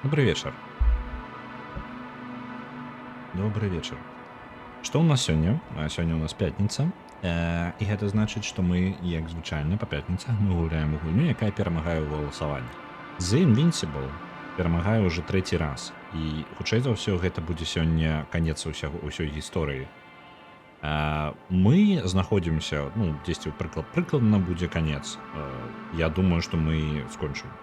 Добрый вечер. Добрый вечер. Што ў нас сёння? Сёння ў нас пятніца. І гэта значыць, што мы, як звычайна, па пятніцах мы гуляем у гульню, якая перамагае ў галасаванні. The Invincible перамагае ўжо трэці раз. І хутчэй за ўсё гэта будзе сёння канец ўсёй гісторыі. Мы знаходзімся, ну, дзесьці прыкладна будзе канец. Я думаю, што мы скончым.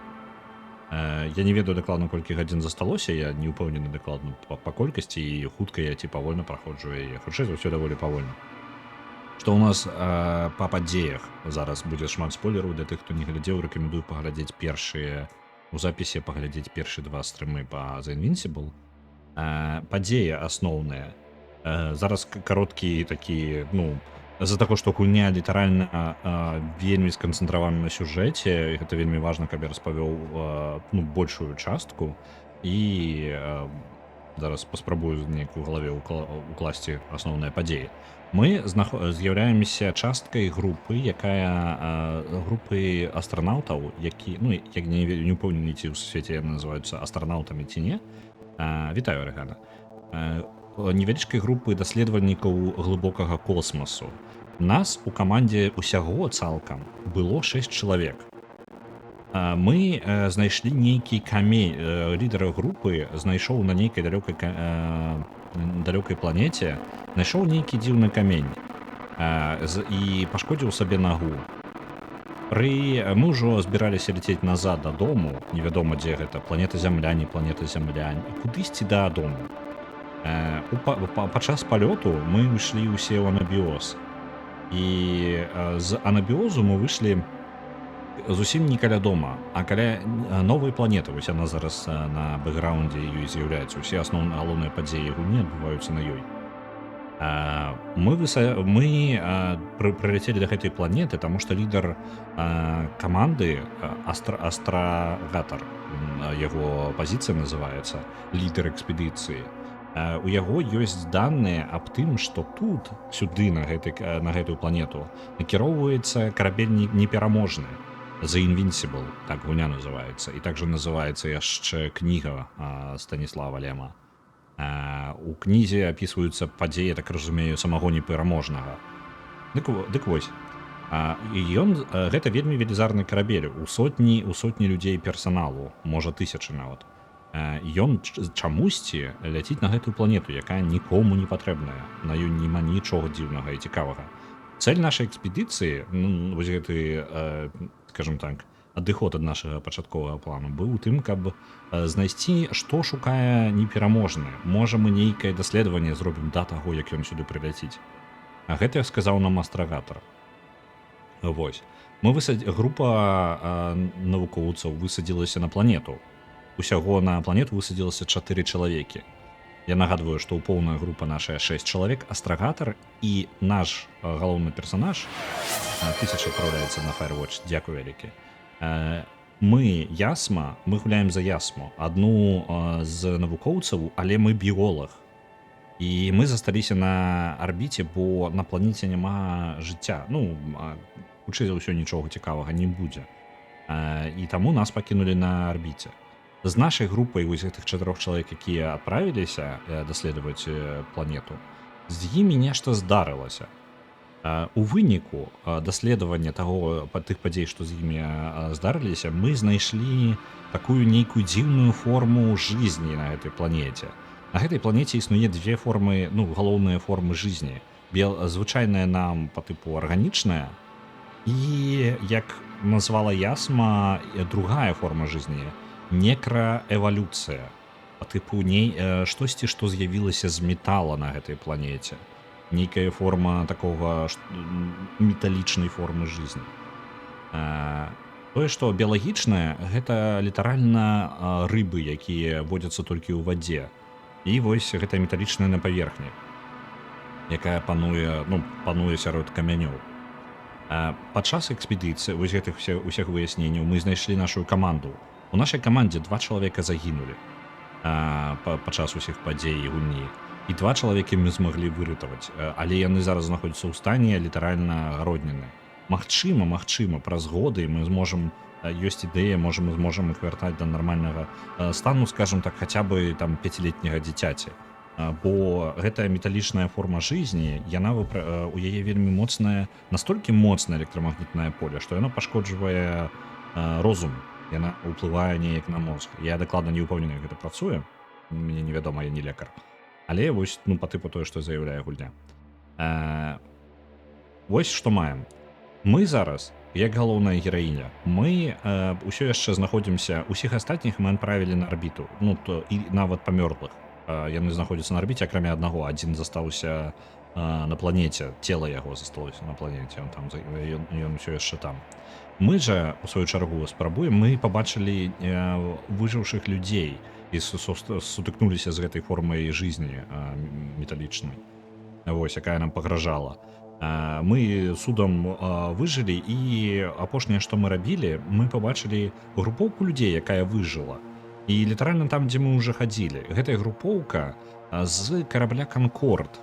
Я не ведаю дакладна, колькі гадзін засталося, я не ўпэўнены дакладна па колькасці і хутка я ці павольна праходжу яе. Хутчэй за ўсё даволі павольна. Што ў нас па падзеях зараз будзе шмат спойлераў для тых, хто не глядзеў, рэкамендую паглядзець першыя у запісе паглядзець першы два стрымы па The Invincible. Падзеі асноўныя. Зараз кароткі такі, ну, з-за таго, што гульня літаральна вельмі сканцэнтравана на сюжэце, гэта вельмі важна, каб я распавёў ну, большую частку і зараз паспрабую неяк у галаве укласці асноўныя падзеі. Мы з'яўляемся часткай групы, якая групы астранаўтаў, які, ну, як не ўпэўнены, ці ў свеце яны называюцца астранаўтамі ці не. Вітаю, Арыгана. Невялічкай групы даследавальнікаў глыбокага космасу. Нас у камандзе ўсяго цалкам было 6 чалавек. Мы знайшлі нейкі камень, лідар групы знайшоў на нейкай далёкай планеце, знайшоў нейкі дзіўны камень і пашкодзіў сабе нагу. Мы ўжо збіраліся ляцець назад дадому, невядома дзе гэта, планета Зямля, не планета Зямля, кудысьці дадому. Падчас палёту мы выйшлі ўсе ў анабіоз. І з анабіозу мы выйшлі зусім не каля дома, а каля новай планеты. Вось яна зараз на бэкграўндзе ёй з'яўляецца. Усе асноўныя галоўныя падзеі гульні адбываюцца на ёй. Мы прыляцелі да гэтай планеты, таму што лідар каманды Астрагатар, яго пазіцыя называецца, лідар экспедыцыі. У яго ёсць даныя аб тым, што тут, сюды, на гэтую планету, накіроўваецца карабель непераможны. The Invincible, так гульня называецца. І также называецца яшчэ кніга Станіслава Лема. У кнізе апісваюцца падзеі, так разумею, самого непераможнага. Дык вось. Гэта вельмі велізарны карабель. У сотні людзей персаналу, можа тысячы нават. Ён чамусьці ляціць на гэтую планету, якая нікому не патрэбная. На ёй няма нічога дзіўнага і цікавага. Цэль нашай экспедыцыі, ну, вось гэты, скажем так, адыход ад нашага пачатковага плану быў у тым, каб знайсці, што шукае непераможны. Можа, мы нейкае даследаванне зробім да таго, як ён сюды прыляціць. А гэта сказаў нам Астрагатар. Вось. Група навукоўцаў высадзілася на планету. Усяго на планету высадзілася 4 чалавекі. Я нагадваю, што ў поўная група нашая 6 чалавек, Астрагатар і наш галоўны персанаж, 1000 адпраўляецца на Firewatch, дзякуй вялікі. Мы гуляем за Ясму, адну з навукоўцаў, але мы біолаг. І мы засталіся на арбіце, бо на планеце няма жыцця. Ну, хутчэй за ўсё нічога цікавага не будзе. І таму нас пакінулі на арбіце. З нашай групай вось гэтых 4 чалавек, якія адправіліся даследаваць планету, з імі нешта здарылася. У выніку даследавання тых падзей, што з імі здарыліся, мы знайшлі такую нейкую дзіўную форму жизни на гэтай планеце. На гэтай планеце існуе две формы, ну, галоўныя формы жизни. Звычайная нам па тыпу арганічная і, як назвала Ясма, другая форма жизни — некраэвалюцыя, па тыпу штосьці, што з'явілася з метала на гэтай планеце. Нейкая форма такога металічнай формы жизни. Тое, што біялагічнае, гэта літаральна рыбы, якія водзяцца толькі ў вадзе. І вось гэта металічная на паверхні, якая пануе сярод камянёў. Падчас экспедыцыі, вось гэтых усіх выясненняў, мы знайшлі нашу каманду. У нашай камандзе 2 чалавека загінулі падчас усіх падзей і гульні. І 2 чалавекі мы змаглі выратаваць, але яны зараз знаходзяцца ў стане літаральна гародніны. Магчыма, праз годы мы зможам ёсць ідэя, можа мы зможам іх вяртаць да нармальнага стану, скажем так, хаця бы там 5-летняга дзіцяці. Бо гэтая металічная форма жизни, яна у яе вельмі моцная, настолькі моцнае электрамагнітнае поле, што яно пашкоджвае розум, яна ўплывае неяк на мозг. Я дакладна не ўпэўнены, як гэта працуе, мне невядома, я не лекар, але вось, ну, па тыпу тое, што заяўляе гульня. Вось што маем. Мы зараз, як галоўная гераіня, мы ўсё яшчэ знаходзімся, усіх астатніх мы адправілі на арбіту, ну, то і нават памёрлых. Яны знаходзяцца на арбіце, акрамя аднаго, адзін застаўся на планеце, цела яго засталося на планеце, ён усё яшчэ там. Мы жа, у сваю чаргу, спрабуем, мы пабачылі выжыўшых людзей і сутыкнуліся з гэтай формай жизни металічнай, вось, якая нам пагражала. Мы судам выжылі, і апошняе, што мы рабілі, мы пабачылі групоўку людзей, якая выжыла. І літаральна там, дзе мы ўжо хадзілі, гэтая групоўка з карабля «Канкорд».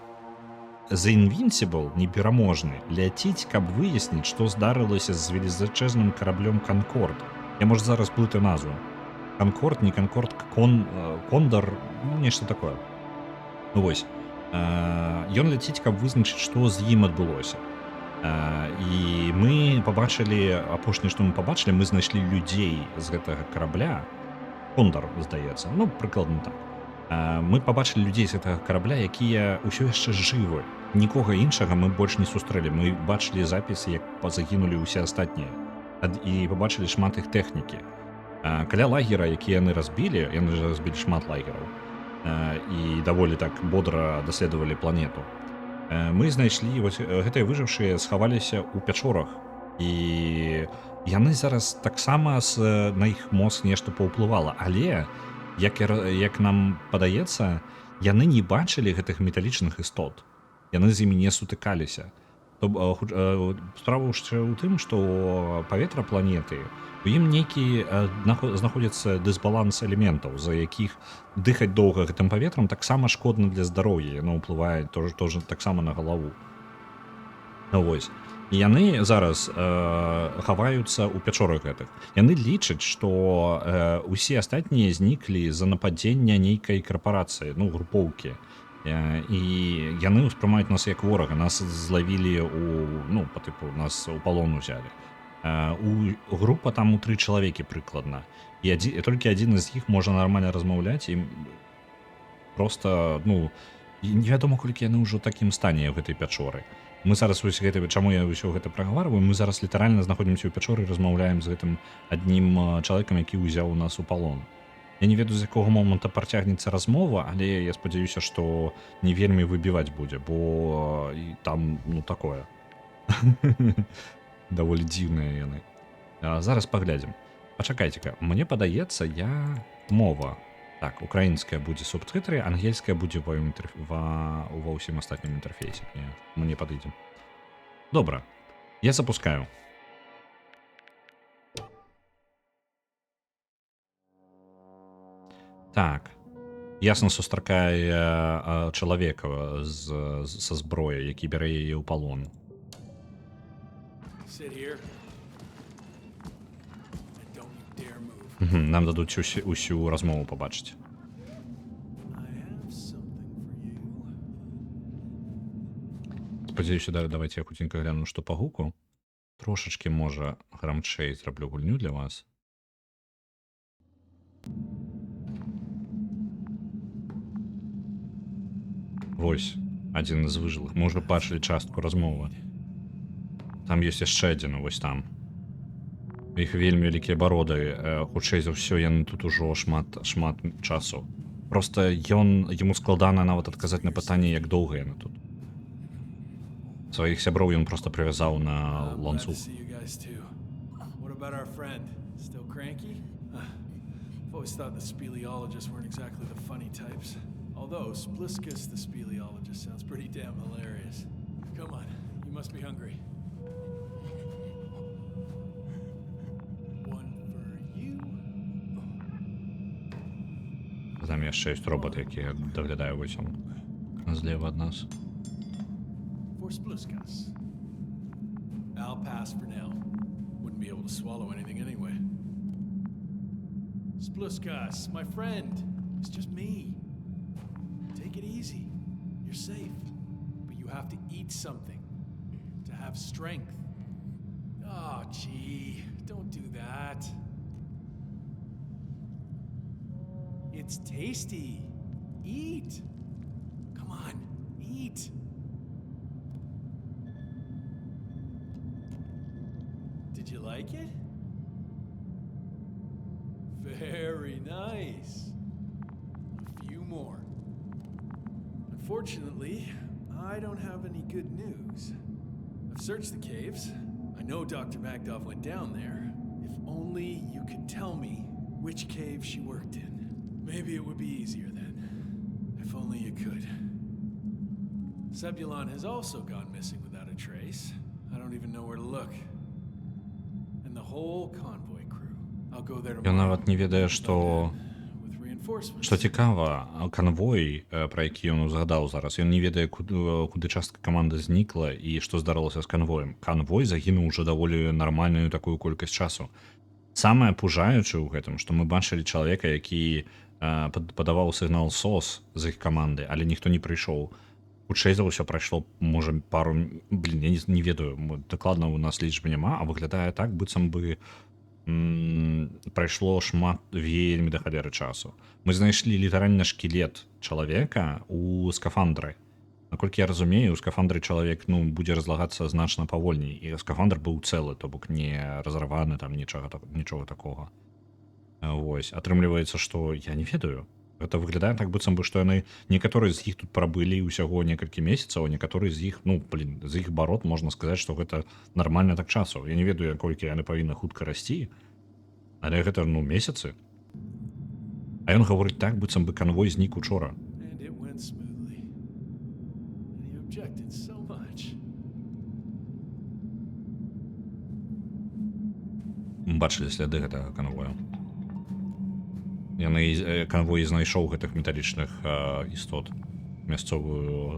The Invincible, непераможны, ляціць, каб выясніць, што здарылася з велізарчэзным караблём «Канкорд». Я, можа, зараз блытаю назву. «Канкорд», не «Канкорд», «Кондар», ну, нешта такое. Ну, вось. Ён ляціць, каб вызначыць, што з ім адбылося. І мы пабачылі, апошняе, што мы пабачылі, мы знайшлі людзей з гэтага карабля, «Кондар», здаецца, ну, прыкладна так. Мы пабачылі людзей з гэтага карабля, якія ўсё яшчэ жывы. Нікога іншага мы больш не сустрэлі. Мы бачылі запісы, як пазагінулі ўсе астатнія. І пабачылі шмат іх тэхнікі. Каля лагера, які яны разбілі шмат лагераў, і даволі так бодра даследавалі планету. Мы знайшлі, вось гэтыя выжыўшыя схаваліся ў пячорах, і яны зараз таксама на іх мозг нешта паўплывала, але, як нам падаецца, яны не бачылі гэтых металічных істот. Яны з імі не сутыкаліся. Справа яшчэ ў тым, што паветра планеты, у ім нейкі знаходзіцца дысбаланс элементаў, за якіх дыхаць доўга гэтым паветрам таксама шкодна для здароўя, яно ўплывае тоже таксама на галаву. Вось. І яны зараз хаваюцца ў пячорах гэтых. Яны лічаць, што усе астатнія зніклі з-за нападзення нейкай карпорацыі, ну, групоўкі. І яны ўспрымаюць нас як ворага, нас злавілі ну, па тыпу, нас у палон узялі. Група там у 3 чалавекі прыкладна. І толькі адзін з іх можа нармальна размаўляць, і проста, ну, невядома, колькі яны ўжо ў такім стане ў гэтай пячоры. Мы зараз чаму я ўсё гэта прагаварваю, мы зараз літаральна знаходзімся ў пячоры і размаўляем з гэтым аднім чалавекам, які ўзяў нас у палон. Я не ведаю, з якога моманту працягнецца размова, але я спадзяюся, што не вельмі выбіваць будзе, бо там, ну, такое. Даволі дзіўныя яны. Зараз паглядзім. Пачакайце-ка, мне падаецца, мова. Так, украінская будзе субтытры, ангельская будзе ва ўсім астатнім інтэрфейсе. Мне падыдзе. Добра, я запускаю. Так, ясна сустракае чалавека са зброяй, які бярэ яе ў палон. Нам дадуць усю размову пабачыць. Спадзяюся, давайте я хутенька гляну, што па гуку. Трошачкі, можа, грамчэй зраблю гульню для вас. Вось, адзін з выжылых. Мы ўжо бачылі частку размовы. Там ёсць яшчэ адзін, вось там. Іх вельмі вялікія бароды, хутчэй за ўсё, яны тут ужо шмат часу. Проста яму складана нават адказаць на пытанне, як доўга яны тут. Сваіх сяброў ён проста прывязаў на ланцуг. Там яшчэ ёсць робот, які даглядае вось он злева ад нас. be able to swallow anything anyway. Spluskas, my friend. It's just me. Take it easy. You're safe. But you have to eat something to have strength. Oh, gee. Don't do that. It's tasty. Eat. Come on, eat. Did you like it? Very nice. A few more. Unfortunately, I don't have any good news. I've searched the caves. I know Dr. Magdov went down there. If only you could tell me which cave she worked in. Maybe it would be easier then. If only you could. Sebulon has also gone missing without a trace. I don't even know where to look. And the whole convoy crew. I'll go there Я tomorrow. нават не ведаю, што With reinforcements. Што цікава, канвой, пра які ён узгадаў зараз, ён не ведае, куды частка каманды знікла і што здарылася з канвоем. Канвой загінуў уже даволі нармальную такую колькасць часу. Самае пужаючае ў гэтым, што мы бачылі чалавека, які падаваў сігнал СОС з іх каманды, але ніхто не прыйшоў. Хутчэй за ўсё прайшло, можа, пару... я не ведаю, дакладна у нас лічбы няма, а выглядае так, быццам бы прайшло шмат вельмі да халеры часу. Мы знайшлі літаральна шкілет чалавека у скафандры. Наколькі я разумею, у скафандры чалавек будзе разлагацца значна павольней, і скафандр быў цэлы, то бок не разарваны, там нічога такога. Вось, атрымліваецца, што я не ведаю. Гэта выглядае так, быццам бы, што яны некаторыя з іх тут прабылі ўсяго некалькі месяцаў, а некаторыя з іх, з іх барот можна сказаць, што гэта нармальна так часу. Я не ведаю, колькі яны павінны хутка расці, але гэта, месяцы. А ён гаворыць так, быццам бы канвой знік учора. And it went smoothly. And you objected so much. Мы бачылі сляды гэтага канвою. Канвой знайшоў гэтых металічных істот, мясцовых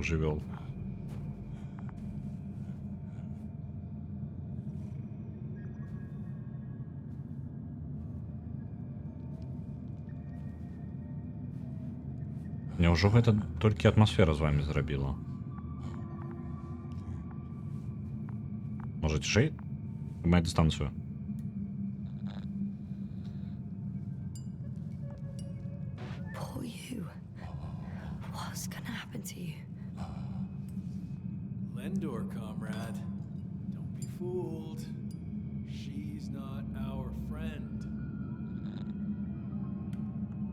жывёл. Няўжо гэта толькі атмасфера з вамі зрабіла? Можа, цішэй? Мае дыстанцыю. Lendor, comrade. Don't be fooled. She's not our friend.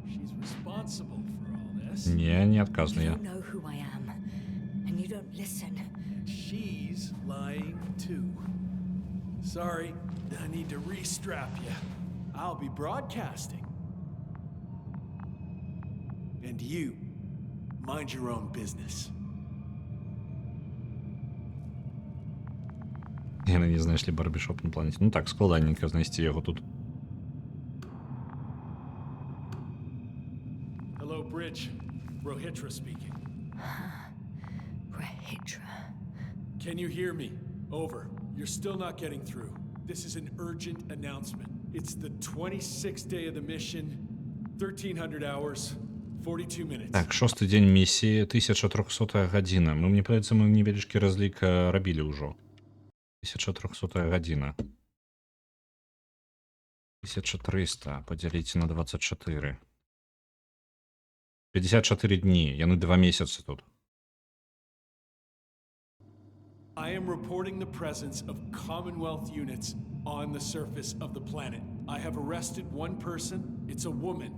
She's responsible for all this. Не адказны я. You don't know who I am, and you don't listen. She's lying too. Sorry, I need to restrap you. I'll be broadcasting. And you, mind your own business. Яны не знайшлі барбішоп на планеце. Так, складаненька знайсці яго тут. Hello, Bridge. Rohitra speaking. Rohitra. Can you hear me? Over. You're still not getting through. This is an urgent announcement. It's the 26th day of the mission, 1300 hours, 42 minutes. Так, 6-й дзень місіі, 1300 гадзіна. Мне падаецца, мы невялічкі разлік рабілі ўжо. 1300 гадзіна. 1300 подзяліць на 24. 54 дні. Яны 2 месяцы тут. I am reporting the presence of Commonwealth units on the surface of the planet. I have arrested one person. It's a woman,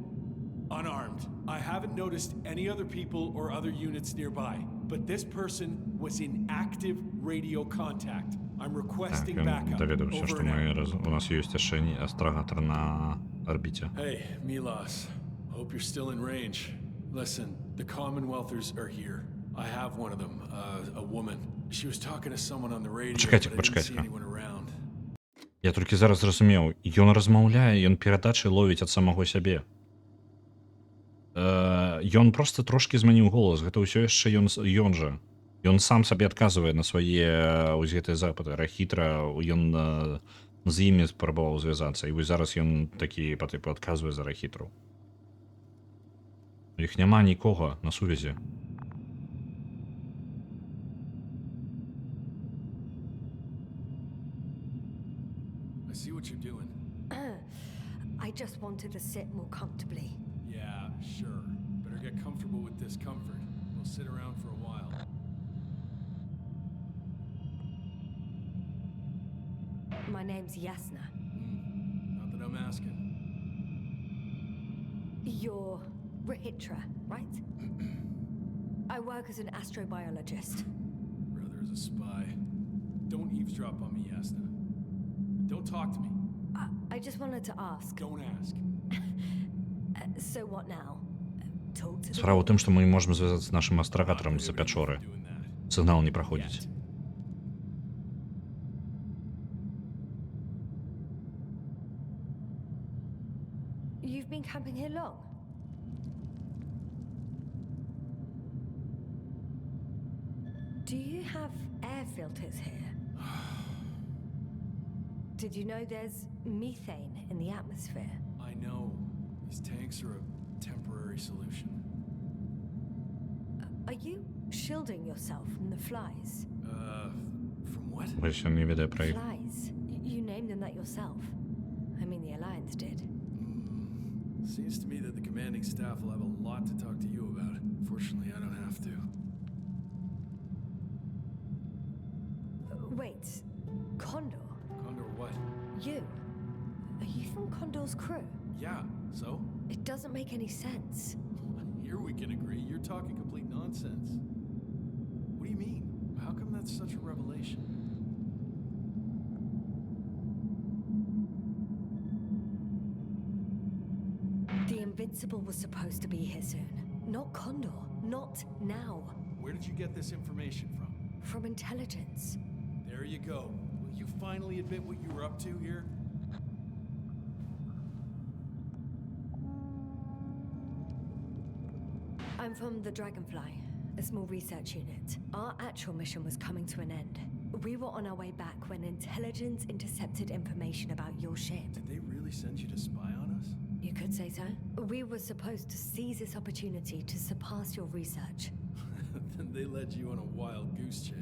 unarmed. I haven't noticed any other people or other units nearby, but this person was in active radio contact. I'm Так, requesting ён backup. даведаўся, Over што and out. у нас ёсць яшчэ астрагатар на арбіце. Hey, Milos. Hope you're still in range. Listen, the Commonwealthers are here. I have one of them, a woman. She was talking to someone on the radio, Почекайте, but I didn't see почекайте. anyone around. Я толькі зараз зразумеў, ён размаўляе, ён перадачы ловіць ад самого сябе. Ён проста трошкі змяніў голас, гэта ўсё яшчэ ён жа. Ён сам сабе адказвае на свае вось гэтыя запыты. Рахітра, ён з імі спрабаваў звязацца. І вось зараз ён такі па тыпу адказвае за Рахітру. У іх няма нікога на сувязі. I see what you're doing. I just wanted to sit more comfortably. Yeah, sure. Better get comfortable with discomfort. We'll sit around for a while. My name's Yasna. Not that I'm asking. You're Rahitra, right? I work as an astrobiologist. Brother is a spy. Don't eavesdrop on me, Yasna. Don't talk to me. I just wanted to ask. Don't ask. So what now? Talk to the... Справа ў тым, што мы не можам звязацца з нашым астрагатарам з-за пячоры. Doing that. Сігнал не праходзіць. Yet. You've been camping here long? Do you have air filters here? Did you know there's methane in the atmosphere? I know. These tanks are a temporary solution. Are you shielding yourself from the flies? From what? Вось ён не ведае пра іх. Flies? You named them that yourself. I mean, the Alliance did. Seems to me that the commanding staff will have a lot to talk to you about. Fortunately, I don't have to. Wait, Condor? Condor what? You? Are you from Condor's crew? Yeah, so? It doesn't make any sense. Here we can agree you're talking complete nonsense. What do you mean? How come that's such a revelation? The Invincible was supposed to be here soon. Not Condor. Not now. Where did you get this information from? From intelligence. There you go. Will you finally admit what you were up to here? I'm from the Dragonfly, a small research unit. Our actual mission was coming to an end. We were on our way back when intelligence intercepted information about your ship. Did they really send you to spy on us? You could say so. We were supposed to seize this opportunity to surpass your research. Then they led you on a wild goose chase.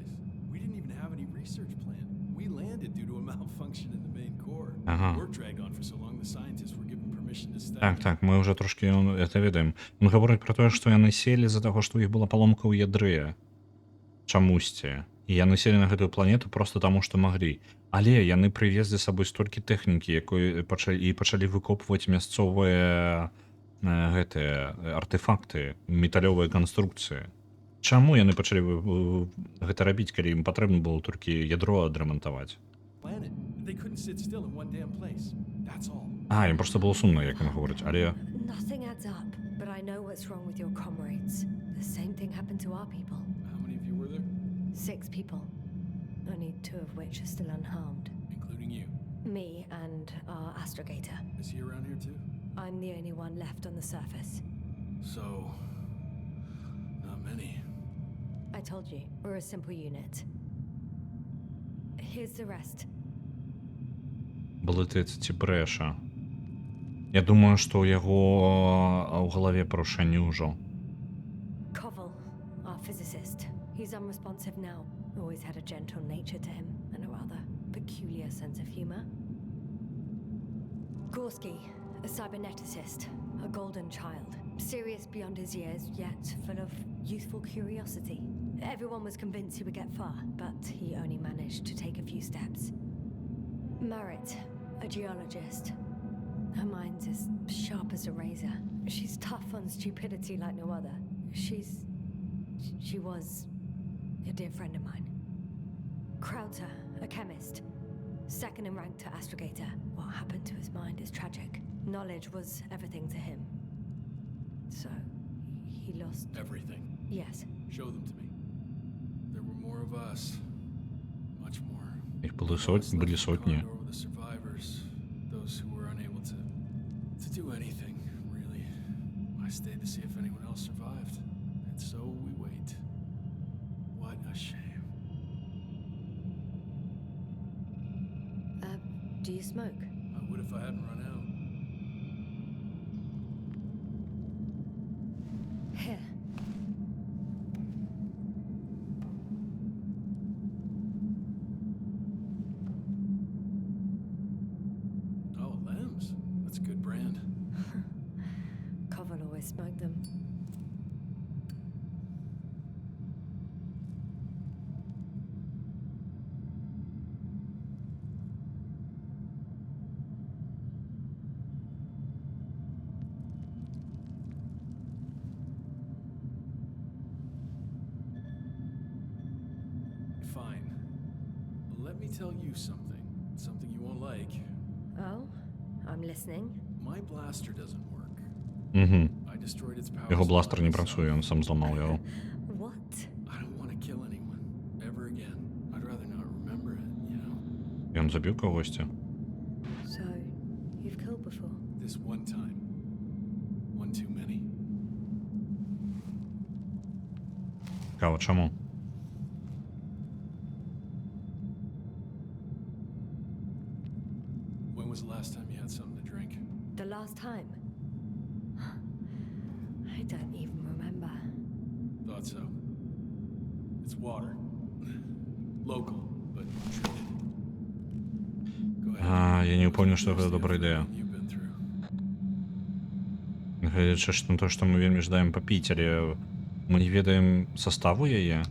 We didn't even have any research plan. We landed due to a malfunction in the main core. Ага. Work dragged on for so long, the scientists were given permission to stay. Так, мы ўжо трошкі это ведаем. Ён гаворыць пра тое, што яны селі з-за таго, што ў іх была паломка ў ядры. Чамусьці. І яны селі на гэтую планету проста таму, што маглі. Але яны прывезлі з сабой столькі тэхнікі, якой пачалі выкопваць мясцовыя гэтыя артефакты, металёвыя канструкцыі. Чаму яны пачалі гэта рабіць, калі ім патрэбна было толькі ядро адрамантаваць? Planet. They couldn't sit still in one damn place. That's all. Ім проста было сумна, як ён гаворыць, але Nothing adds up, but I know what's wrong with your comrades. The same thing happened to our people. How many of you were there? 6 people, only 2 of which are still unharmed. Including you. Me and our astrogator. Is he around here too? I'm the only one left on the surface. So, not many. I told you, we're a simple unit. Here's the rest. блытаецца ці брэша. Я думаю, што ў яго ў галаве парушэнне ўжо. Koval, our physicist. He's unresponsive now. Always had a gentle nature to him and a rather peculiar sense of humor. Gorski, a cyberneticist, a golden child. Serious beyond his years, yet full of youthful curiosity. Everyone was convinced he would get far, but he only managed to take a few steps. Marit, a geologist. Her mind's as sharp as a razor. She's tough on stupidity like no other. She was a dear friend of mine. Krauter, a chemist. Second in rank to Astrogator. What happened to his mind is tragic. Knowledge was everything to him. So, he lost... Everything. Yes. Show them to me. There were more of us. Much more. Іх былі сотні. Condor were the survivors. Those who were unable to do anything, really. I stayed to see if anyone else survived. And so we wait. What a Do you smoke? I would if I hadn't run out. Here. Oh, Lambs. That's a good brand. Koval always smoked them. Fine. Let me tell you something. Something you won't like. Oh, I'm listening. My blaster doesn't work. Угу. I destroyed its power. Його supply бластер не myself. працює, він сам зламав його. What? I don't want to kill anyone ever again. I'd rather not remember it, you know. І він забив когось. So, you've killed before? This one time. One too many. Цікаво, чому? When was the last time you had something to drink? The last time? I don't even remember. Thought so. It's water. Local, but treated. Go ahead. Я не упомню, что это добрая идея. You've been through. Глядзячы на то, што мы вельмі жадаем па Піцеры, мы не ведаем саставу яе.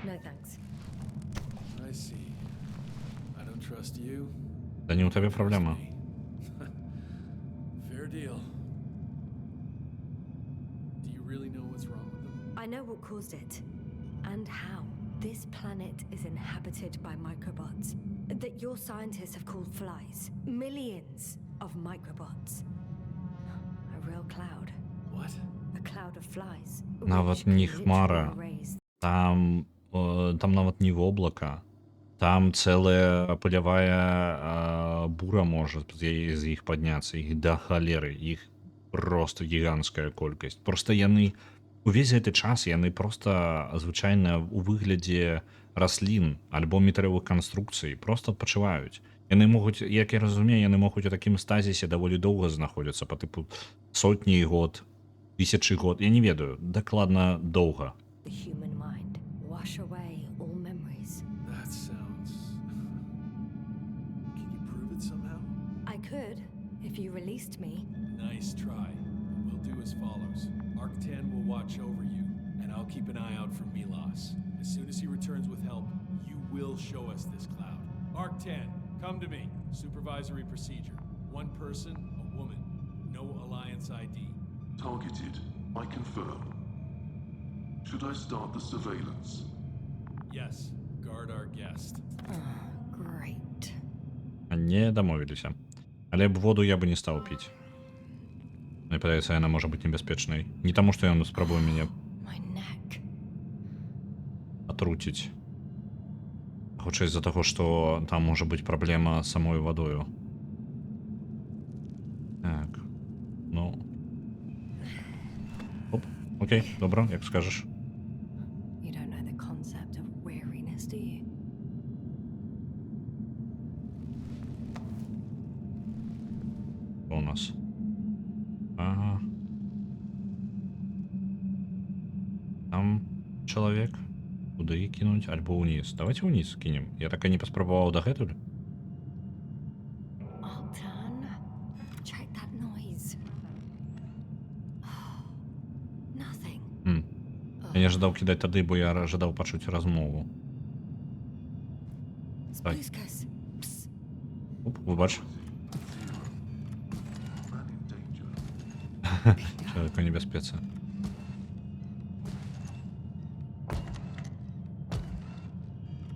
No thanks. I see. I don't trust you. Да не у тебе праблема. Fair deal. Do you really know what's wrong with them? I know what caused it. And how. This planet is inhabited by microbots that your scientists have called flies. Millions of microbots. A real cloud. What? A cloud of flies. Нават which не literally хмара. erased. Там нават не воблака. Там цэлая пылявая бура можа з іх падняцца. Іх да халеры. Іх просто гіганцкая колькасць. Просто яны увесь гэты час яны просто звычайна у выглядзе раслін альбо метровых канструкцый просто адпачываюць. Яны могуць, як я разумею, яны могуць у такім стазісе даволі доўга знаходзіцца па тыпу сотні год, тысячы год. Я не ведаю, дакладна доўга. The human mind. Wash away all memories. That sounds. Can you prove it somehow? I could, if you released me. Nice try. We'll do as follows. Arctan will watch over you, and I'll keep an eye out for Milos. As soon as he returns with help, you will show us this cloud. Arctan, come to me. Supervisory procedure. One person, a woman. No Alliance ID. Targeted. I confirm. Should I start the surveillance? Yes, guard our guest. Great. Не дамовіліся. Але б воду я бы не стаў піць. Мне падаецца, яна можа быць небяспечнай. Не таму, што ён спрабуе мяне My neck. атруціць. Хутчэй з-за таго, што там можа быць праблема з самой вадою. Так. Ну. Оп, окей, добра, як скажаш. You don't know the concept of weariness, do you? Що у нас? Ага. Там чалавек. Куды кінуць? Альбо ўніз. Давайте ўніз кінем. Я так і не паспрабаваў дагэтуль. Arctan, check that noise. Nothing. Я не жадаў кідаць тады, бо я жадаў пачуць размову. Так. Spruce. Psst. Оп, выбач. Man in danger. Чалавек у небяспецы.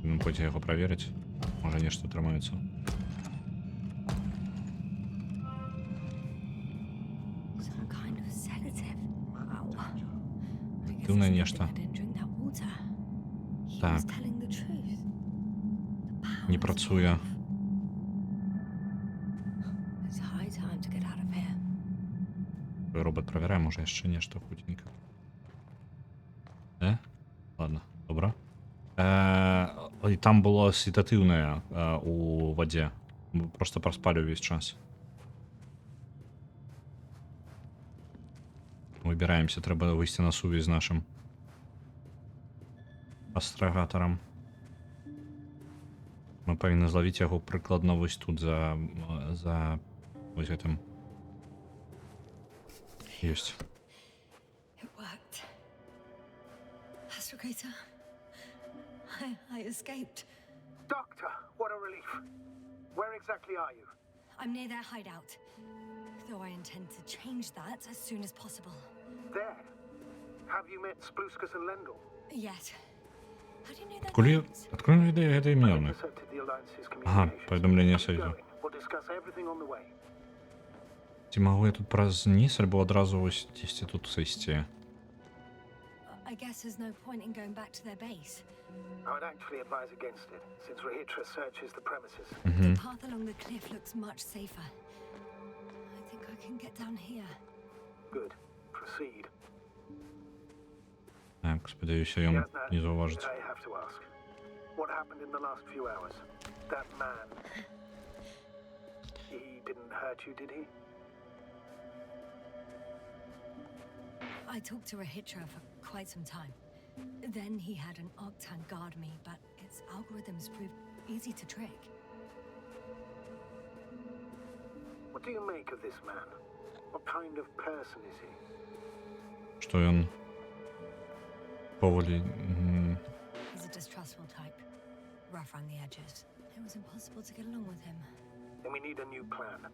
Ну, пойти яго праверыць. Можа нешта атрымаецца. Some kind of sedative. Wow. I guess Дивне it's a good нешта. thing I didn't drink that water. He Так. was telling the truth. The power Не is працуе. off. It's high time to get out of here. Робот правярае, можа яшчэ нешта хуценька. Ладно, добра. І там было светатыўнае у вадзе. Мы просто праспалі ўвесь час. Выбіраемся, трэба выйсці на сувязь з нашым астрагатарам. Мы павінны злавіць яго прыкладна вось тут за вось гэтым. Ёсць. It worked. Astrogator. I escaped. Doctor, what a relief. Where exactly are you? I'm near their hideout. Though I intend to change that as soon as possible. There. Have you met Spluskus and Lendl? Yet. How do you know their Кулі... names? Открой мне гэта імёны. Intercepted the Alliance's Ага, communications. паведамленне Keep сойдзе. going. We'll discuss everything on the way. Ці магу я тут праз ніз, альбо адразу вось дзесьці тут сысці? I guess there's no point in going back to their base. I would actually advise against it, since Rahitra searches the premises. The path along the cliff looks much safer. I think I can get down here. Good. Proceed. Так, спадзяюся, ён не заўважыць. I have to ask. What happened in the last few hours? That man. He didn't hurt you, did he? I talked to Rahitra for quite some time. Then he had an Octan guard me, but its algorithms proved easy to trick. What do you make of this man? What kind of person is he? Што ён поволі... He's a distrustful type, rough around the edges. It was impossible to get along with him. Then we need a new plan.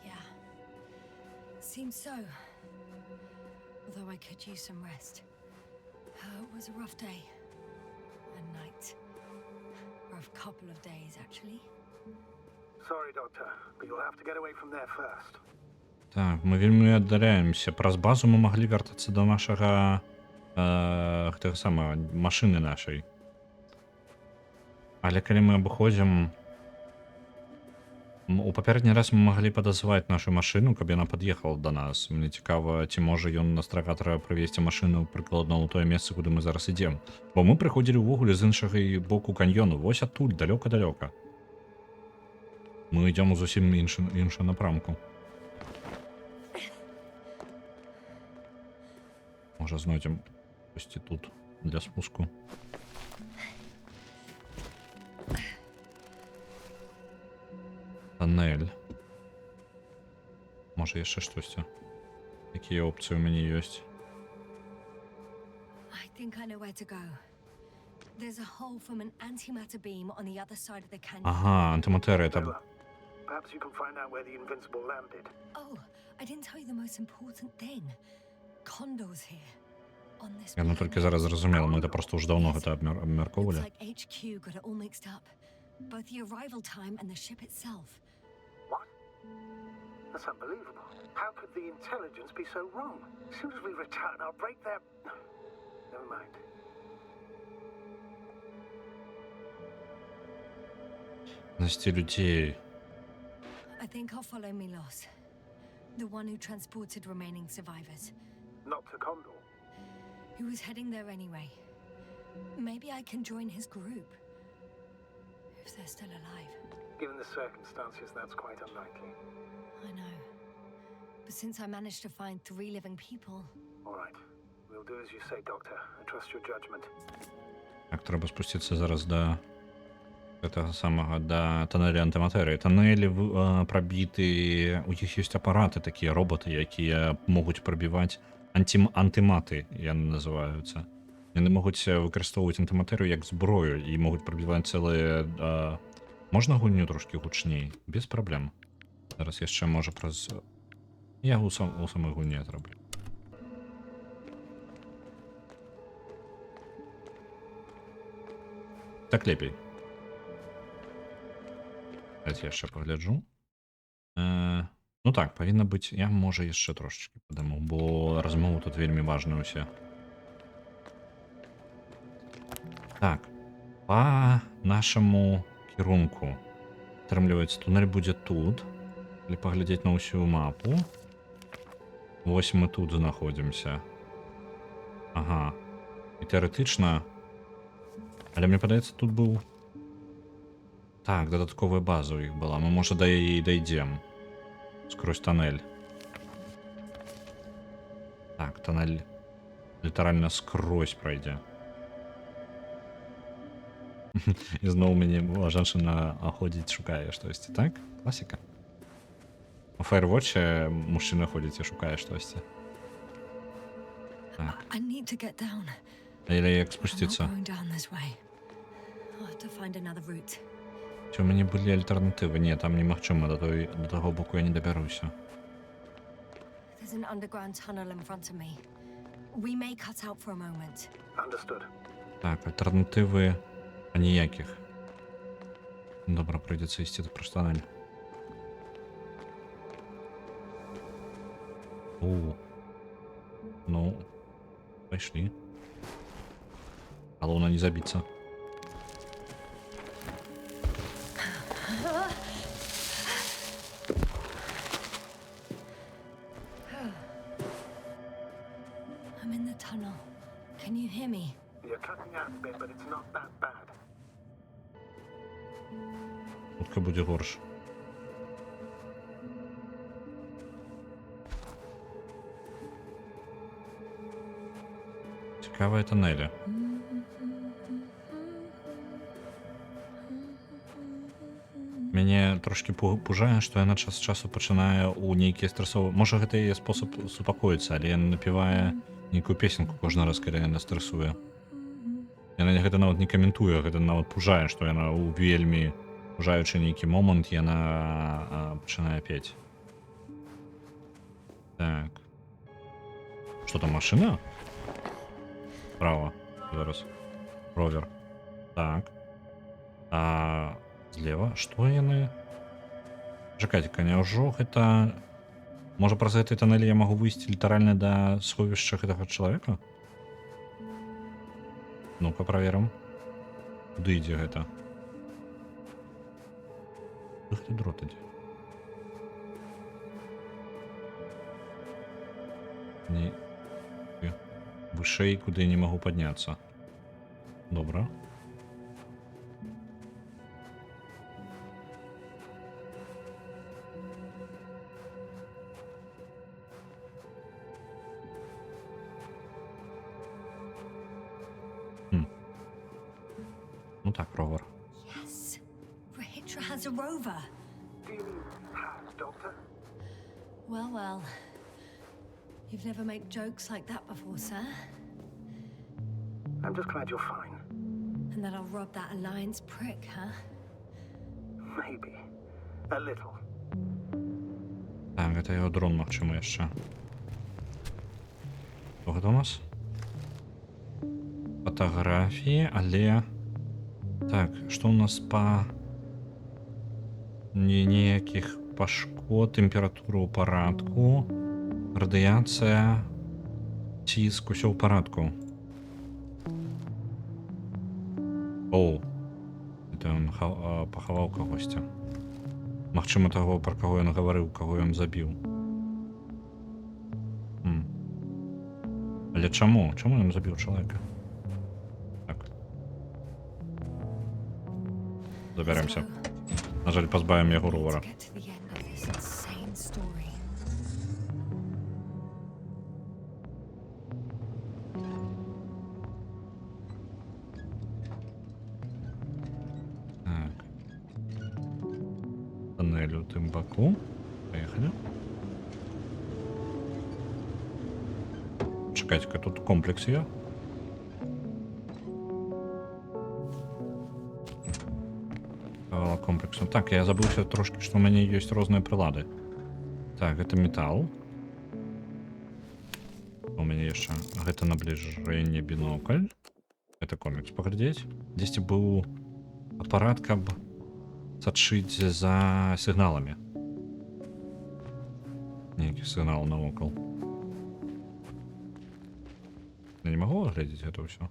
Yeah. Seems so. Although I could use some rest. It was a rough day. A night. Rough couple of days, actually. Sorry, Doctor, but you'll have to get away from there first. Так, мы вельмі аддаляемся. Праз базу мы маглі вяртацца да нашага... гэтага самага, машыны нашай. Але калі мы абыходзім... У папярэдні раз мы маглі падазваць нашу машыну, каб яна пад'ехала да нас. Мне цікава, ці можа ён астрагатара прывесці машыну прыкладна ў тое месца, куды мы зараз ідзем. Бо мы прыходзілі ўвогуле з іншага боку каньёну, вось адтуль, далёка-далёка. Мы ідзем у зусім іншы напрамку. Можа знойдзем косці тут для спуску. Тоннель. Можа яшчэ штосьці. Якія опцыі ў мяне ёсць? I think I know where to go. There's a hole from an antimatter beam on the other side of the canyon. Ага, антиматерія Very там. well. Perhaps you can find out where the Invincible landed. Oh, I didn't tell you the most important thing. Condor's here. On this Яно толькі зараз зразумела, мы это просто ўжо даўно гэта Looks абмяркоўвалі. like HQ got it all mixed up. Both the arrival time and the ship itself. What? That's unbelievable. How could the intelligence be so wrong? As soon as we return, I'll break their... Never mind. Насці людзей. I think I'll follow Milos, the one who transported remaining survivors. Not to Condor. He was heading there anyway. Maybe I can join his group. If they're still alive. Given the circumstances, that's quite unlikely. I know. But since I managed to find 3 living people... All right. We'll do as you say, Doctor. I trust your judgment. Так, трэба спусціцца зараз да гэтага самага, да тоннеля антыматэрыі. Тоннелі прабіты, у іх ёсць апараты, такія роботы, якія могуць прабіваць антыматы, яны называюцца. Яны могуць выкарыстоўваць антыматэрыю як зброю і могуць прабіваць цэлыя... Можна гульню трошкі гучней? Без праблем. Зараз яшчэ можа праз... Я у самой гульні адраблю. Так лепей. Давайте яшчэ пагляджу. Ну так, павінна быць... Я, можа, яшчэ трошечкі падаму, бо размовы тут вельмі важны ўсе. Так, па нашаму кірунку. Атрымліваецца, туннель будзе тут. Калі паглядзець на ўсю мапу. Вось мы тут знаходзімся. Ага. І тэарэтычна Але мне падаецца, тут быў... Так, дадатковая база ў іх была. Мы, можа, да яе і дайдзем. Скрозь тоннель. Так, тоннель літаральна скрозь пройдзе. І зноў мяне жанчына ходзіць, шукае штосьці, так? Класіка. У Firewatch мужчына ходзіць і шукае штосьці. Так. I need to get down. Але як I'm not спусціцца? going down this way. I'll have to find another route. Ці ў мяне былі альтэрнатывы? Не, там немагчыма, да таго боку я не дабяруся. There's an underground tunnel in front of me. We may cut out for a moment. Understood. Так, альтэрнатывы аніякіх. Добра, прыйдзецца ісці праз тоннель. Ну, пайшлі. Галоўна не забіцца. I'm in the tunnel. Can you hear me? You're cutting out a bit, but it's not that bad. Хутка будзе горш. Цікавыя тоннелі. Мяне трошки пужае, што яна час з часу пачынае ў нейкія стрэсовыя... Можа, гэта яе спосаб супакоіцца, але яна напівае нейкую песенку кожны раз, калі яна стрэсуе. Яна гэта нават не каментуе, гэта нават пужае, што яна ў вельмі пужаючы нейкі момант, яна пачынае пець. Так. Што там, машына? Справа. Зараз. Ровер. Так. Злева. Што яны? Чакайце-ка, няўжо гэта... Можа, праз гэты тоннель я магу выйсці літаральна да сховішча гэтага чалавека? Ну-ка, праверым. Куды ідзе гэта? Куды гэты дрот ідзе? Не... Вышэй, куды я не магу падняцца. Добра. Ну так, ровер. Yes. Rahitra has a rover. Do you mean have, Doctor? Well, well. You've never made jokes like that before, sir. I'm just glad you're fine. And that I'll rob that Alliance prick, huh? Maybe. A little. Так, гэта яго дрон, магчыма, яшчэ. Што гэта у нас? Фатаграфіі, але... Так, што у нас па... Ніякіх пашкод, тэмпература ў парадку, радыяцыя, ціск, усё ў парадку. О, это ён пахаваў кагосьці. Магчыма, таго, пра каго ён гаварыў, каго ён забіў. Але чаму? Чаму ён забіў чалавека? Так. Забярэмся. На жаль, пазбавім яго ровара. To get to the end of this insane story. Так. Тоннель у тым баку. Поехали. Чекайте-ка, тут комплекс є. Комплексу. Так, я забыўся трошки, што ў мяне ёсць розныя прылады. Так, гэта метал. У мяне яшчэ гэта набліжэнне бінокль. Это комікс паглядзець. Дзесьці быў апарат, каб сачыць за сігналамі. Нейкі сігнал навокал. Я не магу агледзець гэта ўсё.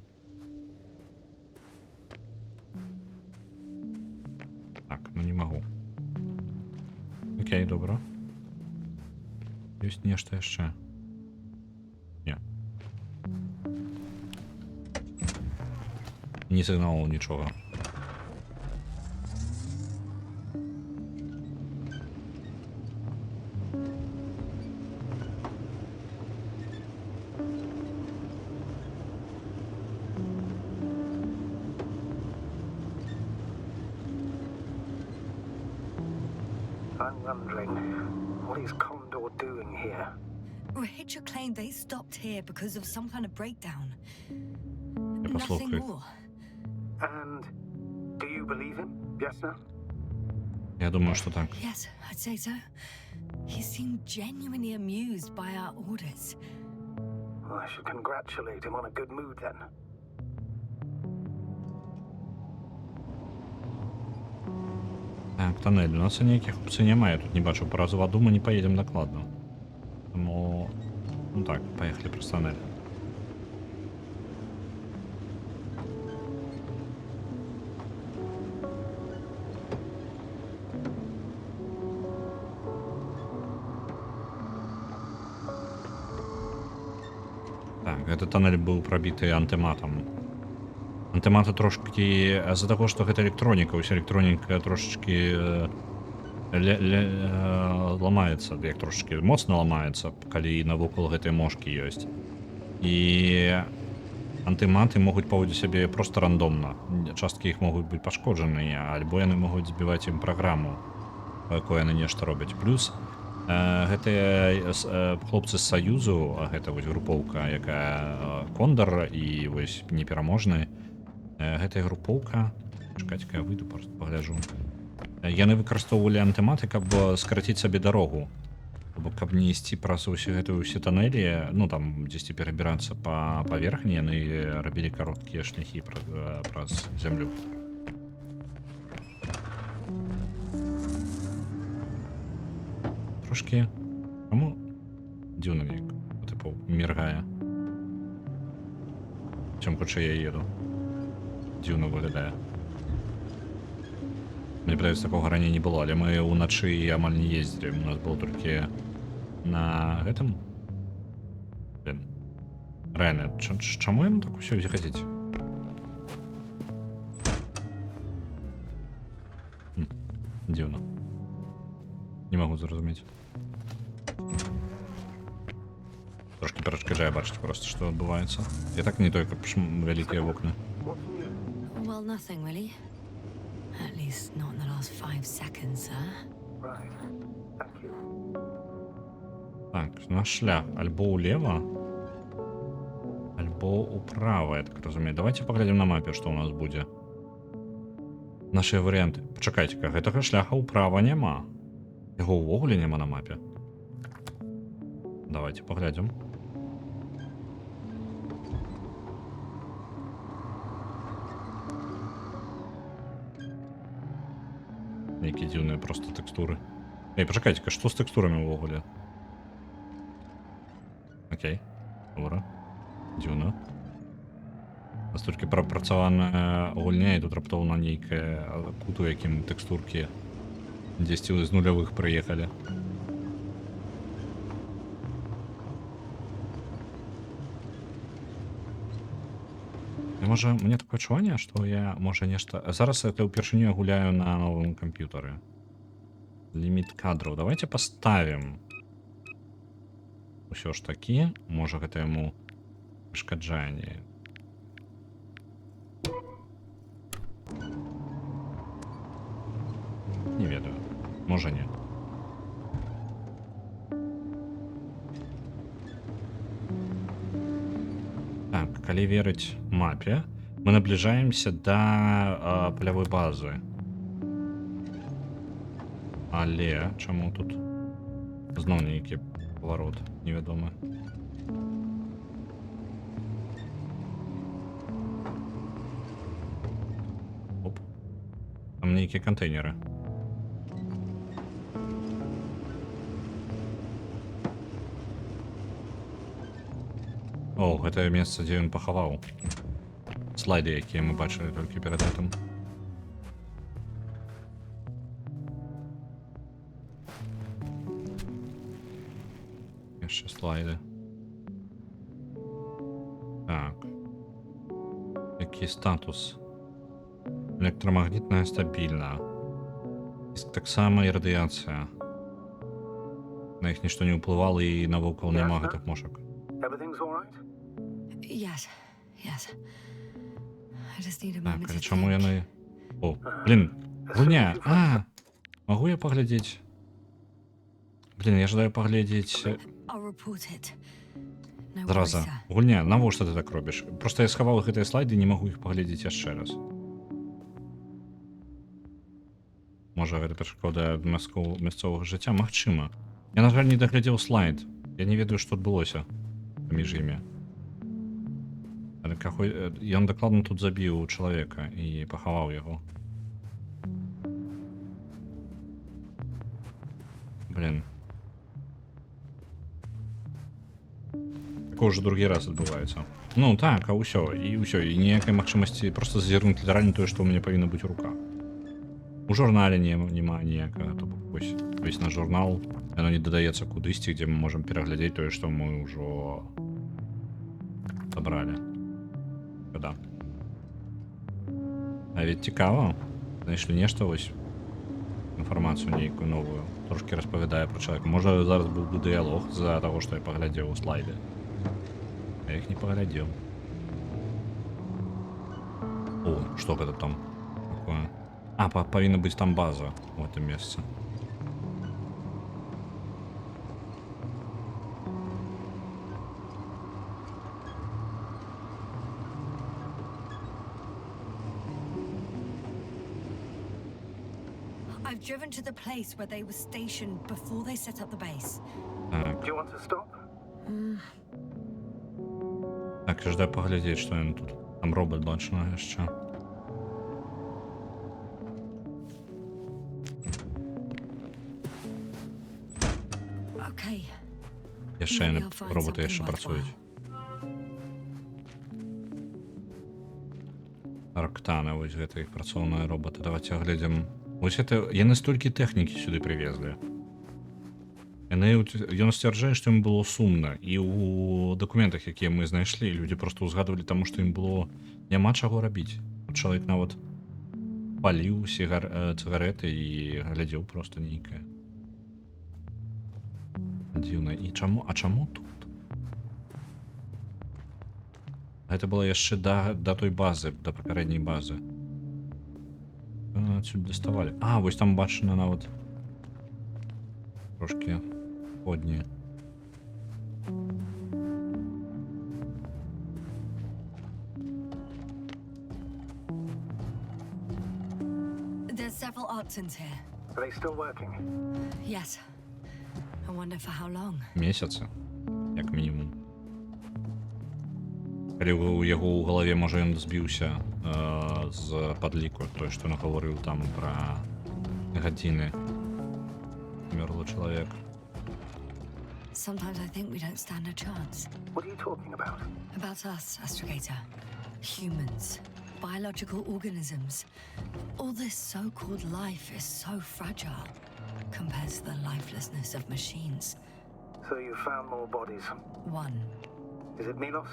Так, ну не магу. Окей, добра. Ёсць нешта яшчэ. Не. Ні сигналу, нічого. I'm wondering, what is Condor doing here? Rahicha claimed they stopped here because of some kind of breakdown. Я Nothing послухаю. more. And do you believe him? Yes, no? Я думаю, що так. Yes, I'd say so. He seemed genuinely amused by our orders. Well, I should congratulate him on a good mood then. Так, тоннель. У нас ніяких опцій немає. Я тут не бачу. По разу в аду ми не поїдемо докладно. Тому... Ну так, поїхали про тоннель. Так, этот тоннель быў прабіты антыматам. Антыматы трошки з-за таго, што гэта электроніка, уся электроніка трошечки ламаецца, як трошечки моцна ламаецца, калі навокал гэтай мошкі ёсць. І антыматы могуць паводзіць сябе проста рандомна. Часткі іх могуць быць пашкоджаныя, альбо яны могуць збіваць ім праграму, па якой яны нешта робяць. Плюс гэтыя хлопцы з Саюзу, гэта вось групоўка, якая Кондар і вось непераможны, гэтая групоўка, чакайце-ка я выйду, просто пагляджу. Яны выкарыстоўвалі антыматы, каб скараціць сабе дарогу, каб не ісці праз усе тоннелі, ну там дзесьці перабірацца па паверхні, яны рабілі кароткія шляхі праз зямлю. Трошки... Чому дзіўна неяк, типу, міргае. Чым хутчэй я еду. Дзіўна выглядае. Мне падаецца, такога раней не было, але мы ўначы амаль не ездзілі. У нас было толькі на гэтым... Блин. Рэальна, чаму яму так усё хадзіць? Дзіўна. Не магу зразумець. Трошки перашкаджае бачыць просто, што адбываецца. Я так не той, каб вялікія вокны. What's new? Well, nothing really. At least not in the last 5 seconds, sir. Right. Thank you. Так, наш шлях альбо ўлева, альбо ўправа, я так разумею. Давайте паглядзім на мапе, што ў нас будзе. Нашыя варыянты. Пачакайце-ка, гэтага шляха ўправа няма. Яго ўвогуле няма на мапе. Давайте паглядзім. Нейкія дзіўныя просто тэкстуры. Эй, пачакайце-ка, што з тэкстурамі ўвогуле? Окей, добра. Дзіўна. Настолькі прапрацаваная гульня, і тут раптоўна нейкая кут, у якім тэкстуркі дзесьці з нулявых прыехалі. Можа, мне такое адчуванне, што я, можа, нешта... Зараз это ўпершыню я гуляю на новым камп'ютары. Ліміт кадраў. Давайте паставім. Усё ж такі, можа, гэта яму перашкаджае неяк. Не ведаю. Можа, не. Так, калі верыць мапе, мы набліжаемся да палявой базы. Але чаму тут зноў нейкі паварот невядомы? Оп. Там нейкія кантэйнеры. О, гэта месца, дзе ён пахаваў слайды, якія мы бачылі толькі перад гэтым. Яшчэ слайды. Так. Які статус? Электрамагнітная стабільна. Таксама і радыяцыя. На іх нішто не ўплывала і навокал няма гэтых мошак. Everything's all right? Yes, yes. I just need a Так, moment але to чаму think. яны... О, блін, гульня! Магу я паглядзець? Блін, я жадаю паглядзець... I'll report it. No worries, Зразу. sir. Гульня, навошта ты так робіш? Просто я схаваў гэтыя слайды і не магу іх паглядзець яшчэ раз. Можа, гэта перашкода мясцовага жыцця? Магчыма. Я, на жаль, не даглядзеў слайд. Я не ведаю, што адбылося паміж імі. Але ён дакладна тут забіў чалавека і пахаваў яго. Блін. Такое ўжо другі раз адбываецца. Ну так, а ўсё, і ніякай магчымасці проста зазірнуць літаральна тое, што ў мяне павінна быць у руках. У журнале няма ніякага, то бок вось наш журнал, яно не дадаецца кудысьці, дзе мы можам пераглядзець тое, што мы ўжо забралі. Да. А ведь цікава, знайшлі нешта вось, інфармацыю нейкую новую, трошки распавядае пра чалавека. Можа, зараз быў бы дыялог з-за таго, што я паглядзеў у слайды. Я іх не паглядзеў. О, што гэта там такое? А, павінна быць там база у гэтым месцы. I've driven to the place where they were stationed before they set up the base. Так, Do you want to stop? так, я ждаю паглядзець, што ён тут. Там робот бачна яшчэ. Okay. Яшчэ яны, роботы яшчэ працуюць. Арктаны, вось гэта іх працоўныя роботы. Давайте агледзім. Вось гэта, яны столькі тэхнікі сюды привезли. Ён сцвярджае, што ім было сумна. І ў дакументах, якія мы знайшлі, людзі просто ўзгадвалі таму, што ім было няма чаго рабіць. Чалавек нават паліў цыгареты і глядзеў просто нейкае. Дзіўна. І чаму? А чаму тут? Гэта было яшчэ да той базы, да папярэдняй базы. Адсюль даставалі. А, вось там бачна нават трошки подні. There's several Arctons here. Are they still working? Yes. I wonder for how long. Месяцы, як мінімум. Калі у яго ў галаве, можа, ён збіўся з падліку, той, што нагаварыў там пра гадзіны. Мёрлы чалавек. Sometimes I think we don't stand a chance. What are you talking about? About us, Astrogator. Humans. Biological organisms. All this so-called life is so fragile compared to the lifelessness of machines. So you found more bodies. One. Is it Milos?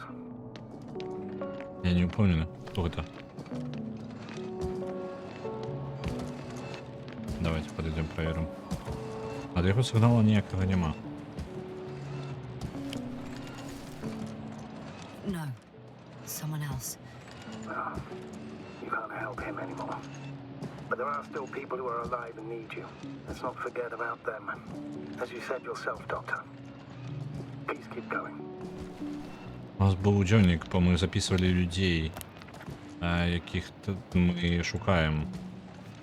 Я не упомню, кто это. Давайте подойдем, проверим. А яго сигнала ніякого нема. No. Someone else. No. You can't help him anymore. But there are still people who are alive and need you. Let's not forget about them. As you said yourself, Doctor. Please keep going. У нас був дзённік, ми записували людей, яких ми шукаем.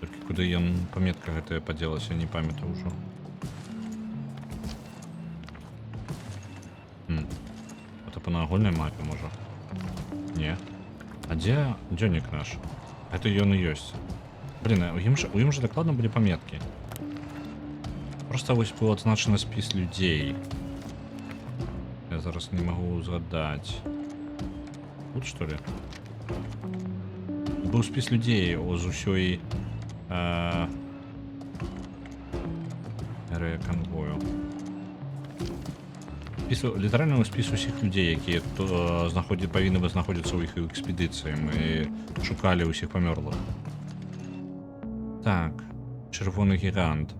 Тільки куди ён памятка гэтая падзелася, не памятаю ўжо. Это на агульнай мапе, можа? Не. А дзе дзённік наш? Гэта ён і ёсць. Блин, у ім же дакладна былі паметкі. Просто вось быў адзначаны спіс людзей. Я зараз не могу згадаць. Тут, что ли? Быў спіс людзей з усёй конвою. Літаральна спіс усіх людзей, якія павінны знаходзіцца ў іх экспедыцыі. Мы шукалі ўсіх памёрлых. Так, червоний гігант.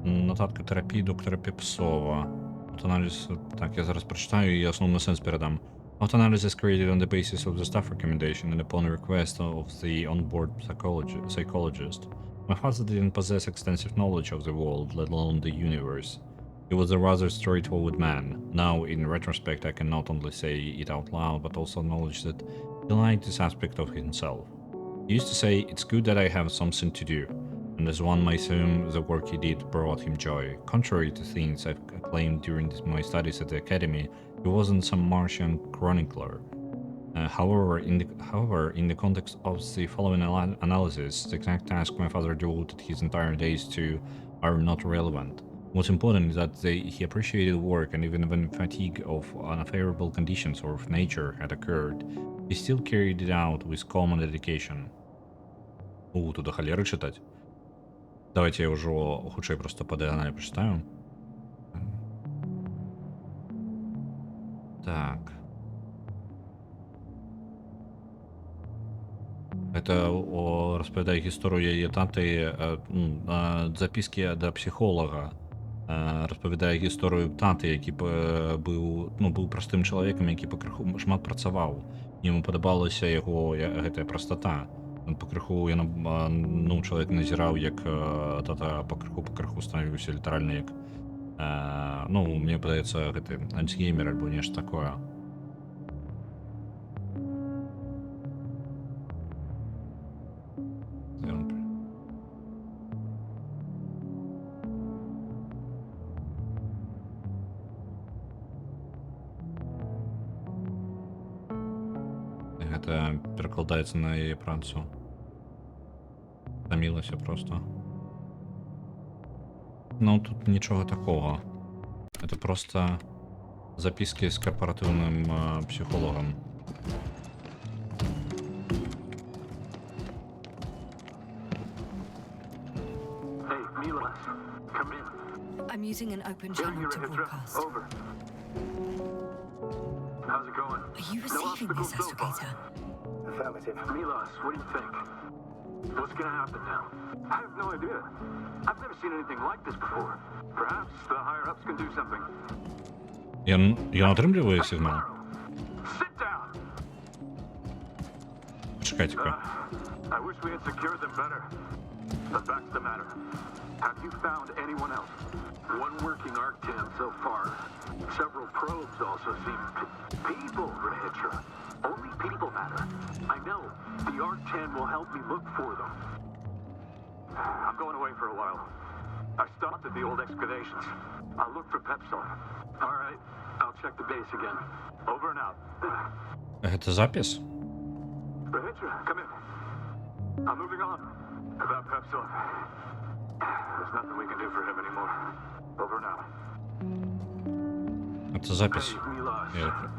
Нотатка терапії доктора Піпсова. Автоаналіз. Так, я зараз прочитаю і основний сенс передам. Auto-analysis created on the basis of the staff recommendation and upon request of the onboard psychologist. My father didn't possess extensive knowledge of the world, let alone the universe. He was a rather straightforward man. Now, in retrospect, I can not only say it out loud, but also acknowledge that he liked this aspect of himself. He used to say, "It's good that I have something to do," and as one might assume, the work he did brought him joy. Contrary to things I've claimed during my studies at the academy, he wasn't some Martian chronicler. However, in the context of the following analysis, the exact task my father devoted his entire days to are not relevant. What's important is that he appreciated work, and even when fatigue of unfavorable conditions or of nature had occurred, he still carried it out with calm and dedication. Тут до холеры читать. Давайте я уже худший просто по диагонали прочитаю. Так. Это розповідає історію її тати, записки до психолога. Розповідає історію тати, який був простим чоловіком, який покриху шмат працював. Йому подобалася його простота. Покриху чоловік назирав, як тата покриху становився літерально як мне падаецца гэты альцгеймер альбо нешта такое. Гэта перакладаецца на яе працу. Тамілася просто. Ну, тут нічого такого. Это просто записки с корпоративным психологом. Hey, Milos, come in. I'm using an open channel to broadcast. Over. How's it going? Are you receiving this, Astrogator? Affirmative. Milos, what do you think? What's gonna happen now? I have no idea. I've never seen anything like this before. Perhaps the higher-ups can do something. Я отримлюю сигнал? Sit down! Почекайте-ка. I wish we had secured them better. But back to the matter. Have you found anyone else? One working Arctan so far. Several probes also seem... People, Rahitra. Only people matter. I know. The Arctan will help me look for them. I'm going away for a while. I stopped at the old excavations. I'll look for Pepsol. All right. I'll check the base again. Over and out. Это запись? Rahitra, come in. I'm moving on. About Pepsol. There's nothing we can do for him anymore. Over and out. Это запись. Hey, Milos.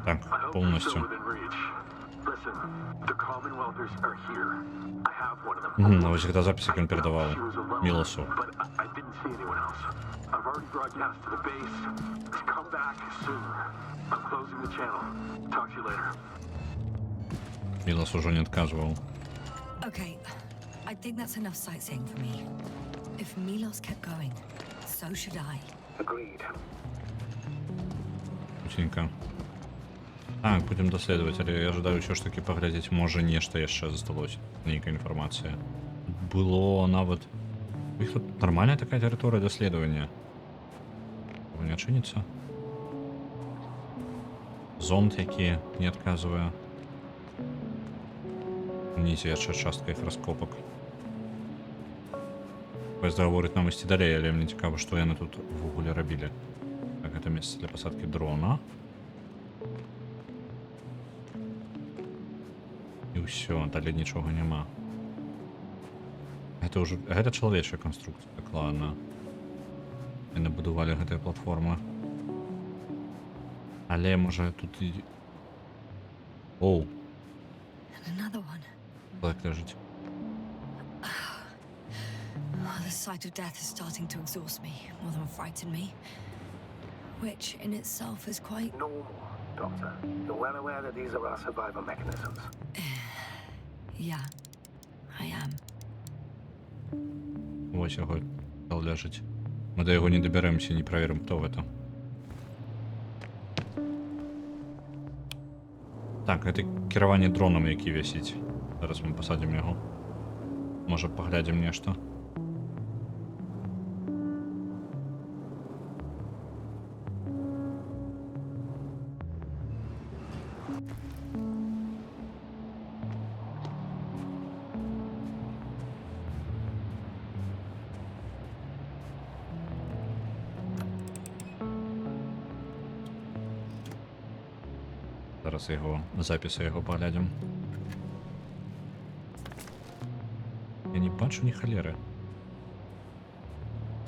Так, I hope you're полностью. still within reach. Listen, the Commonwealthers are here. I have one of them. Ну, ось когда записи он передавал She was alone, Милосу. but I didn't see anyone else. I've already broadcast to the base. Come back soon. I'm closing the channel. Talk to you later. Милос уже не отказывал. Okay, I think that's enough sightseeing for me. If Milos kept going, so should I. Agreed. Путенька. Так, будем доследовать, але я ожидаю еще ж таки поглядеть, може нешта яшчэ засталось. Нейкая інфармацыя. Было нават... У іх тут нормальная такая территория доследования. Не адчыніцца? Зонд, які не адказвае. Унізе яшчэ частка іх раскопак. Поезд гаворыць нам ісці далей, але мне цікава, што яны тут увогуле рабілі. Так, гэта месца для пасадкі дрона. І ўсё, далей нічога няма. Гэта чалавечая канструкцыя, так ладно. Яны будувалі гэтыя платформы. Але можа тут і... Оу. Another one. Так ляжыць. The sight of death is starting to exhaust me more than frighten me. Which in itself is quite... Normal, Doctor. You're well aware that these are our survival mechanisms. Yeah, I am. Вось яго тел ляжыць. Мы да яго не дабяремся, не праверым, хто гэта. Так, гэта кіраванне дронам, які вісіць. Зараз мы пасадзім яго. Можа, паглядзім нешта. Зараз яго запіси яго паглядзім. Я не бачу ні халеры.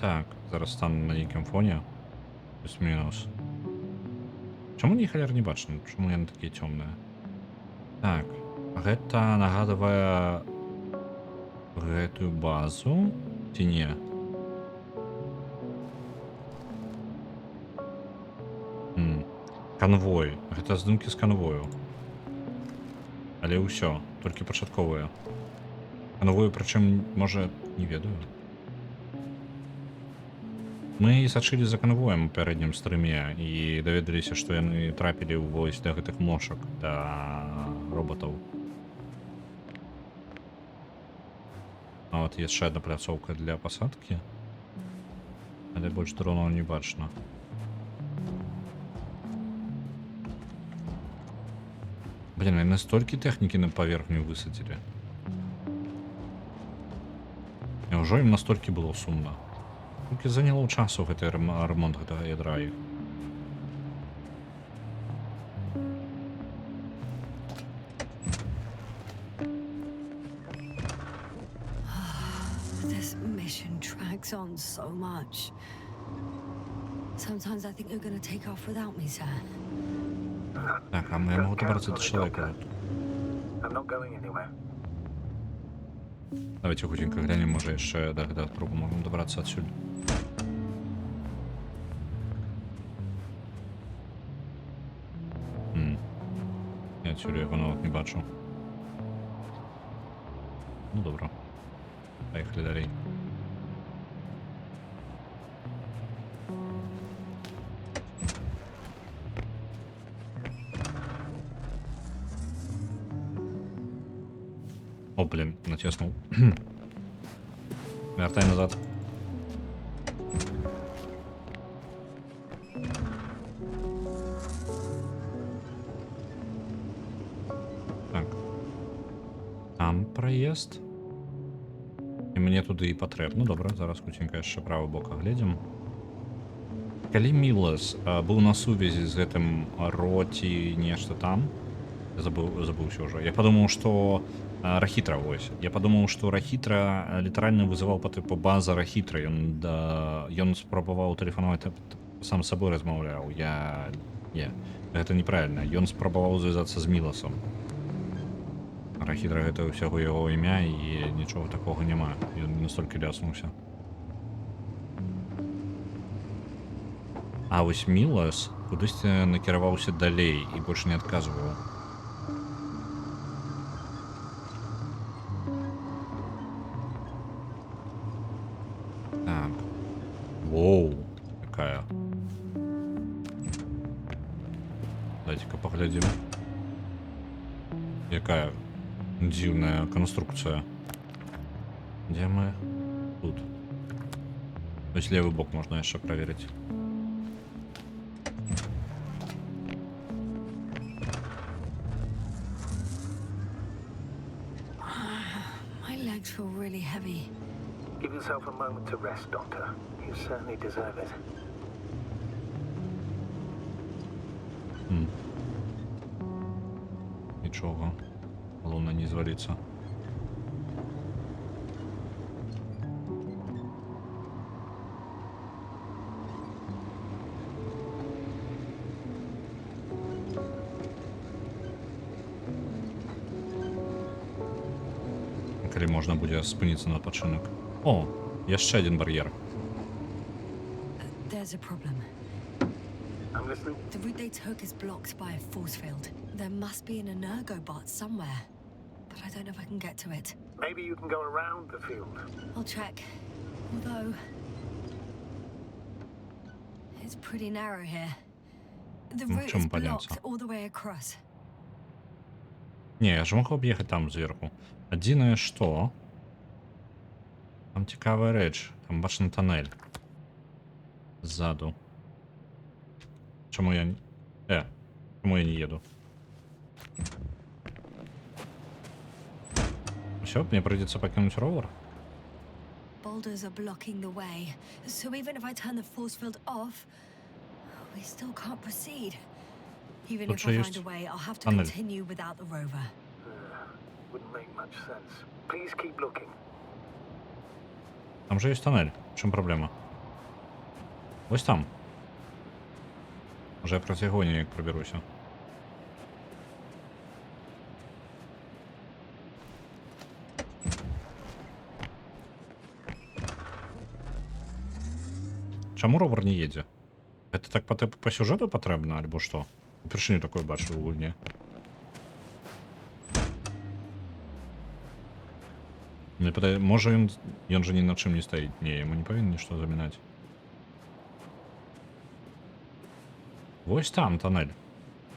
Так, зараз стану на нейкім фоне. Плюс-мінус. Чаму ні халеры не бачна? Чаму яны такія цёмныя? Так, гэта нагадвае гэтую базу ці не? Канвой. Гэта здымкі з канвою. Але ўсё, толькі пачатковыя. Канвою, прычым, можа, не ведаю. Мы сачылі за канвоем у пярэднім стрыме і даведаліся, што яны трапілі вось да гэтых мошак, да роботаў. А от яшчэ адна пляцоўка для пасадкі. Але больш дронаў не бачна. Блин, яны столькі тэхнікі на паверхню высадзілі. Няўжо ім настолькі было сумна? Толькі заняло часу гэты ремонт гэтага ядра іх. This mission drags on so much. Sometimes I think you're gonna take off without me, sir. Так, а я могу добраться до человека. I'm not going anywhere. Давайте хутенько глянем, може яшчэ до гэтага трупу можем добраться отсюда. Я отсюда його нават не бачу. Ну добро. Поехали далей. О, блин, натеснул. Вертай назад. Так. Там проезд. І мне туди і патрэбна. Добра, зараз хутенька яшчэ правы бок агледзім. Калі Мілас быў на сувязі з гэтым році нешта там, забыўся ўжо. Я подумаў, што Рахітра, вось. Я подумаў, што Рахітра літаральна вызываў па тыпу база Рахітра. Ён спрабаваў тэлефанаваць, сам з сабой размаўляў. Не, гэта неправільна. Ён спрабаваў звязацца з Міласам. Рахітра гэта ўсяго яго імя і нічога такога няма. Ён настолькі ляснуўся. А вось Мілас кудысьці накіраваўся далей і больш не адказваў. Так. Воу, какая. Дайте-ка поглядим. Якая дзіўная конструкция. Где мы? Тут. То есть левый бок можно еще проверить. My legs feel really heavy. Give yourself a moment to rest, Doctor. You certainly deserve it. Нічого. Головне не звалиться. Калі можна будзе спыніцца на адпачынак. О, яшчэ один бар'ер. There's a problem. I'm listening. The route they took is blocked by a force field. There must be an Energobot somewhere. but I don't know if I can get to it. Maybe you can go around the field. I'll check. Although... it's pretty narrow here. The route is blocked all the way across. Не, я же мог объехать там зверху. Адзінае што? Там цікавая рэч. Там бачны тоннель. Ззаду. Чаму я... чаму я не еду? Всё, мне придется покинуть ровер? Boulders are blocking the way, so even if I turn the force field off, we still can't proceed. Even if I find a way, I'll have to continue without the rover. Wouldn't make much sense. Please keep looking. Там же есть тоннель. В чём проблема? Ось там. Уже праз яго неяк прабяруся. Чаму ровер не едзе? Это так по сюжету патрэбна, альбо што? Упершыню такое бачу ў гульне. Мне падае, можа ён жа ні на чым не стаіць. Не, яму не павінен нішто замінаць. Вось там тоннель.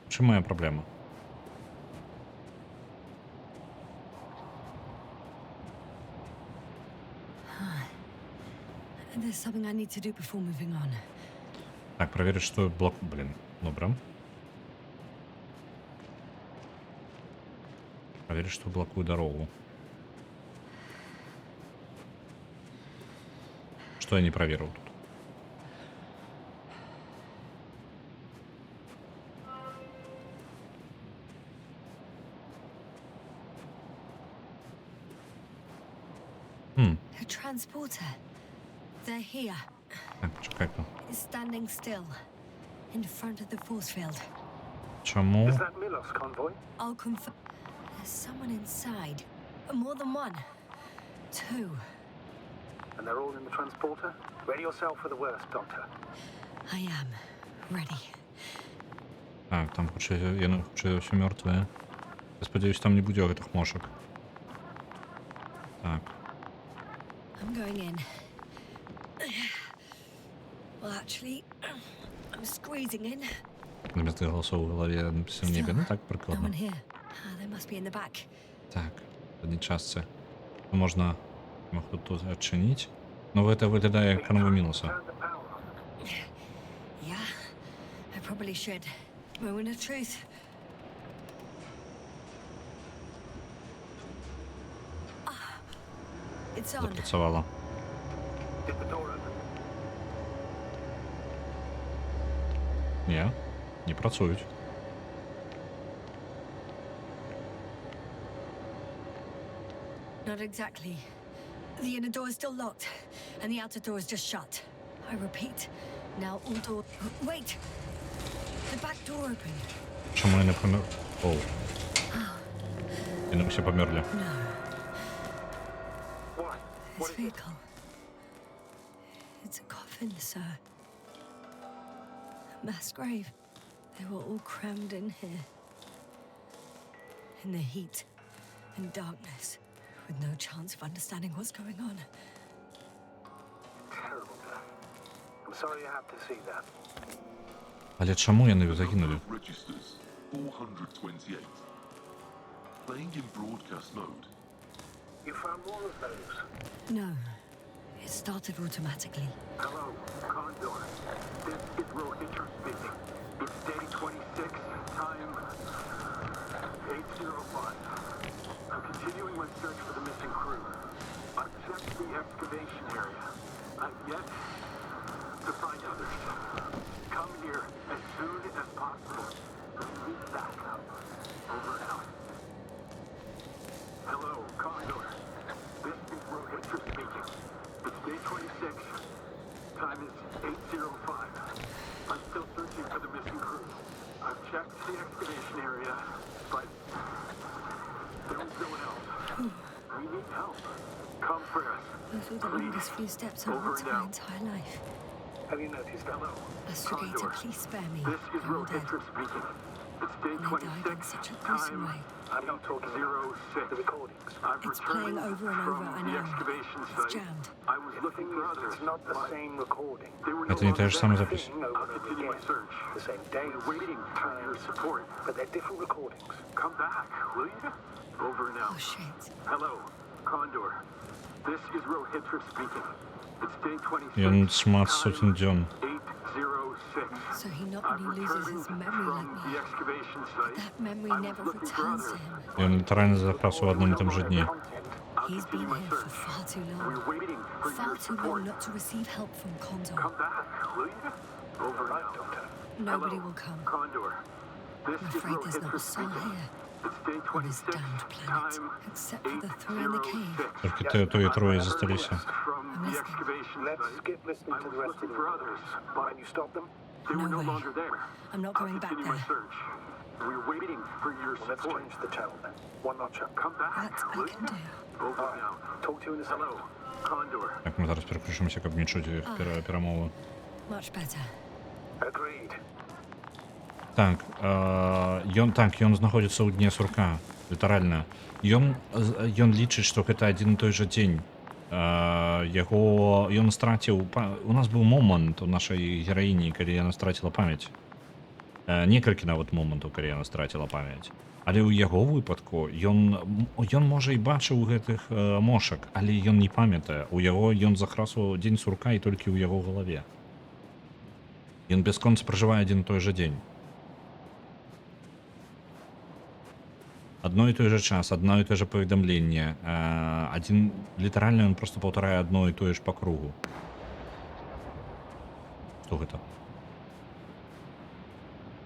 У чым моя праблема? There's something I need to do before moving on. Так, проверить, что блок... Блин, добре. Проверить, что блокует дорогу. Что я не проверил тут? A transporter. They're here. Так, почекай-ка. It's standing still in front of the force field. Чому? Is that Milos convoy? I'll confirm. There's someone inside. More than one. Two. And they're all in the transporter? Ready yourself for the worst, Doctor. I am ready. Так, там яны хутчэй ўсё мёртвыя. Я спадзяюсь, там не будзе гэтых мошак. Так. I'm going in. Well, actually, I'm squeezing in. Заместо голосов в голове написано не ну так No прикладно. one here. They must be in the back. Так, в одной части. Можно тут отчинить. Но это выглядає як канва мінуса. Turn the power on. Yeah, I probably should. Moment of truth. It's on. Запрацювало. Did the door open? Ні, не працюють. Not exactly. The inner door is still locked, and the outer door is just shut. I repeat, now all doors... Wait! The back door opened. Чому я не помер? Оу. Вони всі померли. No, Why? this What is it? vehicle. It's a coffin, sir. A mass grave. They were all crammed in here. In the heat and darkness, with no chance of understanding what's going on. Terrible death. I'm sorry you have to see that. Але чому вони загинули? Registers 428. Playing in broadcast mode. You found more of those? No, it started automatically. Hello, Condor. This is Rohitra speaking. It's day 26, time 8:05. I'm continuing my search for the missing crew. I've checked the excavation area. I've yet to find others. Come here as soon as possible. I need backup. Over and out. Hello, Condor. This is Rohitra speaking. It's day 26. Time is 8:05. I'm still searching for the missing crew. I've checked the excavation area, but there is no one else. We need help. Come for us. Those were the longest few steps I've Over walked and in my out. entire life. Have you noticed? Hello, Astrogator, Condor. please spare me. This is I'm all dead. Rohitra speaking. It's day And they died in 26, such a gruesome time way. I'm not talking about 06. The recordings. I've It's returned playing over and from over, I the know. excavation It's site. jammed. I was looking for others. It's not the same recording. They were Это не та же самая запись. I'll continue my search. The same day, waiting for your support. But they're different recordings. Come back, will you? Over and out. Oh shit. Hello, Condor. This is Rohitra speaking. It's day 26. Ён шмат сотен дзён. 806. So he not I've only loses returned his memory from like the me, excavation site. that memory I was never looking for returns to others. him. Ён літаральна запрацу в одном і том же дні. I'll He's continue been my here for search. far too We're long. waiting for Far your too long support. not to receive help from Condor. Come back, will you? Over and out. Doctor. Nobody Hello, will come. Condor. This I'm is afraid there's not Rohitra a soul speaking. here It's day on this 26, damned planet, time except for the three in the cave. 806. Тільки те, то і троє I've зосталися. returned from I'm the listening. excavation Let's site. skip listening I to was the rest of looking the for recordings. others, but Can you stop them? they were No no way. longer there. I'm not I'll going back continue my there. search. We're waiting for your Well, let's support. change the channel then. One notch up. Come back, That I will can you? do. Over and out. Talk to you in a second. Hello, Condor. Так, ми зараз переключимося, каб не чути їх перемови. Much better. Agreed. Так, ён знаходзіцца ў дне сурка, літаральна. Ён лічыць, што гэта адзін і той жа дзень. Ён страціў... У нас быў момант у нашай гераіні, калі яна страціла памяць. Некалькі нават момантаў, калі яна страціла памяць. Але ў яго выпадку ён можа і бачыў гэтых мошак, але ён не памятае. Ён захрасваў дзень сурка і толькі ў яго галаве. Ён бясконца пражывае адзін і той жа дзень. Одно и то же час, одно и то же поведомление. Литерально он просто повторяє одно и то же по кругу. Что это?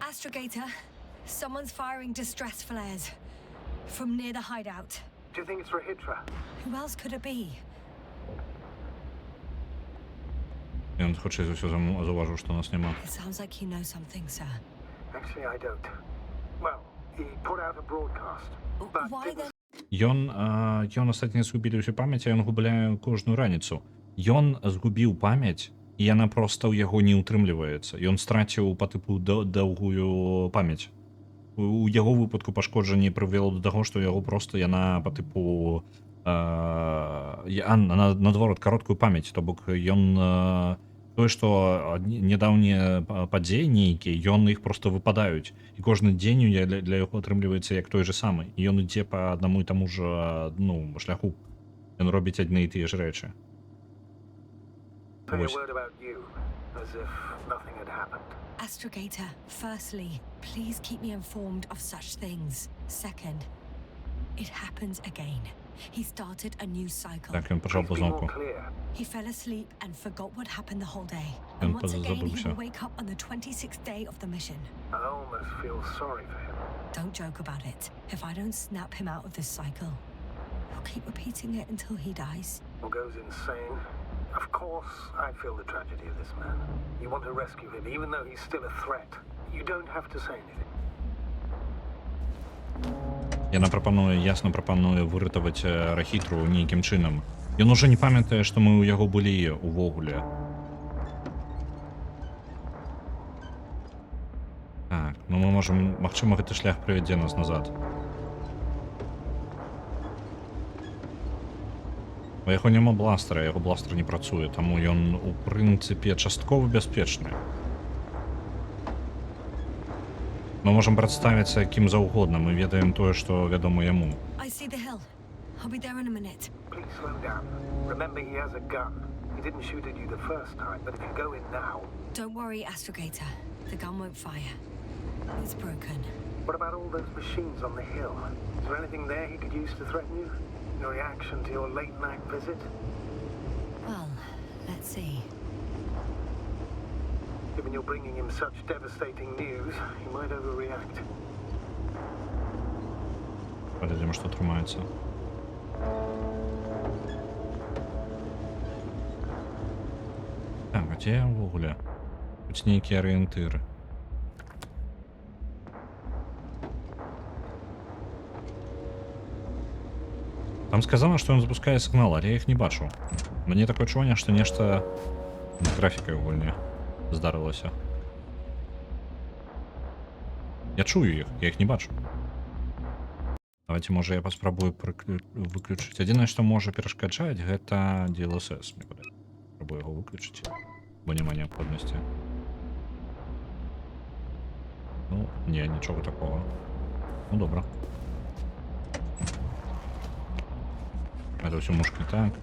Astrogator, someone's firing distress flares from near the hideout. Do you think it's Rohitra? Who else could it be? Він хоче все зауважив, що нас нема. It sounds like you know something, sir. Actually, I don't. Well, he put out a broadcast. But Why didn't then? Ён астатнія згубілі ўсю памяць, а ён губляе кожную раніцу. Ён згубіў памяць, і яна проста ў яго не ўтрымліваецца. Ён страціў па тыпу даўгую памяць. У яго выпадку пашкоджанне прывяло да таго, што яго проста яна па тыпу наадварот кароткую памяць, то бок ён тое, што нядаўнія падзеі нейкія, ён іх проста выпадаюць. І кожны дзень для яго атрымліваецца як той же самы. І ён ідзе па аднаму і таму ж шляху. Ён робіць адны і тыя ж рэчы. say a word about you, as if nothing had happened. Astrogator, firstly, please keep me informed of such things. Second, it happens again. He started a new cycle. Так, ён пачаў Please по be more звонку. clear. He fell asleep and forgot what happened the whole day. Он And once again, he позабылся. will wake up on the 26th day of the mission. I almost feel sorry for him. Don't joke about it. If I don't snap him out of this cycle, he'll keep repeating it until he dies. Or goes insane. Of course, I feel the tragedy of this man. You want to rescue him, even though he's still a threat. You don't have to say anything. Ясна прапаную выратаваць Рахітру нейкім чынам. Ён ужо не памятае, што мы ў яго былі увогуле. Так, ну мы можам... Магчыма, гэты шлях прывядзе нас назад. У яго няма бластера, яго бластер не працуе, таму ён, у прынцыпе, часткова бяспечны. Мы можам прадставіцца кім заўгодна, мы ведаем тое, што вядома яму. I see the hill. I'll be there in a minute. Please slow down. Remember, he has a gun. He didn't shoot at you the first time, but if you go in now... Don't worry, Astrogator. The gun won't fire. It's broken. What about all those machines on the hill? Is there anything there he could use to threaten you? Your reaction to your late-night visit? Well, let's see. Given you're bringing him such devastating news, he might overreact. Паглядзім, што атрымаецца. Так, а дзе я ўвогуле? Хоць нейкія арыентыры. Там сказано, што ён запускае сігнал, але я іх не бачу. Мне такое адчуванне, што нешта з графікай у гульні здарылася. Я чую іх, я іх не бачу. Давайте, можа, я паспрабую выключыць. Адзінае, што можа перашкаджаць, гэта DLSS. Мне падаецца. Спрабую яго выключыць, бо няма неабходнасці. Ну, не, нічога такого. Ну, добра. Это все мушки так.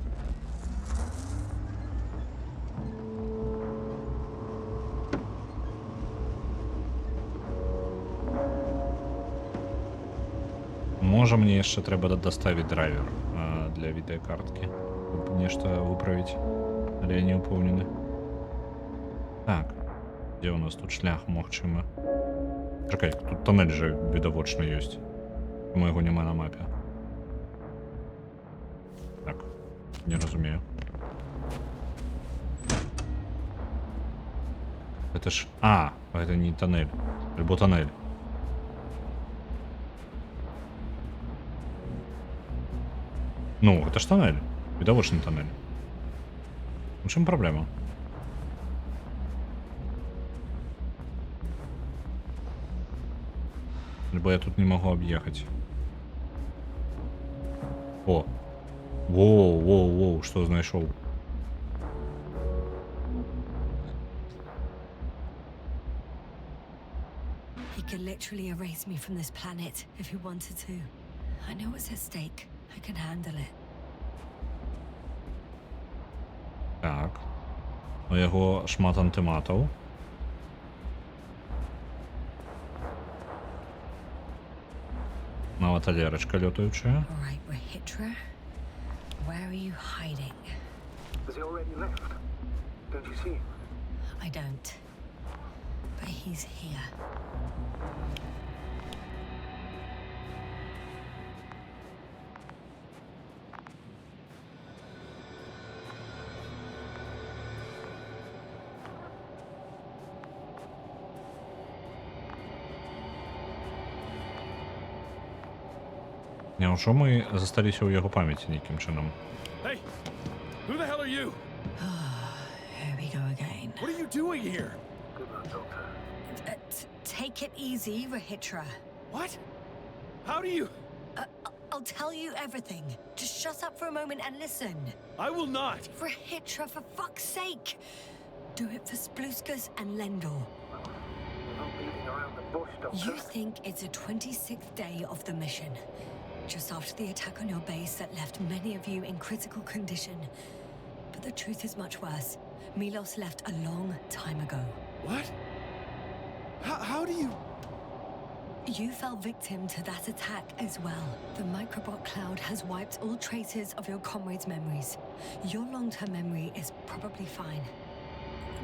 Можа, мне яшчэ трэба даставіць драйвер для відэакарткі, каб нешта выправіць, але я не ўпэўнены. Так, дзе ў нас тут шлях магчымы? Чакай, тут тоннель жа відавочна ёсць. Чаму яго няма на мапе? Так, не разумею. Это ж... А, это не тоннель. Альбо тоннель. Ну, это ж тоннель. Відавочны тоннель. У чым праблема? Альбо я тут не могу объехать. О! Воу, что знайшоў? He could literally erase me from this planet if he wanted to. I know what's at stake. I can handle it. Так. У яго шмат антыматаў. Нават алерачка лётаючая. All right, Rahitra. Where are you hiding? Has he already left? Don't you see him? I don't. But he's here. Няўжо мы засталіся ў яго памяці нейкім чынам? Hey, who the hell are you? Here we go again. What are you doing here? Good luck, Doctor. Take it easy, Rahitra. What? How do you... I'll tell you everything. Just shut up for a moment and listen. I will not. Rahitra, for fuck's sake! Do it for Spluskas and Lendor. You're not beating around the bush, Doctor. You think it's the 26th day of the mission. Just after the attack on your base that left many of you in critical condition. But the truth is much worse. Milos left a long time ago. What? How do you... You fell victim to that attack as well. The microbot cloud has wiped all traces of your comrades' memories. Your long-term memory is probably fine.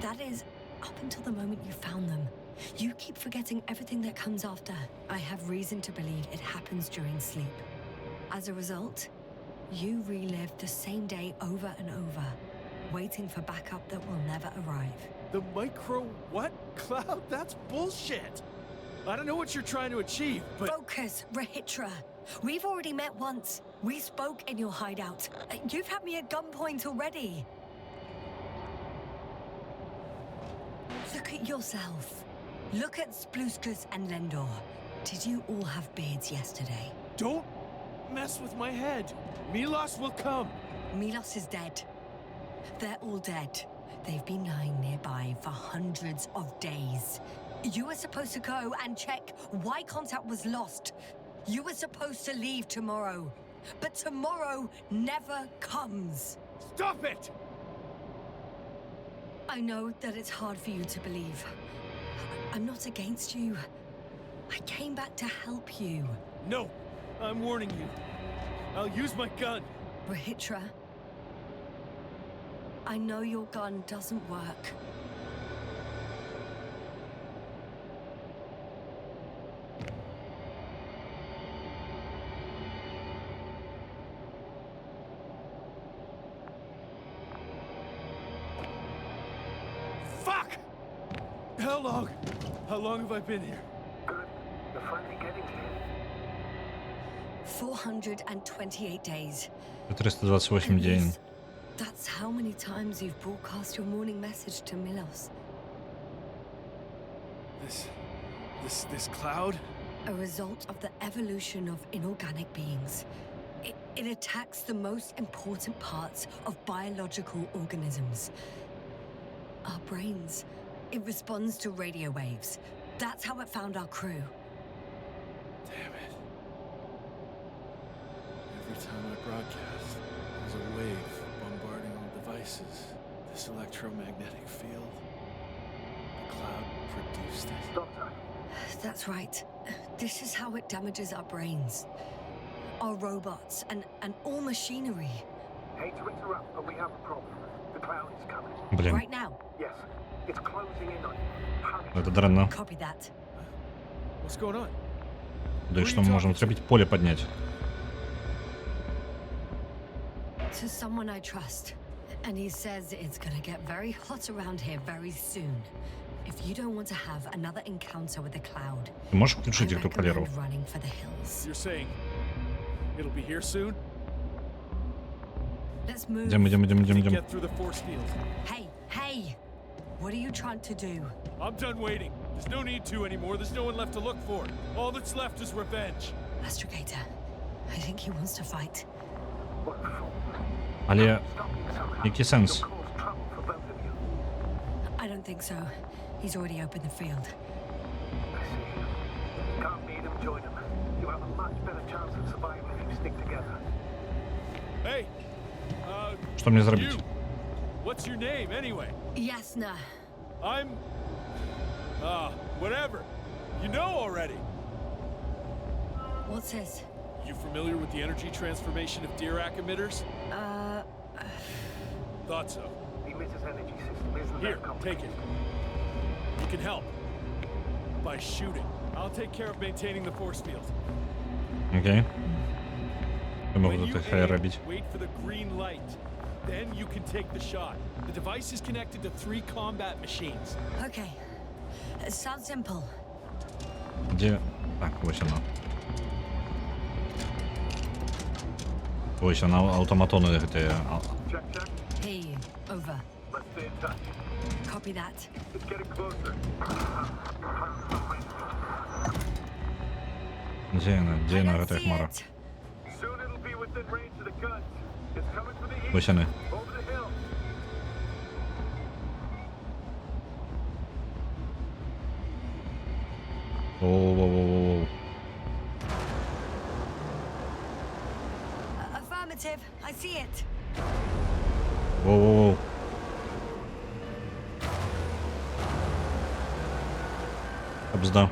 That is, up until the moment you found them. You keep forgetting everything that comes after. I have reason to believe it happens during sleep. As a result, you relive the same day over and over, waiting for backup that will never arrive. The micro... what? Cloud? That's bullshit! I don't know what you're trying to achieve, but... Focus, Rahitra. We've already met once. We spoke in your hideout. You've had me at gunpoint already. Look at yourself. Look at Spluskas and Lendor. Did you all have beards yesterday? Don't mess with my head. Milos will come. Milos is dead. They're all dead. They've been lying nearby for hundreds of days. You were supposed to go and check why contact was lost. You were supposed to leave tomorrow. But tomorrow never comes. Stop it! I know that it's hard for you to believe. I'm not against you. I came back to help you. No, I'm warning you. I'll use my gun. Rahitra, I know your gun doesn't work. Fuck! How long have I been here? Good. You're finally getting here. 428 days. 328 At дзень. least that's how many times you've broadcast your morning message to Milos. This cloud? A result of the evolution of inorganic beings. It attacks the most important parts of biological organisms. Our brains. It responds to radio waves. That's how it found our crew. Damn it. Every time I broadcast, there's a wave bombarding all devices. This electromagnetic field. The cloud produced it. Doctor, That's right. This is how it damages our brains. Our robots and all machinery. hate to interrupt, but we have a problem. The cloud is coming. Блин, Right now. Yes, it's closing in on you. Panic. это дренно. Copy that. What's going on? Да и что мы можем зробить? Поле поднять. To someone I trust. And he says it's gonna get very hot around here very soon. If you don't want to have another encounter with the cloud, Ты можешь I включить их контролеру? recommend running for the hills. You're saying it'll be here soon? Let's move. Идем. Get through the force field. Hey! What are you trying to do? I'm done waiting. There's no need to anymore. There's no one left to look for. All that's left is revenge. Astrogator. I think he wants to fight. What for? Але Stop him somehow. який сенс? You'll cause trouble for both of you. I don't think so. He's already opened the field. I see. Can't meet him, join him. You have a much better chance of surviving if you stick together. Hey, Что мне you. зробить? What's your name anyway? Yasna. I'm... whatever. You know already. What's his? You familiar with the energy transformation of Dirac emitters? Thought so. The emitter's energy system isn't Here, that complicated. take it. You can help. By shooting. I'll take care of maintaining the force field. Окей. Що When можу you тут aim, робити? wait for the green light. Then you can take the shot. The device is connected to 3 combat machines. Okay. It sounds simple. Где? Так, ось воно. Ось воно, автоматони гэты. Check, check. Hear you. Over. Let's stay in touch. Copy that. It's getting closer. Де I на don't гэтая see хмара? it. Soon it'll be within range of the guns. It's coming from the east. Ось яны. Over the hill. Воу-воу-воу-воу. Affirmative. I see it. Воу-воу-воу. Обзда.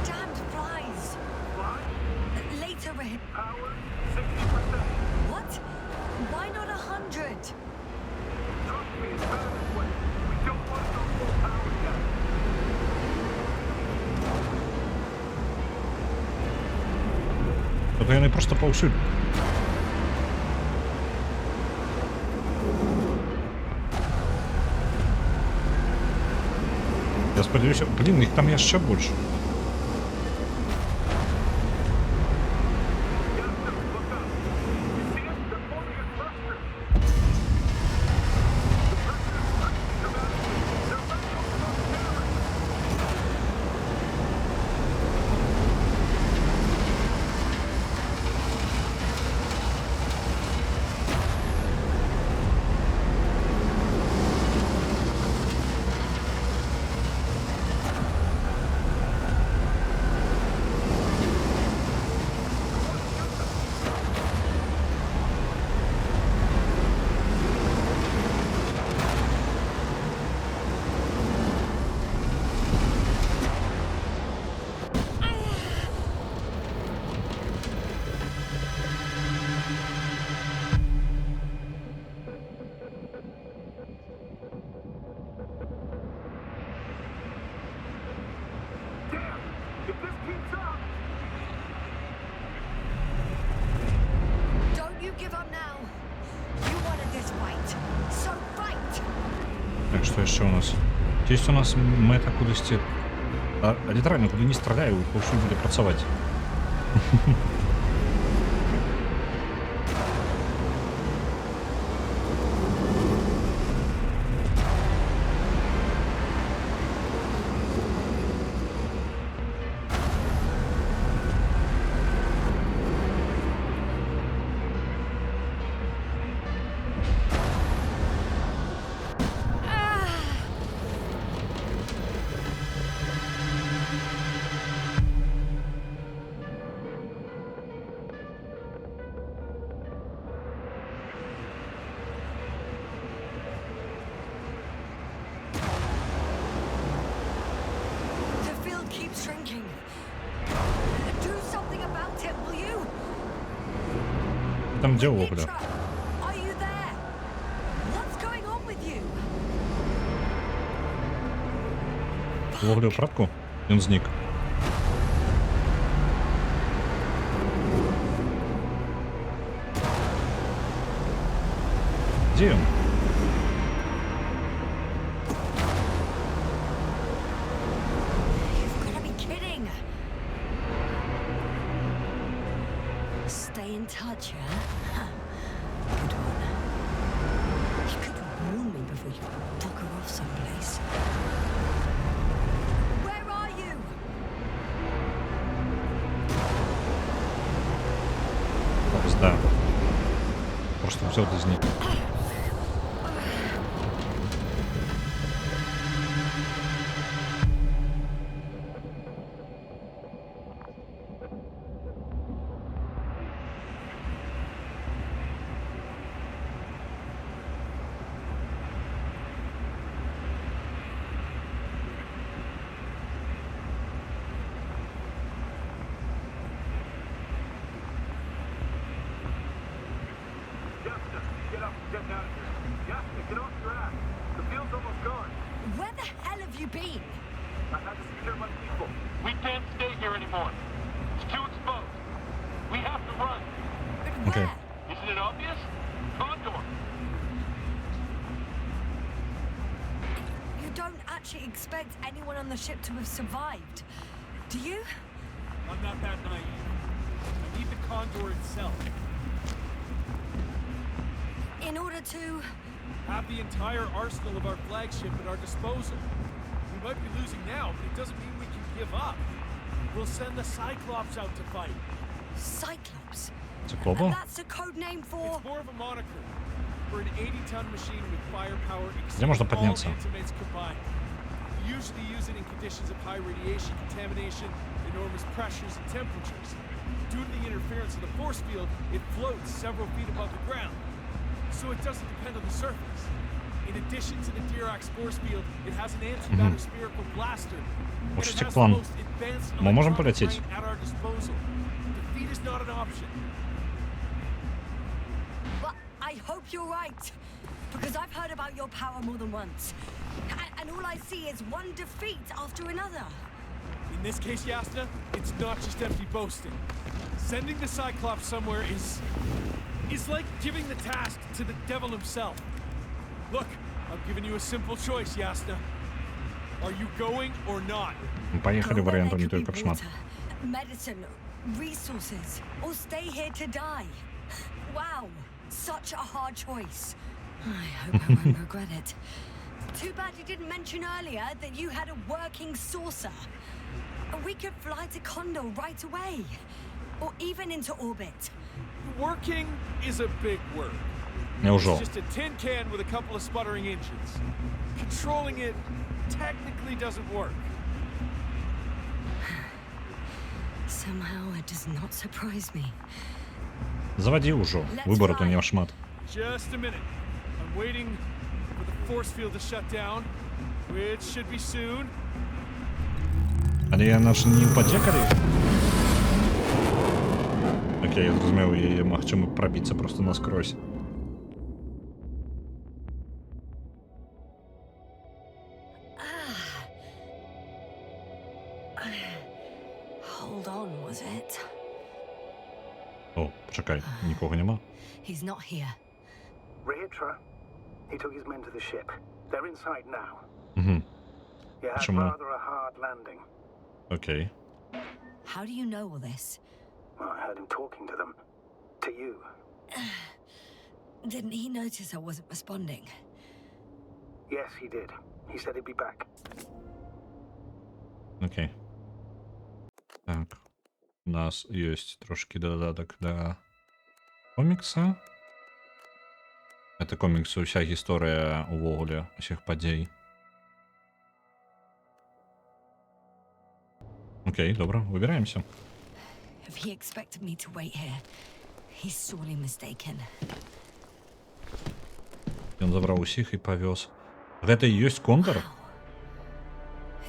Damned flies. Later, Red. Power 60%. What? Why not 100? Trust me, it's better this way. We don't want to go full power yet. Тобто вони просто повсюди. Я сподіваюся, блін, їх там є ще більше. If this keeps up, Don't you give up now. You wanted this fight. So fight. Так, що ще у нас? Є у нас мета кудись ці Літаральна, куди не стріляю, паўсюль буде працаваць. The field keeps shrinking. Do something about it, will you? Там де увогуле? Mitra, are you there? What's going on with you? Увогуле ў пратку? Ён знік. Дзе ён? You've got to be kidding. Stay in touch, yeah? Huh. Good one. You could have warned me before you bugger off someplace. Where are you? Пизда. Просто взял да зник. Yasna, get up and get out of here. Yasna, get off your ass. The field's almost gone. Where the hell have you been? I had to secure my people. We can't stay here anymore. It's too exposed. We have to run. But Okay. where? Isn't it obvious? Condor. You don't actually expect anyone on the ship to have survived, do you? I'm not that naive. I need the Condor itself. In order to... Have the entire arsenal of our flagship at our disposal. We might be losing now, but it doesn't mean we can give up. We'll send the Cyclops out to fight. Cyclops. Це And Клоба? that's a code name for... It's more of a moniker for an 80-ton machine with firepower Где можно exceeding all подняться? intimates combined. We usually use it in conditions of high radiation contamination, enormous pressures and temperatures. Due to the interference of the force field, it floats several feet above the ground, so it doesn't depend on the surface. In addition to the Dirac force field, it has an antimatter spherical blaster. And Может, it has the циклон. most advanced Мы можем electronic полететь? brain at our disposal. Defeat is not an option. Well, I hope you're right. Because I've heard about your power more than once. And all I see is one defeat after another. In this case, Yasna, it's not just empty boasting. Sending the Cyclops somewhere is like giving the task to the devil himself. Look, I'm giving you a simple choice, Yasna. Are you going or not? Поехали, Go where вариантов there не could только be шмат. water, medicine, resources, or stay here to die. Wow, such a hard choice. I hope I won't regret it. Too bad you didn't mention earlier that you had a working saucer. We could fly to Condor right away, or even into orbit. Working is a big word. Неужели? It's just a tin can with a couple of sputtering engines. Controlling it technically doesn't work. Somehow it does not surprise me. Заводи уже. Выбора-то не шмат. Just a minute. I'm waiting for the force field to shut down, which should be soon. Але я наш не подзекали. Окей, я зрозумів, і магчыма прабіцца просто наскрозь. Hold on, was it? О, почекай, нікого нема. He's not here. Rehitra, he took his men to the ship. They're inside now. Угу. You had Почему? rather a hard landing. Окей. How do you know all this? Well, I heard him talking to them. To you. Didn't he notice I wasn't responding? Yes, he did. He said he'd be back. Окей. Так. У нас есть трошки додаток до комікса. Это комікс, уся гісторыя увогуле усіх падзей. Окей, добра, выбираемся. If he expected me to wait here, he's sorely mistaken. Ён забраў усіх і павёз. Гэта і ёсць контур?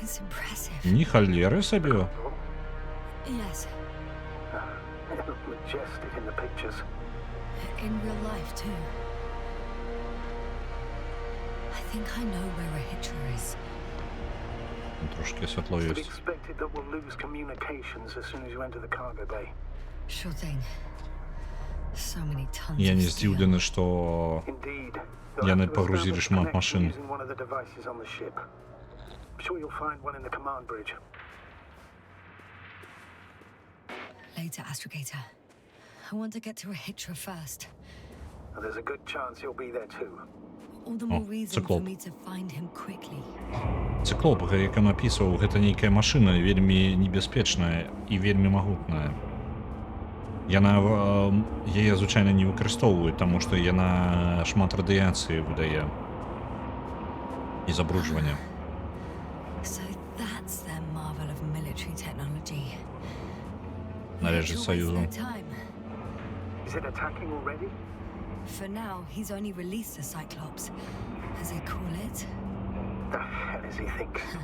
It's impressive. Ні халеры сабе. Yes, It looked majestic in the pictures. in real life too. I think I know where Rahitra is. Трошки святло To be ёсць. expected that we'll lose communications as soon as you enter the cargo bay. Sure thing. So many tons Я of не steel. здзіўлены, што Indeed. Яны You'll have to пагрузілі establish шмат connection машин. using one of the devices on the ship. I'm sure you'll find one in the command bridge. Later, Astrogator. I want to get to Rahitra first. And there's a good chance you'll be there too. All the more Oh, reason so cool. for me to find him quickly. Цыклоп, як ён апісваў, гэта нейкая машына вельмі небяспечная і вельмі магутная. Яна яе звычайна не выкарыстоўваюць, таму што яна шмат радыяцыі выдае і забруджвання. So that's their marvel of military technology. Належыць Sure wastes Саюзу. no time. Is it attacking already? For now, he's only released the Cyclops, as they call it. The hell is he thinking?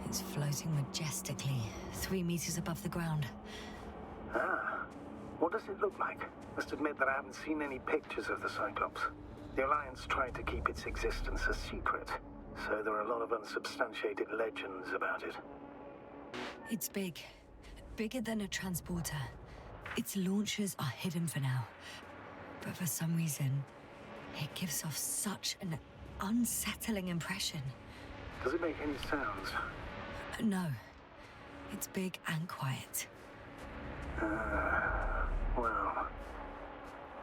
It's floating majestically, 3 meters above the ground. Ah. What does it look like? Must admit that I haven't seen any pictures of the Cyclops. The Alliance tried to keep its existence a secret, so there are a lot of unsubstantiated legends about it. It's big. Bigger than a transporter. Its launchers are hidden for now. But for some reason, it gives off such an unsettling impression. Does it make any sounds? No. It's big and quiet. Well,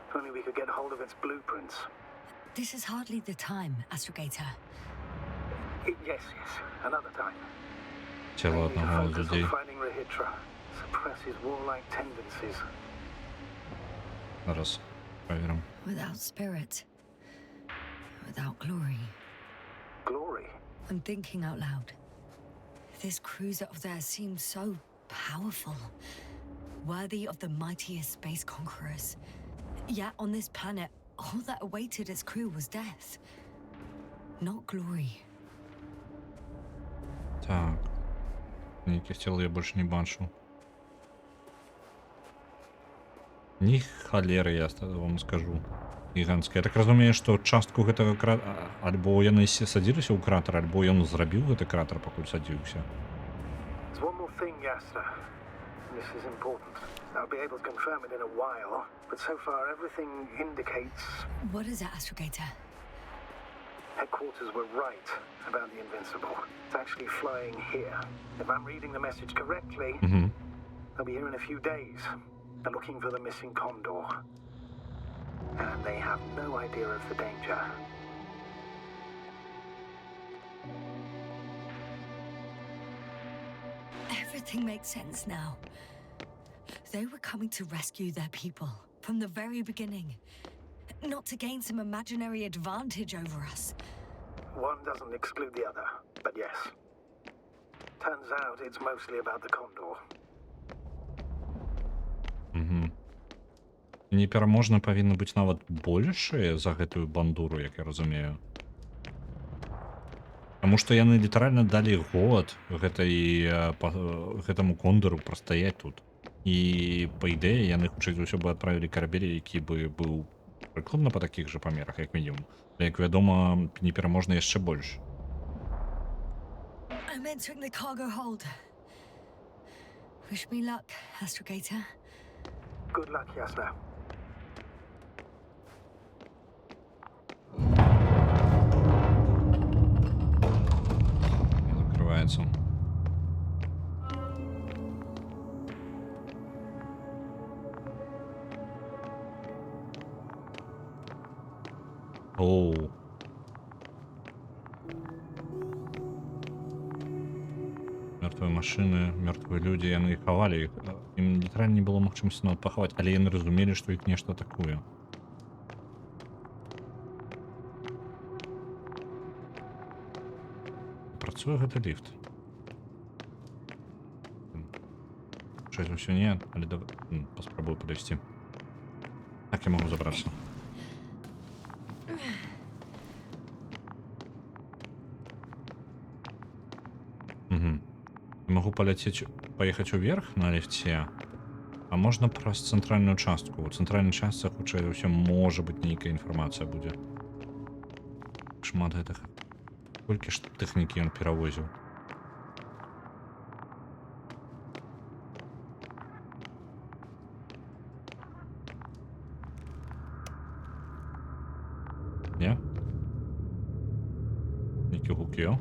if only we could get hold of its blueprints. This is hardly the time, Astrogator. Yes, another time. Цела Maybe одного з focus людей. on finding Rahitra, suppress his warlike tendencies. Зараз перевіримо. Without spirit. Without glory. Glory. I'm thinking out loud. This cruiser of theirs seems so powerful. Worthy of the mightiest space conquerors. Yet on this planet, all that awaited its crew was death. Not glory. Так. Ніяких тіл я більше не бачу. Ні халеры, я вам скажу. Гіганцкая. Я так разумею, што частку гэтага кратера... Альбо яны садзіліся ў кратер, альбо ён зрабіў гэты кратер, пакуль садзіўся. There's one more thing, Yasna. This is important. I'll be able to confirm it in a while, but so far everything indicates What is it, Astrogator? headquarters were right about the Invincible. It's actually flying here. If I'm reading the message correctly, they'll be here in a few days. They're looking for the missing Condor. And they have no idea of the danger. Everything makes sense now. They were coming to rescue their people from the very beginning. Not to gain some imaginary advantage over us. One doesn't exclude the other, but yes. Turns out it's mostly about the Condor. Непераможна павінна быць нават большая за гэтую бандуру, як я разумею. Таму што яны літаральна далі год гэтаму кондору прастаяць тут. І, па ідэі, яны хутчэй за ўсё бы адправілі карабель, які бы быў прыкладна па такіх жа памерах, як мінімум. Але, як вядома, непераможна яшчэ больш. I'm entering the cargo hold. Wish me luck, Astrogator. Good luck, Yasna. Закрываецца. Оу. Мертвыя машыны, мертвыя людзі, яны хавалі іх. Ім літаральна не было магчымасці нават пахаваць, але яны разумелі, што іх нешта атакуе. Працуе гэты ліфт. Щось усё не, але паспрабую падысці. Так я магу забрацца. Могу полететь, поехать вверх на лифте, а можно праз центральную частку. У центральной части, хутчэй за ўсё, можа быць нейкая інфармацыя будзе. Шмат гэтых. Колькі ж тэхнікі ён перавозіў. Не? Нейкі гукі, о?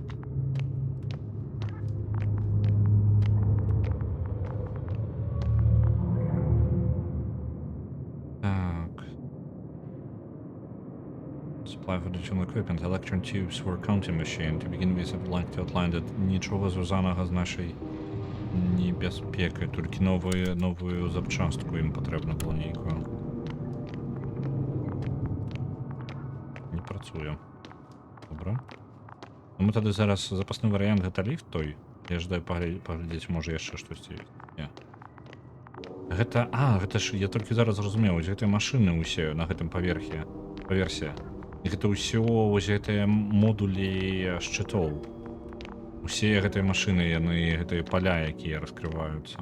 Supply for additional equipment. Electron tubes for counting machine. To begin with, I'd like to outline that нічого зв'язаного з нашою небезпекою. Тільки нову запчастку їм потрібно було ніякою. Не працює. Добре. Ну, ми тоді зараз запасний варіант гэта ліфт той. Я ждаю паглядзець, може яшчэ штосьці ёсць. Не. Гэта... гэта ж я толькі зараз зразумеў. Вось гэтыя машыны ўсе на гэтым паверсе. І гэта ўсё вось гэтыя модулі шчытоў. Усе гэтыя машыны, яны гэтыя паля, якія раскрываюцца.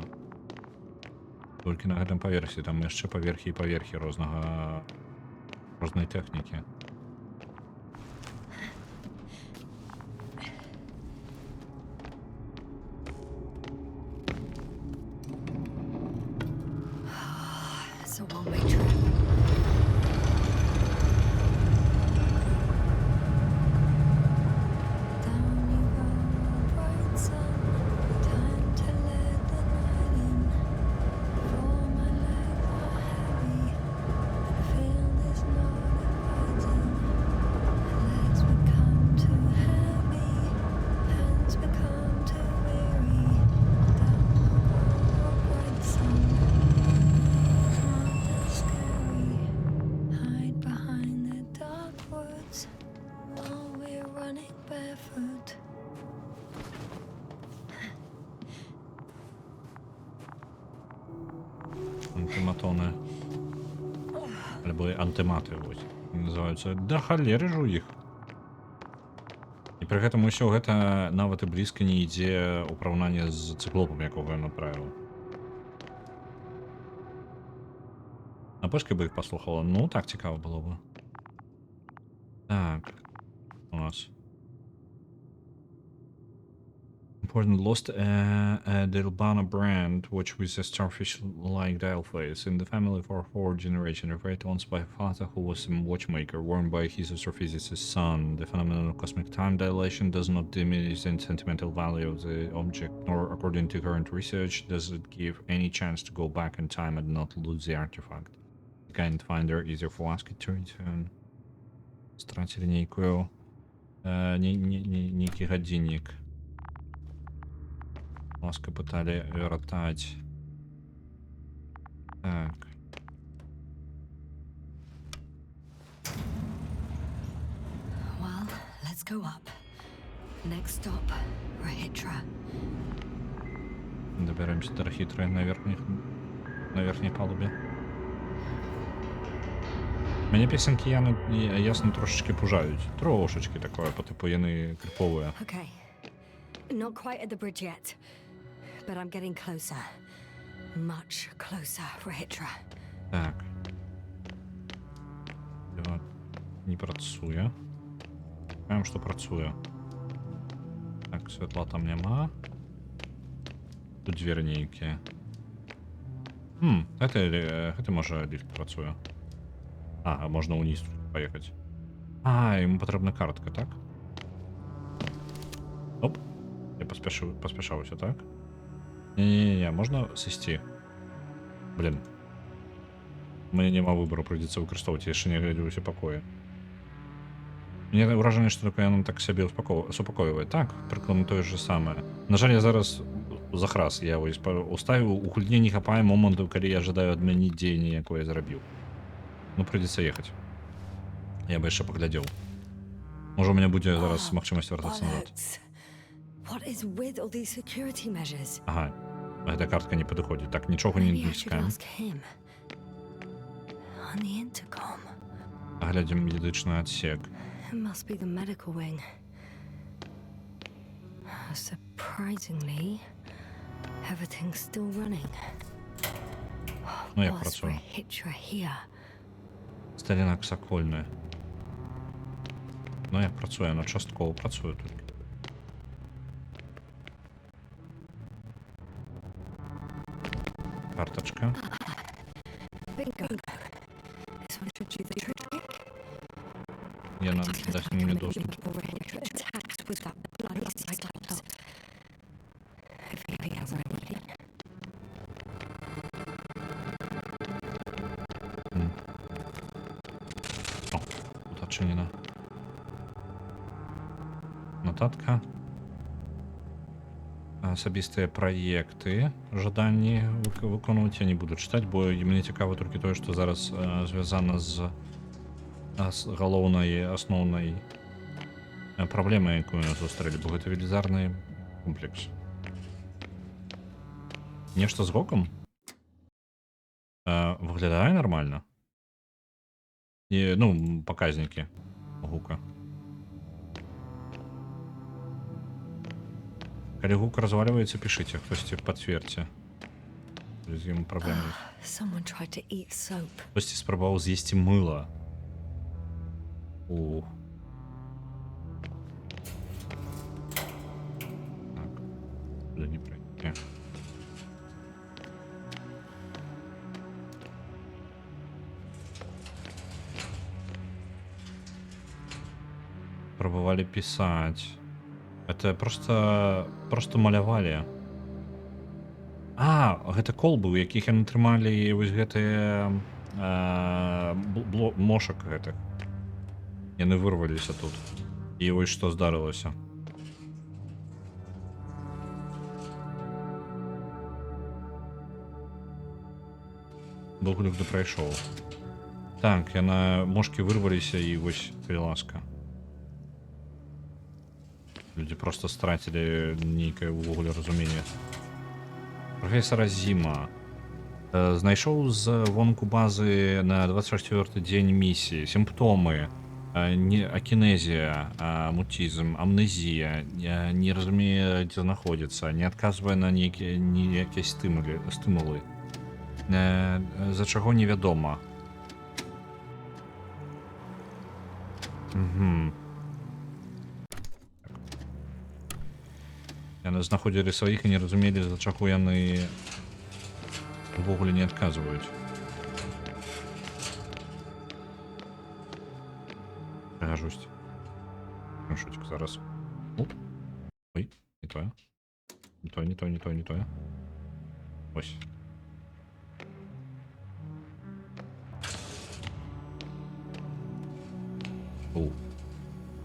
Толькі на гэтым паверсе, там яшчэ паверхі і паверхі рознай тэхнікі. It's a one-way trip. Антиматоны. Альбо антиматы, вось. Называюцца. Да халеры ж у іх. І пры гэтым усё гэта нават і блізка не ідзе ў параўнанні з цыклопам, якога я направіў. На польскай бы іх паслухала. Ну, так цікава было бы. Так. У нас. Important lost the Urbana brand, watch with a starfish-like dial face. In the family for 4 generations, referred once by a father who was a watchmaker, worn by his astrophysicist son. The phenomenon of cosmic time dilation does not diminish the sentimental value of the object, nor, according to current research, does it give any chance to go back in time and not lose the artifact. The kind finder easier for us to return. Стратили некий годинник. Ласка пытали вертать. Так. Well, let's go up. Next stop, Rahitra. Добираемся до Рахитры на верхней палубе. Мяне песенки ясно трошечки пужаюць. Трошечки такое, по типу яны криповые. Okay. Not quite at the bridge yet, but I'm getting closer. Much closer, Rahitra. Так. Не працуе. Чакаем, што працуе. Так, святла там няма. Тут дзверы нейкія. Гэта можа ліфт працуе. А можна ўніз паехаць. Яму патрэбна картка, так? Оп. Я паспяшаўся, так? Не, можна сысці. Блин. У мяне няма выбору, прыйдзецца выкарыстоўваць, я яшчэ не глядзеў усе пакоі. Мне ўражанне, што такое яно так сябе супакойвае. Так, прыкладна тое ж самае. На жаль, я зараз захрас, я вось уставіў, у гульне не хапае момантаў, калі я жадаю адмяніць дзеянне, якое зрабіў. Ну, прыйдзецца ехаць. Я бы яшчэ паглядзеў. Можа, у мяне будзе зараз магчымасць вяртацца назад. Bollocks. What is with all these security measures? Ага, гэта картка не падыходзіць. Так, нічога не Maybe I should дыскаем. ask him. On the intercom. Глядзім медычны адсек. It must be the medical wing. Surprisingly, everything's still running. Ну, як Was for a працуе? hitcher here. Сталінак Сакольны. Ну, як працуе? Ну, часткова працуе толькі. Картачка. Bingo. This one should do the trick. Яна дасть мені доступ. Already attacked with that bloody cyclops. If he has anything. О, тут odczyniona. Notatka. Асабістыя праекты, жаданні выконваць я не буду чытаць, бо мне цікава толькі тое, што зараз звязана з галоўнай асноўнай праблемай, якую нас сустрэлі, бо гэта велізарны комплекс. Нешта з гукам? Выглядае нармальна. І, ну, паказнікі гука. Калі гук разваливаецца, пішыце, хтосьці пацвердзьце. З ім праблемы. Someone tried to eat soap. Хтосьці спрабаваў з'есці мыла. У. Так. Да не пройти. Пробовали писать. Это просто малявалі. Гэта колбы, у якіх яны трымалі вось гэтыя мошак гэтых. Яны вырваліся тут. І вось што здарылася. Бог люк да прайшоў. Так, мошкі вырваліся і вось, калі ласка. Люди просто страцілі нейкае ўвогуле разуменне. Професора Зіма знайшоў звонку базы на 24-й дзень місіі сімптомы, акінезія, мутізм, амнезія, не разумее, дзе знаходзіцца, не адказвае на ніякія стымулы. За чаго невядома. Яны знаходзілі сваіх і не разумелі, за чаго яны увогуле не адказваюць. Прыгажусь. Шутик зараз. Ой, не тое. Не тое. Ось.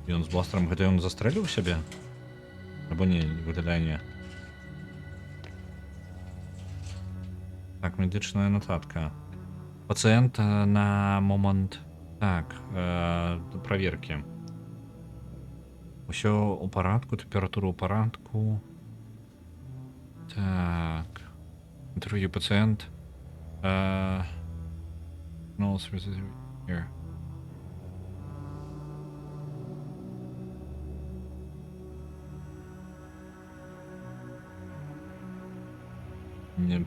Ён з бластером, гэта ён застрэліў сябе? Або не, выдаляе. Так, медычная нотатка. Пацыент на момант... Так, праверкі. Усё ў парадку, тэмпература ў парадку. Так. Другі пацыент. No, here.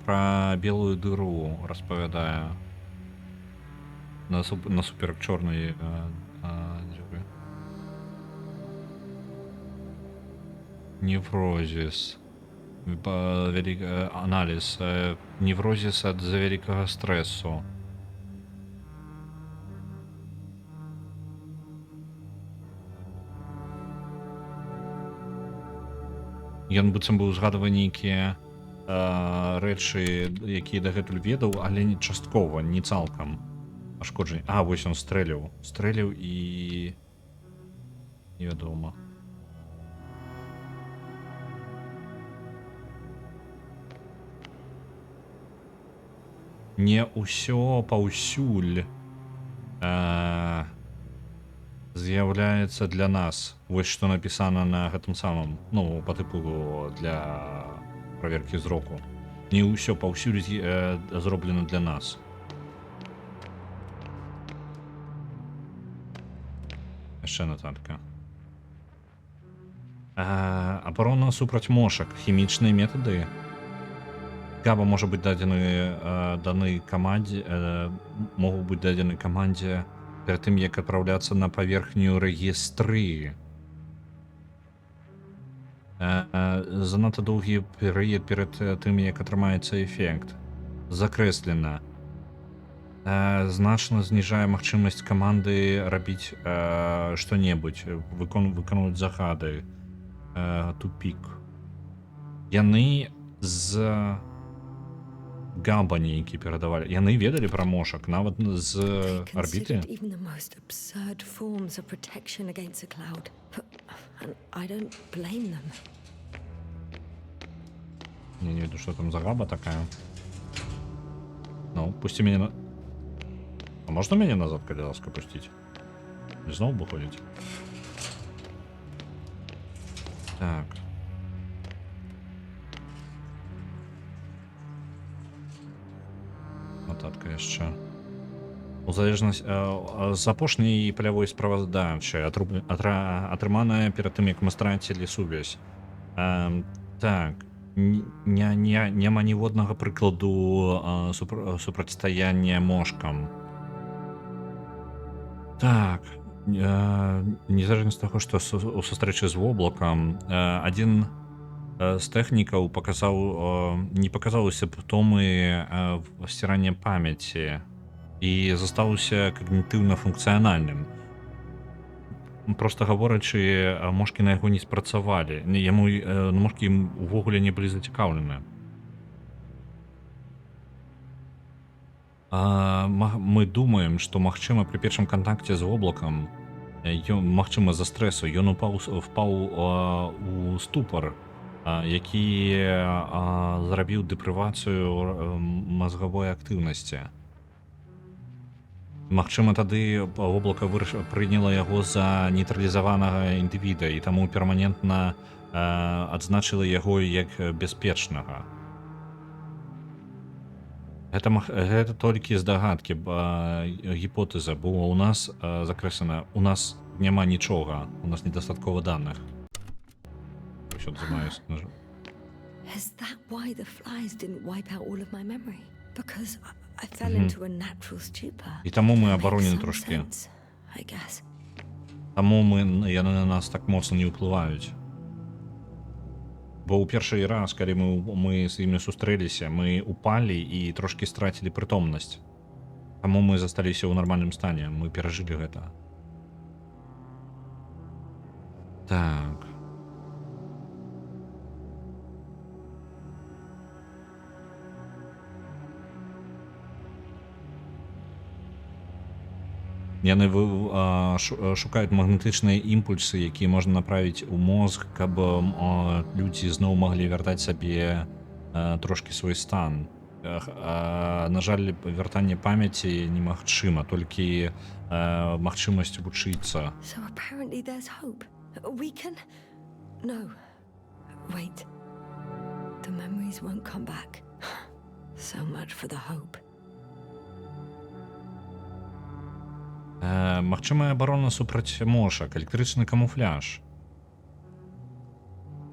Про белую дыру распавядае на супер чорнай неврозіс, аналіз неврозіс ад за вялікага стрэсу. Ён быццам бы узгадвае нейкія рэчы, якія дагэтуль ведаў, але не часткова, не цалкам пашкоджанні. Вось ён стрэліў і невядома. Не ўсё паўсюль з'яўляецца для нас. Вось што напісана на гэтым самым, ну, па тыпу для праверкі зроку. Не ўсё паўсюль зроблена для нас. Яшчэ нататка. Абарона супраць мошак. Хімічныя метады. Габа можа быць даны камандзе, могуць быць дадзены камандзе перад тым, як адпраўляцца на паверхню рэгістры. Занадта доўгі перыяд перад тым, як атрымаецца эфект. Закрэслена. Значна зніжае магчымасць каманды рабіць што-небудзь, выконваць загады. Тупік. Яны з Габа нейкі перадавалі. Яны ведалі пра мошак, нават з арбіты. Even the most absurd forms of protection against a cloud. And I don't blame them. Не веду, что там за Габа такая. Ну, пусти меня на... А можно меня назад, калі ласка, пустить? Не знову выходить? Так. Нотатка яшчэ. У залежнасці з апошняй палявой справаздачы атрыманая перад тым, як мы страцілі сувязь. Так, няма ніводнага прыкладу супрацьстаяння мошкам. Так, незалежна з таго, што у сустрэчы з воблакам адзін з тэхнікаў не паказаў сімптомы сцірання памяці і застаўся когнітыўна-функцыянальным. Проста гаворачы, мошкі на яго не спрацавалі. Яму мошкі увогуле не былі зацікаўлены. Мы думаем, што магчыма пры першым кантакце з воблакам, магчыма з-за стрэсу, ён впаў у ступар, які зрабіў дэпрывацыю мазгавой актыўнасці. Магчыма, тады воблака прыняла яго за нейтралізаванага індывіда і таму перманентна адзначыла яго як бяспечнага. Гэта толькі здагадкі, гіпотэза, бо у нас закрэслена, у нас няма нічога, у нас недастаткова даных. Is that why the flies didn't wipe out all of my memory? Because I fell into a natural stupor. І таму мы абаронены трошкі. I guess. Таму яны на нас так моцна не ўплываюць. Бо ў першы раз, калі мы з імі сустрэліся, мы упалі і трошкі страцілі прытомнасць. Таму мы засталіся ў нармальным стане, мы перажылі гэта. Так. Яны шукаюць магнетычныя імпульсы, якія можна направіць у мозг, каб людзі зноў маглі вяртаць сабе трошкі свой стан. На жаль, вяртанне памяці немагчыма, толькі магчымасць вучыцца. So apparently there's hope. We can... No. Wait. The memories won't come back. So much for the hope. Магчымая абарона супраць мошак, электрычны камуфляж.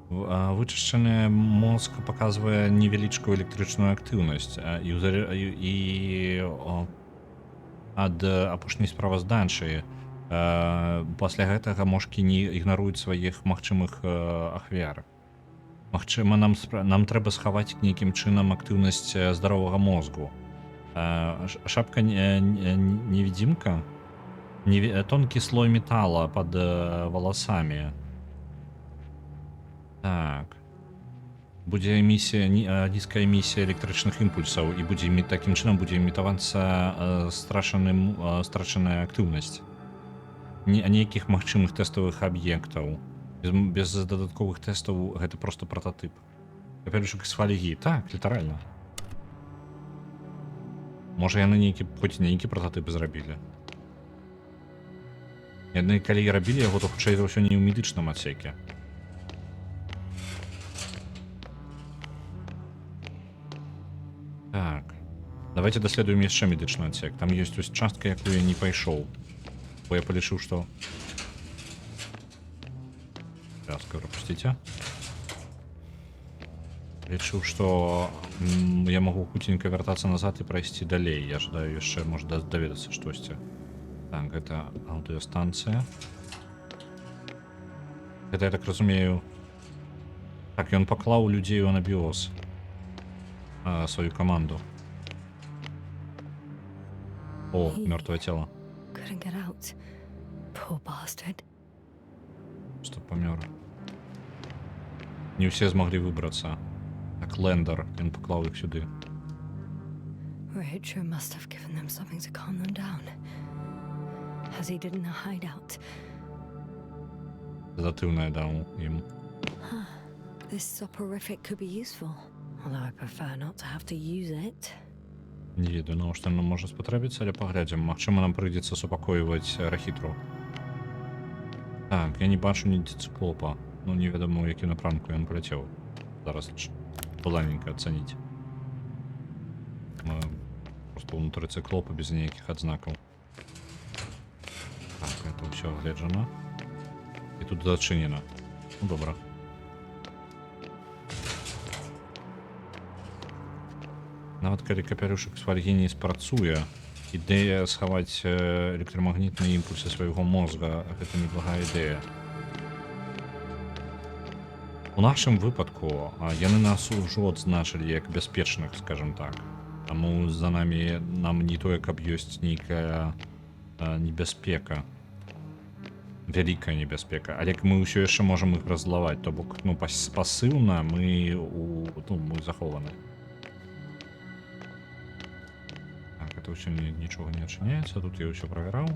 Вычышчаны мозг паказвае невялічкую электрычную актыўнасць і ад апошняй справаздачы пасля гэтага мошкі не ігнаруюць сваіх магчымых ахвяр. Магчыма, нам трэба схаваць нейкім чынам актыўнасць здаровага мозгу. Шапка невидимка? Тонкий слой металла под волосами. Так. Будзе эмісія, нізкая эмісія электрычных імпульсаў і такім чынам будзе імітавацца страчаная актыўнасць. Ніякіх магчымых тэставых аб'ектаў. Без дадатковых тэстаў гэта просто прототып. Капялюшак з фольгі. Так, літаральна. Можа яны хоць нейкі прототып зрабілі. Яны калі рабілі яго, то хутчэй за ўсё не ў медычным адсеке. Так. Давайте даследуем яшчэ медычны адсек. Там ёсць ось частка, якую я не пайшоў. Бо я палічыў, што... Ласка, пропусціце. Лічыў, што я магу хутенька вяртацца назад і прайсці далей. Я жадаю яшчэ, можа, даведацца штосьці. Так, гэта аўдыёстанцыя. Гэта, я так разумею... Так, ён паклаў людзей у анабіоз. Сваю каманду. О, мёртвае цело. Couldn't get out. Poor bastard. Што памёр. Не ўсе змаглі выбрацца. Так, Лендер, ён паклаў іх сюды. Rahitra must have given them something to calm them down. As he did in a hideout. Задатыўнае даў ім. This soporific could be useful. Although I prefer not to have to use it. Не ведаю, навошта нам можа спатрэбіцца, але паглядзім. Магчыма, нам прыйдзецца супакойваць Рахітру. Так, я не бачу нідзе цыклопа. Ну, невядома, у якім напрамку ён паляцеў. Зараз планенька ацаніць. Просто ўнутры цыклопа без ніякіх адзнакаў. Так, это ўсё агледжана. І тут зачынена. Ну, добра. Нават калі капялюшак з фольгі не спрацуе, ідэя схаваць электрамагнітныя імпульсы свайго мозга, гэта неблагая ідэя. У нашым выпадку яны нас ужо адзначылі як бяспечных, скажем так. Таму за намі нам не тое, каб ёсць нейкая небяспека. Вялікая небяспека. Але мы ўсё яшчэ можам іх раззлаваць, то бок, ну, пасыўна мы захованы. Это все ничего не отчиняется. Тут я все проверял.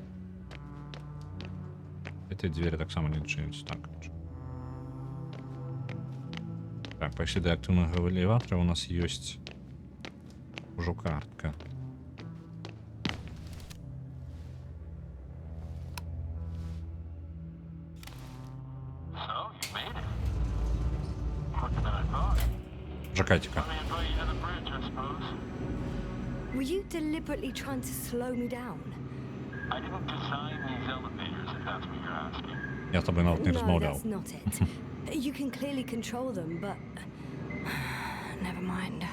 Эти двери так само не отчиняются. Так, пошли до активного элеватора. У нас есть уже картка. Жакатика. Were you deliberately trying to slow me down? I didn't design these elevators, if that's what you're asking. Я с тобой навіть не No, розмовляв. that's not it. You can clearly control them, but... Never mind.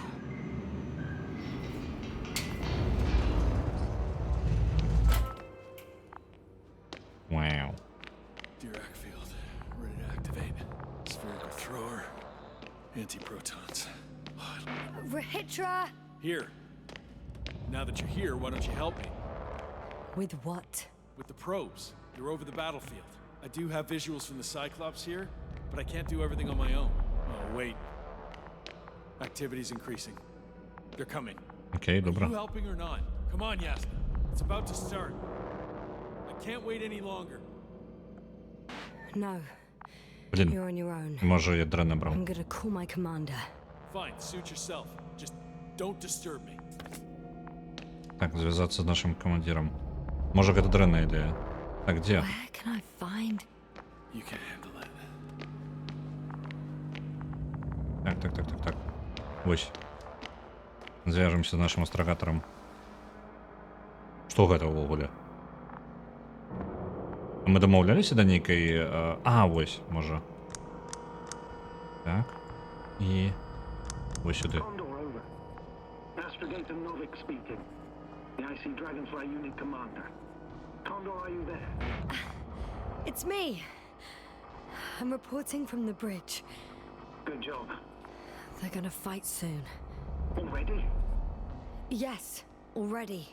Wow. Dirac field. Ready to activate. Spherical thrower. Anti-protons. Rahitra! Here. Now that you're here, why don't you help me? With what? With the probes. You're over the battlefield. I do have visuals from the Cyclops here, but I can't do everything on my own. Oh, wait. Activity's increasing. They're coming. Окей, Are you добро. helping or not? Come on, Yasna. It's about to start. I can't wait any longer. No, Блін, you're on your own. може ядра не брав. I'm gonna call my commander. Fine, suit yourself. Just don't disturb me. Так, зв'язатися з нашим командиром. Може, гэта дрэнная ідея. Так, где? Where can I find... You can handle it. Так. Ось. Зв'яжемося з нашим астрагатором. Што гэта ўвогуле? Мы дамаўляліся да нейкай... ось, можа. Так. І... Ось сюди. Condor, over. Astrogator Novik speaking. The IC Dragonfly Unit Commander. Condor, are you there? It's me! I'm reporting from the bridge. Good job. They're gonna fight soon. Already? Yes, already.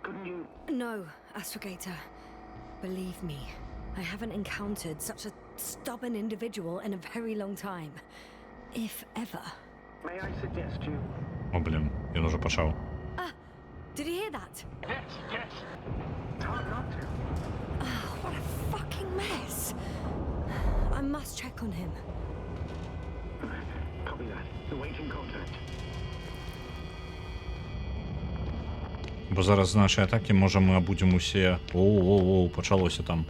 Couldn't you... No, Astrogator. Believe me, I haven't encountered such a stubborn individual in a very long time. If ever. May I suggest you... О, блін, він уже почав. Did you hear that? Yes. It's hard not to. What a last check on him. Copy that. Awaiting contact. Бо зараз з нашої атаки, може, ми обудемо усі... Оу, почалося там.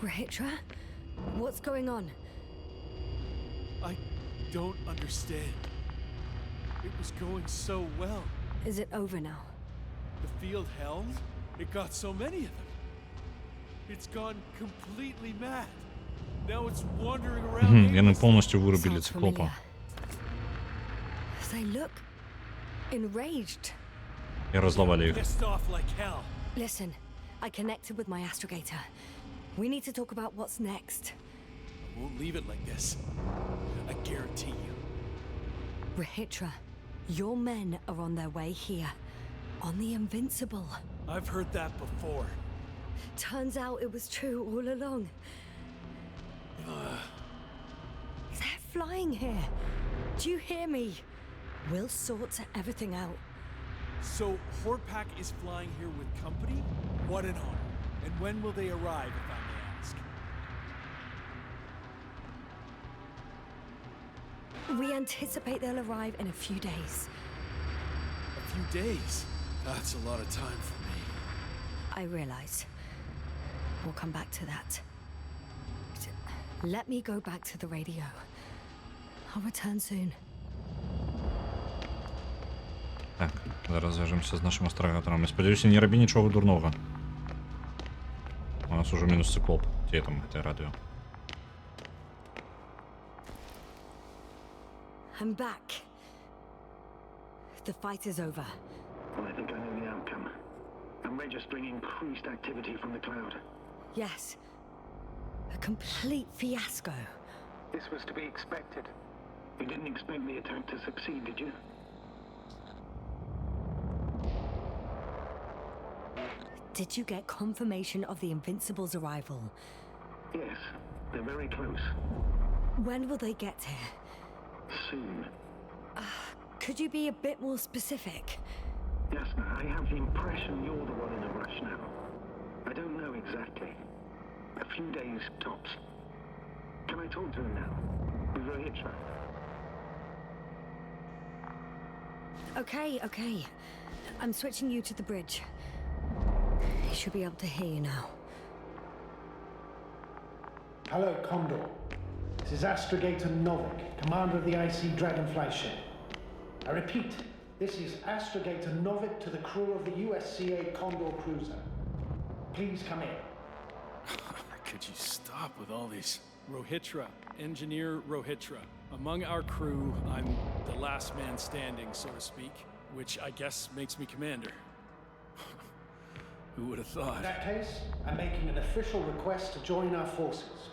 Rahitra? What's going on? I don't understand. It was going so well. Is it over now? The field held. It got so many of them. It's gone completely mad. Now it's wandering around. Вони повністю вирубили Sounds циклопа. familiar. They look enraged. І розловили їх. Pissed off like hell. Listen, I connected with my astrogator. We need to talk about what's next. I won't leave it like this. I guarantee you. Rahitra, your men are on their way here. On the Invincible. I've heard that before. Turns out it was true all along. They're flying here. Do you hear me? We'll sort everything out. So Horpak is flying here with company? What an honor. And when will they arrive, if I may ask? We anticipate they'll arrive in a few days. A few days? That's a lot of time for me. I realize. We'll come back to that. Let me go back to the radio. I'll return soon. Так, зараз зв'яжемося з нашим астрогатором. І сподіваюся, не роби нічого дурного. У нас уже мінус циклоп. Де там це радіо? I'm back. The fight is over. Well, I think I know the outcome. I'm registering increased activity from the cloud. Yes. A complete fiasco. This was to be expected. You didn't expect the attack to succeed, did you? Did you get confirmation of the Invincible's arrival? Yes, they're very close. When will they get here? Soon. Could you be a bit more specific? Yasna, I have the impression you're the one in a rush now. I don't know exactly. A few days tops. Can I talk to him now? With Rahitra? Okay. I'm switching you to the bridge. He should be able to hear you now. Hello, Condor. This is Astrogator Novik, commander of the IC Dragonfly ship. I repeat, this is Astrogator Novik to the crew of the USCA Condor cruiser. Please come in. Could you stop with all these? Rohitra, Engineer Rohitra. Among our crew, I'm the last man standing, so to speak, which I guess makes me commander. Who would have In thought? that case, I'm making an official request to join our forces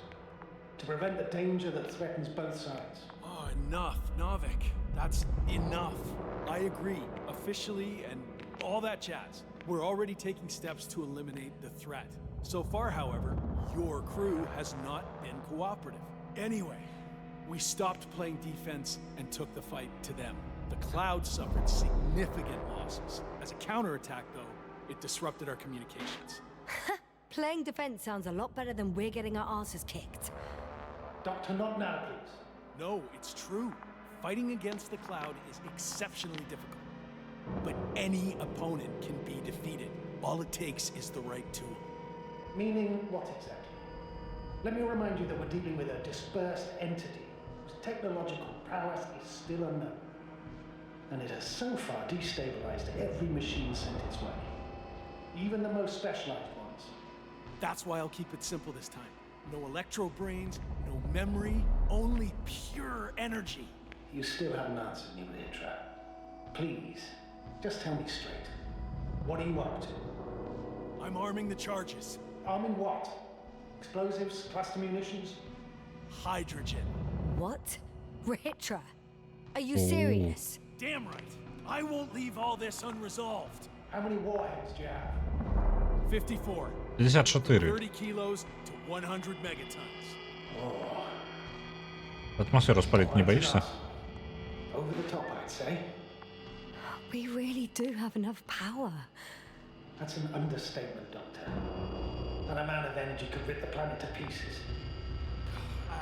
to prevent the danger that threatens both sides. Oh, enough, Novik. That's enough. I agree, officially, and all that jazz. We're already taking steps to eliminate the threat. So far, however, your crew has not been cooperative. Anyway, we stopped playing defense and took the fight to them. The Cloud suffered significant losses. As a counterattack, though, it disrupted our communications. Playing defense sounds a lot better than we're getting our asses kicked. Doctor, not now, please. No, it's true. Fighting against the Cloud is exceptionally difficult. But any opponent can be defeated. All it takes is the right tool. Meaning what exactly? Let me remind you that we're dealing with a dispersed entity whose technological prowess is still unknown. And it has so far destabilized every machine sent its way. Even the most specialized ones. That's why I'll keep it simple this time. No electro brains, no memory, only pure energy. You still haven't answered me, Rahitra. Please, just tell me straight. What are you up to? I'm arming the charges. Arming what? Explosives? Cluster munitions? Hydrogen. What? Rahitra? Are you Oh. serious? Damn right. I won't leave all this unresolved. How many warheads do you have? 54. 54. 30 kilos to 100 megatons. Атмосферу спалить не боишься? Over the top, I'd say. We really do have enough power. That's an understatement, Doctor. That amount of energy could rip the planet to pieces.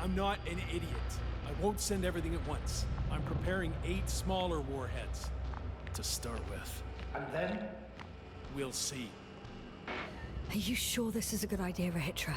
I'm not an idiot. I won't send everything at once. I'm preparing 8 smaller warheads to start with. And then? We'll see. Are you sure this is a good idea, Rahitra?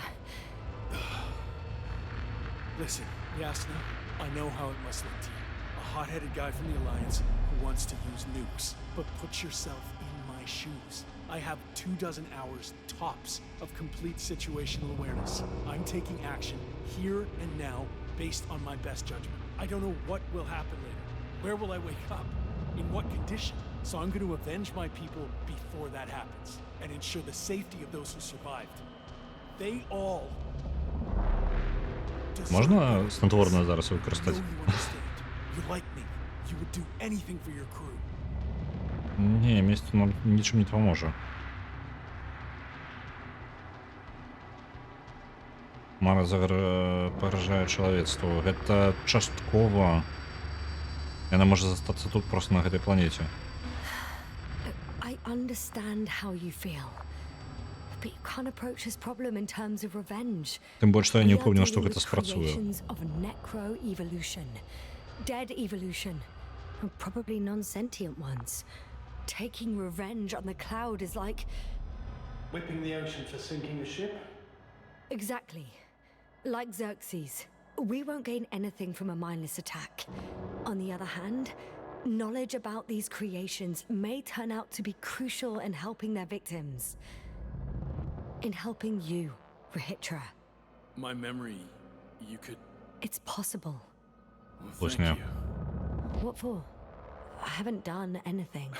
Listen, Yasna, I know how it must look to you. A hot-headed guy from the Alliance who wants to use nukes. But put yourself in my shoes. I have 24 hours tops of complete situational awareness. I'm taking action here and now based on my best judgment. I don't know what will happen later. Where will I wake up? In what condition? So I'm going to avenge my people before that happens and ensure the safety of those who survived. They all deserve Можна better. снотворне зараз I know використати? you understand. You like me. You would do anything for your crew. Ні, місто нам нічим не допоможе. Мара перажае чалавецтву. Гэта часткова. Яна можа застацца тут просто на гэтай планеце. I understand how you feel. But you can't approach this problem in terms of revenge. Тым больш, што я не We are ўпэўнены, што dealing гэта with спрацуе. creations of necro-evolution. Dead evolution. And probably non-sentient ones. Taking revenge on the cloud is like... Whipping the ocean for sinking a ship? Exactly. Like Xerxes. We won't gain anything from a mindless attack. On the other hand, knowledge about these creations may turn out to be crucial in helping their victims. In helping you, Rahitra. My memory, you could... It's possible. Well, Push thank now. you What for? I haven't done anything.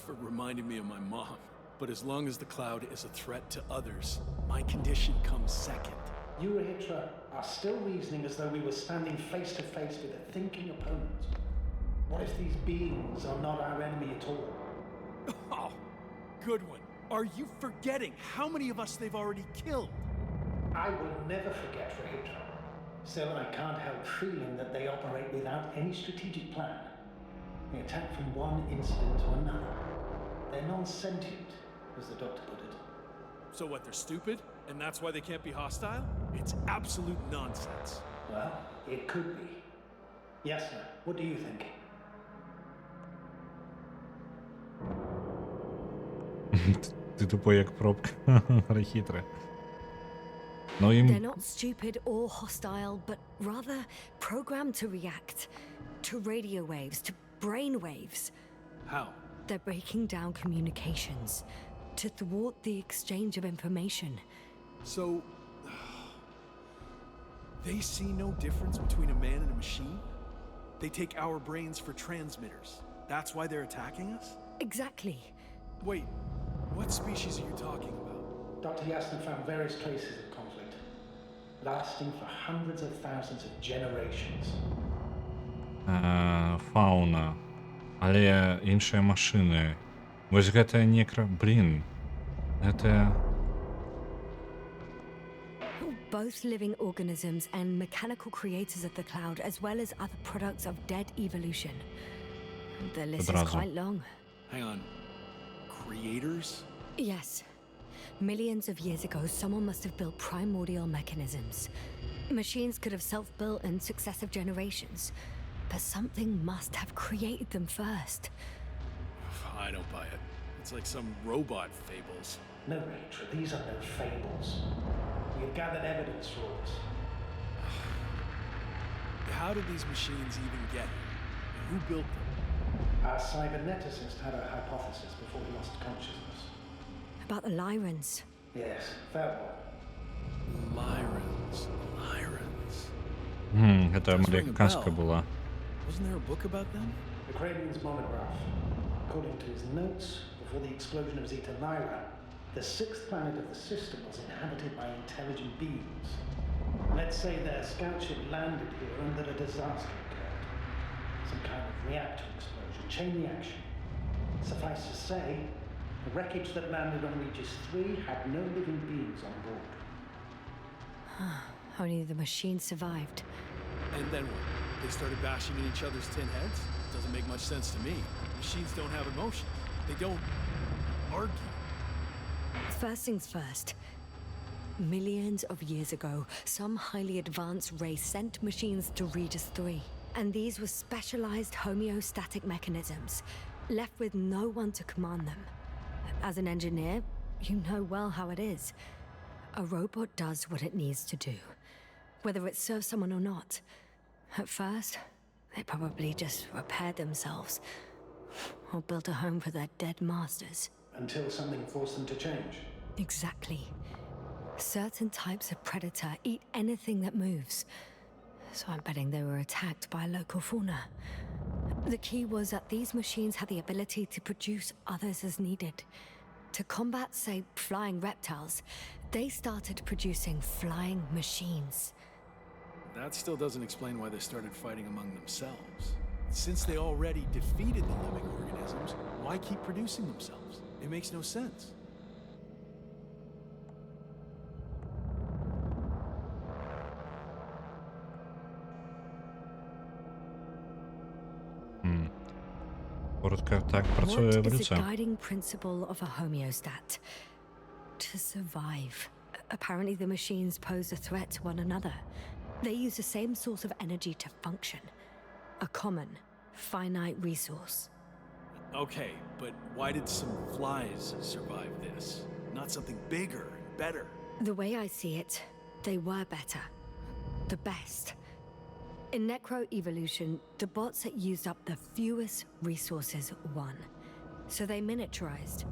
for reminding me of my mom. But as long as the cloud is a threat to others, my condition comes second. You, Rahitra, are still reasoning as though we were standing face to face with a thinking opponent. What if these beings are not our enemy at all? Oh, good one. Are you forgetting how many of us they've already killed? I will never forget, Rahitra. Still, I can't help feeling that they operate without any strategic plan. They attack from one incident to another. They're non-sentient, as the doctor put it. So what, they're stupid? And that's why they can't be hostile? It's absolute nonsense. Well, it could be. Yasna, what do you think? Ти тупой як пробка. Хитре. Ну They're їм not stupid or hostile, but rather programmed to react. To radio waves, to brain waves. How? They're breaking down communications. To thwart the exchange of information. So... they see no difference between a man and a machine? They take our brains for transmitters. That's why they're attacking us? Exactly. Wait, what species are you talking about? Dr. Yasna found various traces of conflict, lasting for hundreds of thousands of generations. Фауна. Але іншыя машыны. Вось гэтая некра... Блін. Гэта... Both living organisms and mechanical creators of the cloud, as well as other products of dead evolution. The list is Одразу. quite long. Hang on. Creators? Yes. Millions of years ago, someone must have built primordial mechanisms. Machines could have self-built in successive generations, but something must have created them first. I don't buy it. It's like some robot fables. No, Rahitra, these are no fables. We have gathered evidence for all this. How did these machines even get here? Who built them? Our cyberneticist had a hypothesis before he lost consciousness. About the Lyrans. Yes, fair one. Lyrans. Lyrans. Гэта американская була. Wasn't there a book about them? The Kraven's monograph. According to his notes, before the explosion of Zeta Lyra, the 6th planet of the system was inhabited by intelligent beings. Let's say their scout ship landed here and that a disaster occurred. Some kind of reactor explosion, chain reaction. Suffice to say, the wreckage that landed on Regis 3 had no living beings on board. Only the machine survived. And then what? They started bashing in each other's tin heads? Doesn't make much sense to me. Machines don't have emotions. They don't argue. First things first. Millions of years ago, some highly advanced race sent machines to Regis 3. And these were specialized homeostatic mechanisms, left with no one to command them. As an engineer, you know well how it is. A robot does what it needs to do, whether it serves someone or not. At first, they probably just repaired themselves, or built a home for their dead masters. Until something forced them to change. Exactly. Certain types of predator eat anything that moves. So I'm betting they were attacked by a local fauna. The key was that these machines had the ability to produce others as needed. To combat, say, flying reptiles, they started producing flying machines. That still doesn't explain why they started fighting among themselves. Since they already defeated the living organisms, why keep producing themselves? It makes no sense. Коротко, так працює What is the еволюція. guiding principle of a homeostat? To survive. Apparently the machines pose a threat to one another. They use the same source of energy to function. A common, finite resource. Okay, but why did some flies survive this? Not something bigger and better. The way I see it, they were better. The best. In necroevolution, the bots that used up the fewest resources won. So they miniaturized,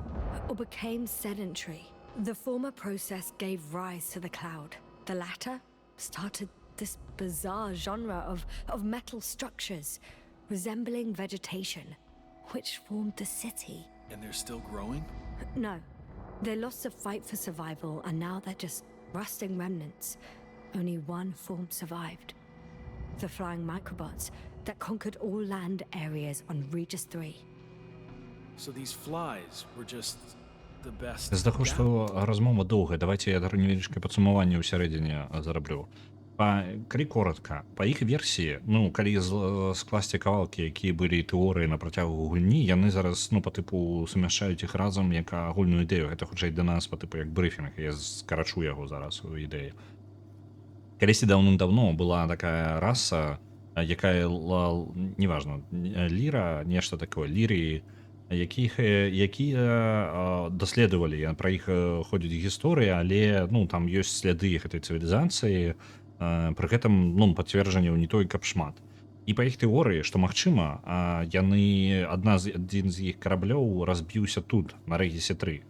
or became sedentary. The former process gave rise to the cloud. The latter started this bizarre genre of metal structures, resembling vegetation, which formed the city. And they're still growing? No. They lost the fight for survival, and now they're just rusting remnants. Only one form survived. The flying microbots that conquered all land areas on Regis 3. So these flies were just the best. З-за што размова доўгая, давайте я невялічкае падсумаванне ўсярэдзіне зараблю. Калі коротка, па іх версіі, ну, калі скласці кавалкі, якія былі тэорыі на працягу гульні, яны зараз, ну, па тыпу сумяшчаюць іх разам як агульную ідэю. Гэта хутчэй для нас па тыпу як брыфінг, я скарачу яго зараз у ідэі. Калісьці даўным-даўно была такая раса, якая, неважно, ліра, нешта такое, лірыі, якія даследавалі, пра іх ходзяць гісторыі, але, ну, там ёсць сляды гэтай цывілізацыі, пры гэтым, ну, пацверджанняў не той, каб шмат. І па іх тэорыі, што магчыма, яны, адзін з іх караблёў разбіўся тут, на Рэгісе 3,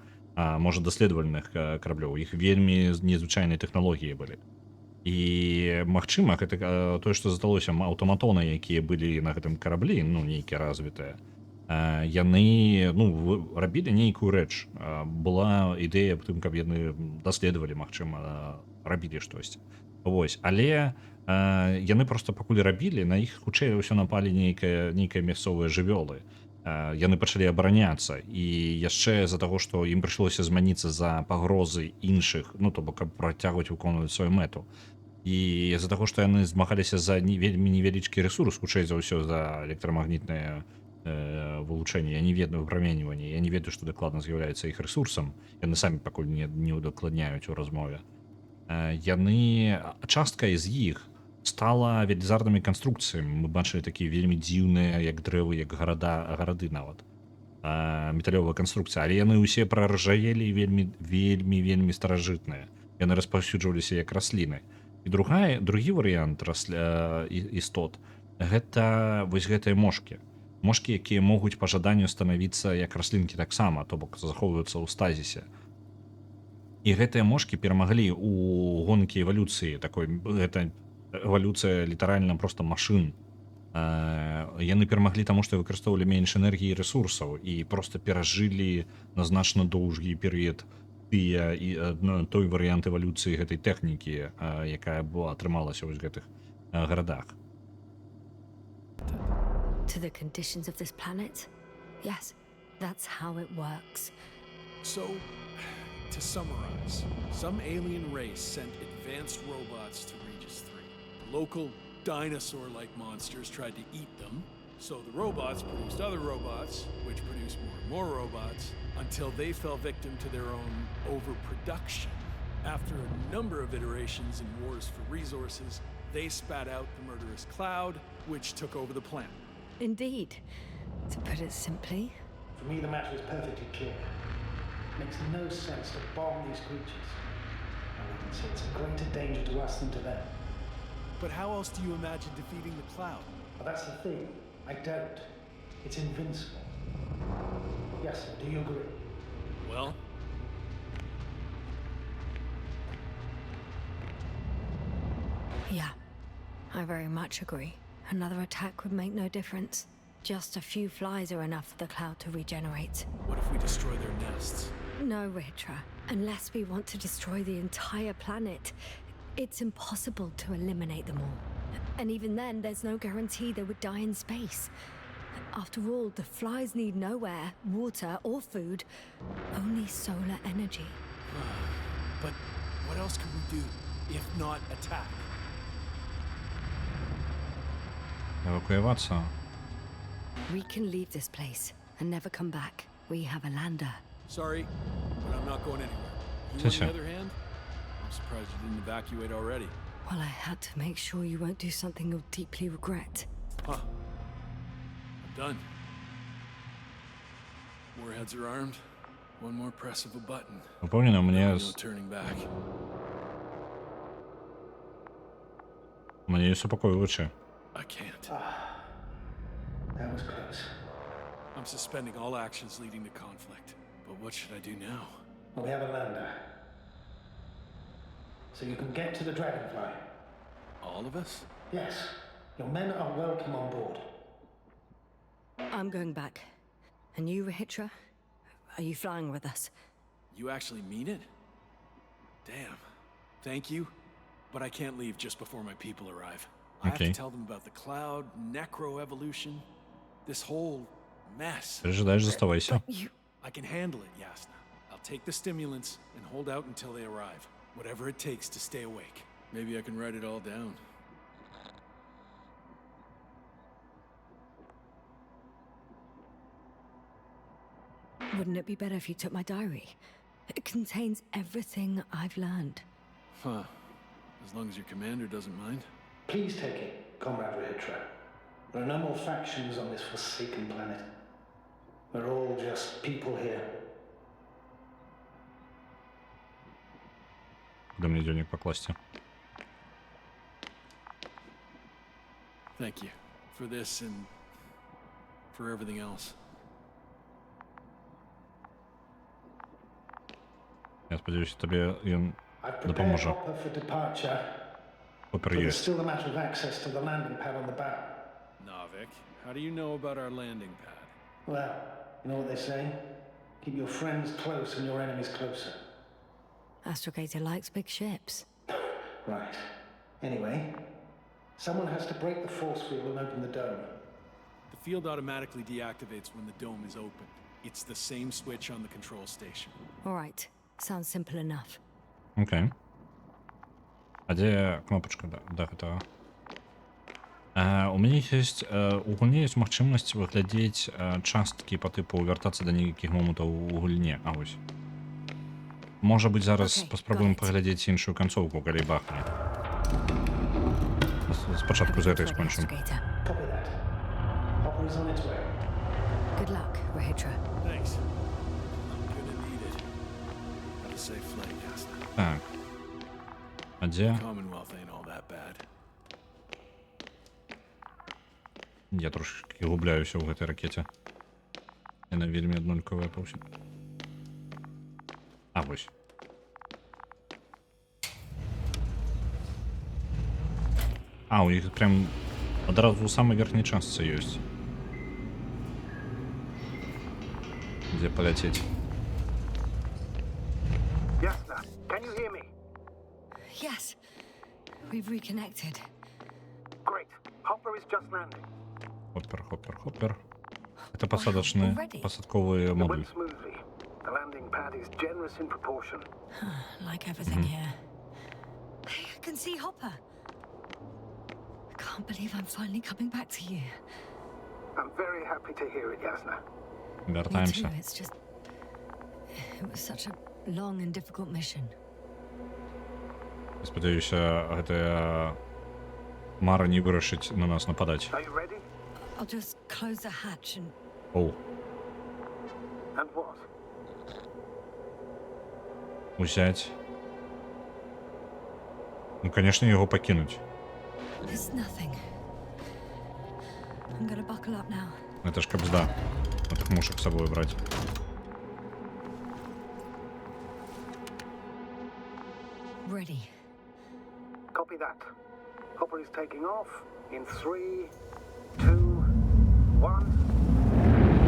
можа, даследавальных караблёў, іх вельмі незвычайныя тэхналогіі былі. І магчыма, гэта тое, што засталося, аўтаматоны, якія былі на гэтым караблі, ну, нейкія развітыя, яны, ну, рабілі нейкую рэч. Была ідэя аб тым, каб яны даследавалі, магчыма, рабілі штосьці. Вось, але яны проста пакуль рабілі, на іх хутчэй ўсё напалі нейкія мясцовыя жывёлы. Яны пачалі абараняцца, і яшчэ з-за таго, што ім прыйшлося зманіцца за пагрозы іншых, ну, то бок, каб працягваць выконваць сваю мэту. І з-за таго, што яны змагаліся за вельмі невялічкі рэсурс, хутчэй за ўсё за электрамагнітнае вылучэнне, я не ведаю выпраменьванне, я не ведаю, што дакладна з'яўляецца іх рэсурсам, яны самі пакуль не удакладняюць у размове. Яны, частка з іх стала велізарнымі канструкцыямі. Мы бачылі такія вельмі дзіўныя, як дрэвы, як гарады нават. Металёвая канструкцыя, але яны ўсе праржавелі вельмі старажытныя. Яны распаўсюджваліся як расліны. І другі варыянт істот — гэта вось гэтыя мошкі. Мошкі, якія могуць па жаданню станавіцца як раслінкі таксама, то бок захоўваюцца ў стазісе. І гэтыя мошкі перамаглі ў гонкі эвалюцыі, гэта эвалюцыя літаральна проста машын. Яны перамаглі таму, што выкарыстоўвалі менш энергіі і рэсурсаў і проста перажылі на значна доўгі перыяд той варыянт эвалюцыі гэтай тэхнікі, якая атрымалася ў гэтых гарадах. To the conditions of this planet? Yes, that's how it works. So, to summarize, some alien race sent advanced robots to Regis 3. The local dinosaur-like monsters tried to eat them, so the robots produced other robots, which produced more and more robots, until they fell victim to their own overproduction. After a number of iterations and wars for resources, they spat out the murderous cloud, which took over the planet. Indeed. To put it simply, For me, the matter is perfectly clear. It makes no sense to bomb these creatures. I can say it's a greater danger to us than to them. But how else do you imagine defeating the cloud? But that's the thing. I don't. It's invincible. Yes, sir. Do you agree? Well, yeah, I very much agree. Another attack would make no difference. Just a few flies are enough for the cloud to regenerate. what if we destroy their nests? No, Ritra. Unless we want to destroy the entire planet, it's impossible to eliminate them all. And even then, there's no guarantee they would die in space. After all, the flies need no air, water, or food, only solar energy. But what else can we do if not attack? Евакуюватися. We can leave this place and never come back. We have a lander. Sorry, but I'm not going anywhere. You, on Tisha. the other hand, I'm surprised you didn't evacuate already. Well, I had to make sure you won't do something you'll deeply regret. Huh. I'm done. Warheads are armed. One more press of a button. Напомню, No turning back. мені супокоююче. I can't. That was close. I'm suspending all actions leading to conflict. But what should I do now? Well, we have a lander. So you can get to the Dragonfly. All of us? Yes. Your men are welcome on board. I'm going back. And you, Rahitra? Are you flying with us? You actually mean it? Damn. Thank you. But I can't leave just before my people arrive. I have Okay. to tell them about the cloud, necroevolution, this whole mess. Пережидаєш, заставайся. You... I can handle it, Yasna. I'll take the stimulants and hold out until they arrive. Whatever it takes to stay awake. Maybe I can write it all down. Wouldn't it be better if you took my diary? It contains everything I've learned. Huh. As long as your commander doesn't mind. Please take it, Comrade Rahitra. There are no more factions on this forsaken planet. We're all just people here. Куда мне денег покласти? Thank you for this and for everything else. Я сподіваюся, тобі він I've prepared допоможе. Hopper for departure, Хоппер but there's єсть. still a matter of access to the landing pad on the bow. Navik, how do you know about our landing pad? Well, you know what they say? Keep your friends close and your enemies closer. Astrogator likes big ships. Right. Anyway, someone has to break the force field and open the dome. The field automatically deactivates when the dome is opened. It's the same switch on the control station. All right. Sounds simple enough. Окей. А де кнопочка? Да, гэта. У мяне ёсць у гульні ёсць магчымасць выглядзець часткі па тыпу вяртацца да нейкіх момантаў у гульне. А вось. Можа быць, зараз Окей, паспрабуем got it. паглядзець іншую канцоўку, калі бахне. Спачатку з гэтай скончым. Astrogator. Copy that. Hopper is on its way. Good luck, Rahitra. Thanks. I'm gonna need it. Have a safe flight, Yasna. Так. А дзе? Commonwealth ain't all that bad. Я трошки губляюся ў гэтай ракеце. Яна вельмі аднолькавая па ўсім. А вось. А, у іх прям адразу ў самай верхняй частцы ёсць. Дзе паляцець. Yasna, can you hear me? Yes. We've reconnected. Great. Hopper is just landing. Хоппер, хоппер, хоппер. Это посадочный, посадковый It модуль. went smoothly. The landing pad is generous in proportion. Like everything here. Hey, I can see Hopper. I can't believe I'm finally coming back to you. I'm very happy to hear it, Yasna. Me too. Вертаемся. It's just... It was such a long and difficult mission. Спадзяюся, гэтая мара не вырашыць на нас нападаць. Are you ready? I'll just close the hatch and Оу, And what? узять. Ну, конечно, яго пакінуць. It's nothing. I'm gonna buckle up now. Это ж кабзда. Гэтых мушак з сабою браць. Ready. Copy that. Hopper is taking off in 3, 2, 1.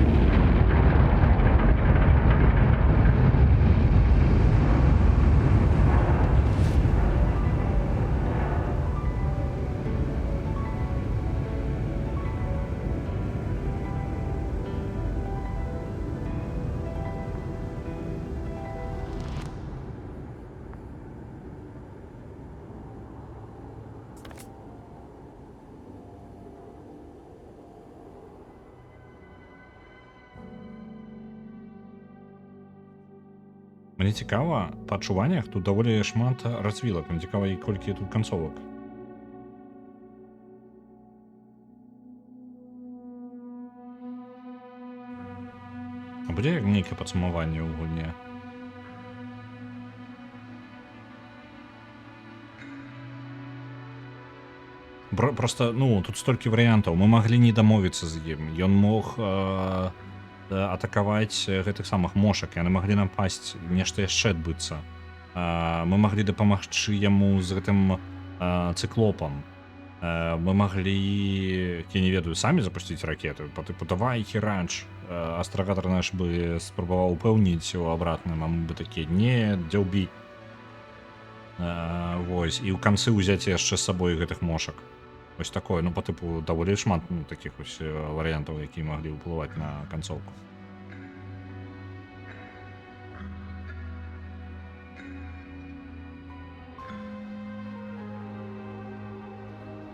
Мне цікава, па адчуваннях тут даволі шмат развілак. Мне цікава, і колькі тут канцовак. А будзе як нейкае падсумаванне ў гульне? Просто, ну, тут столькі варыянтаў. Мы маглі не дамовіцца з ім. Ён мог атакаваць гэтых самых мошак, яны маглі напасць, нешта яшчэ адбыцца. Мы маглі дапамагчы яму з гэтым цыклопам. Мы маглі, я не ведаю, самі запусціць ракеты, па тыпу давай херач. Астрагатар наш бы спрабаваў упэўніць у абратным, а мы бы такія не дзяўбі. Вось, і ў канцы ўзяць яшчэ з сабой гэтых мошак. Вось такое, ну, па тыпу даволі шмат, ну, такіх вось варыянтаў, якія маглі ўплываць на канцоўку.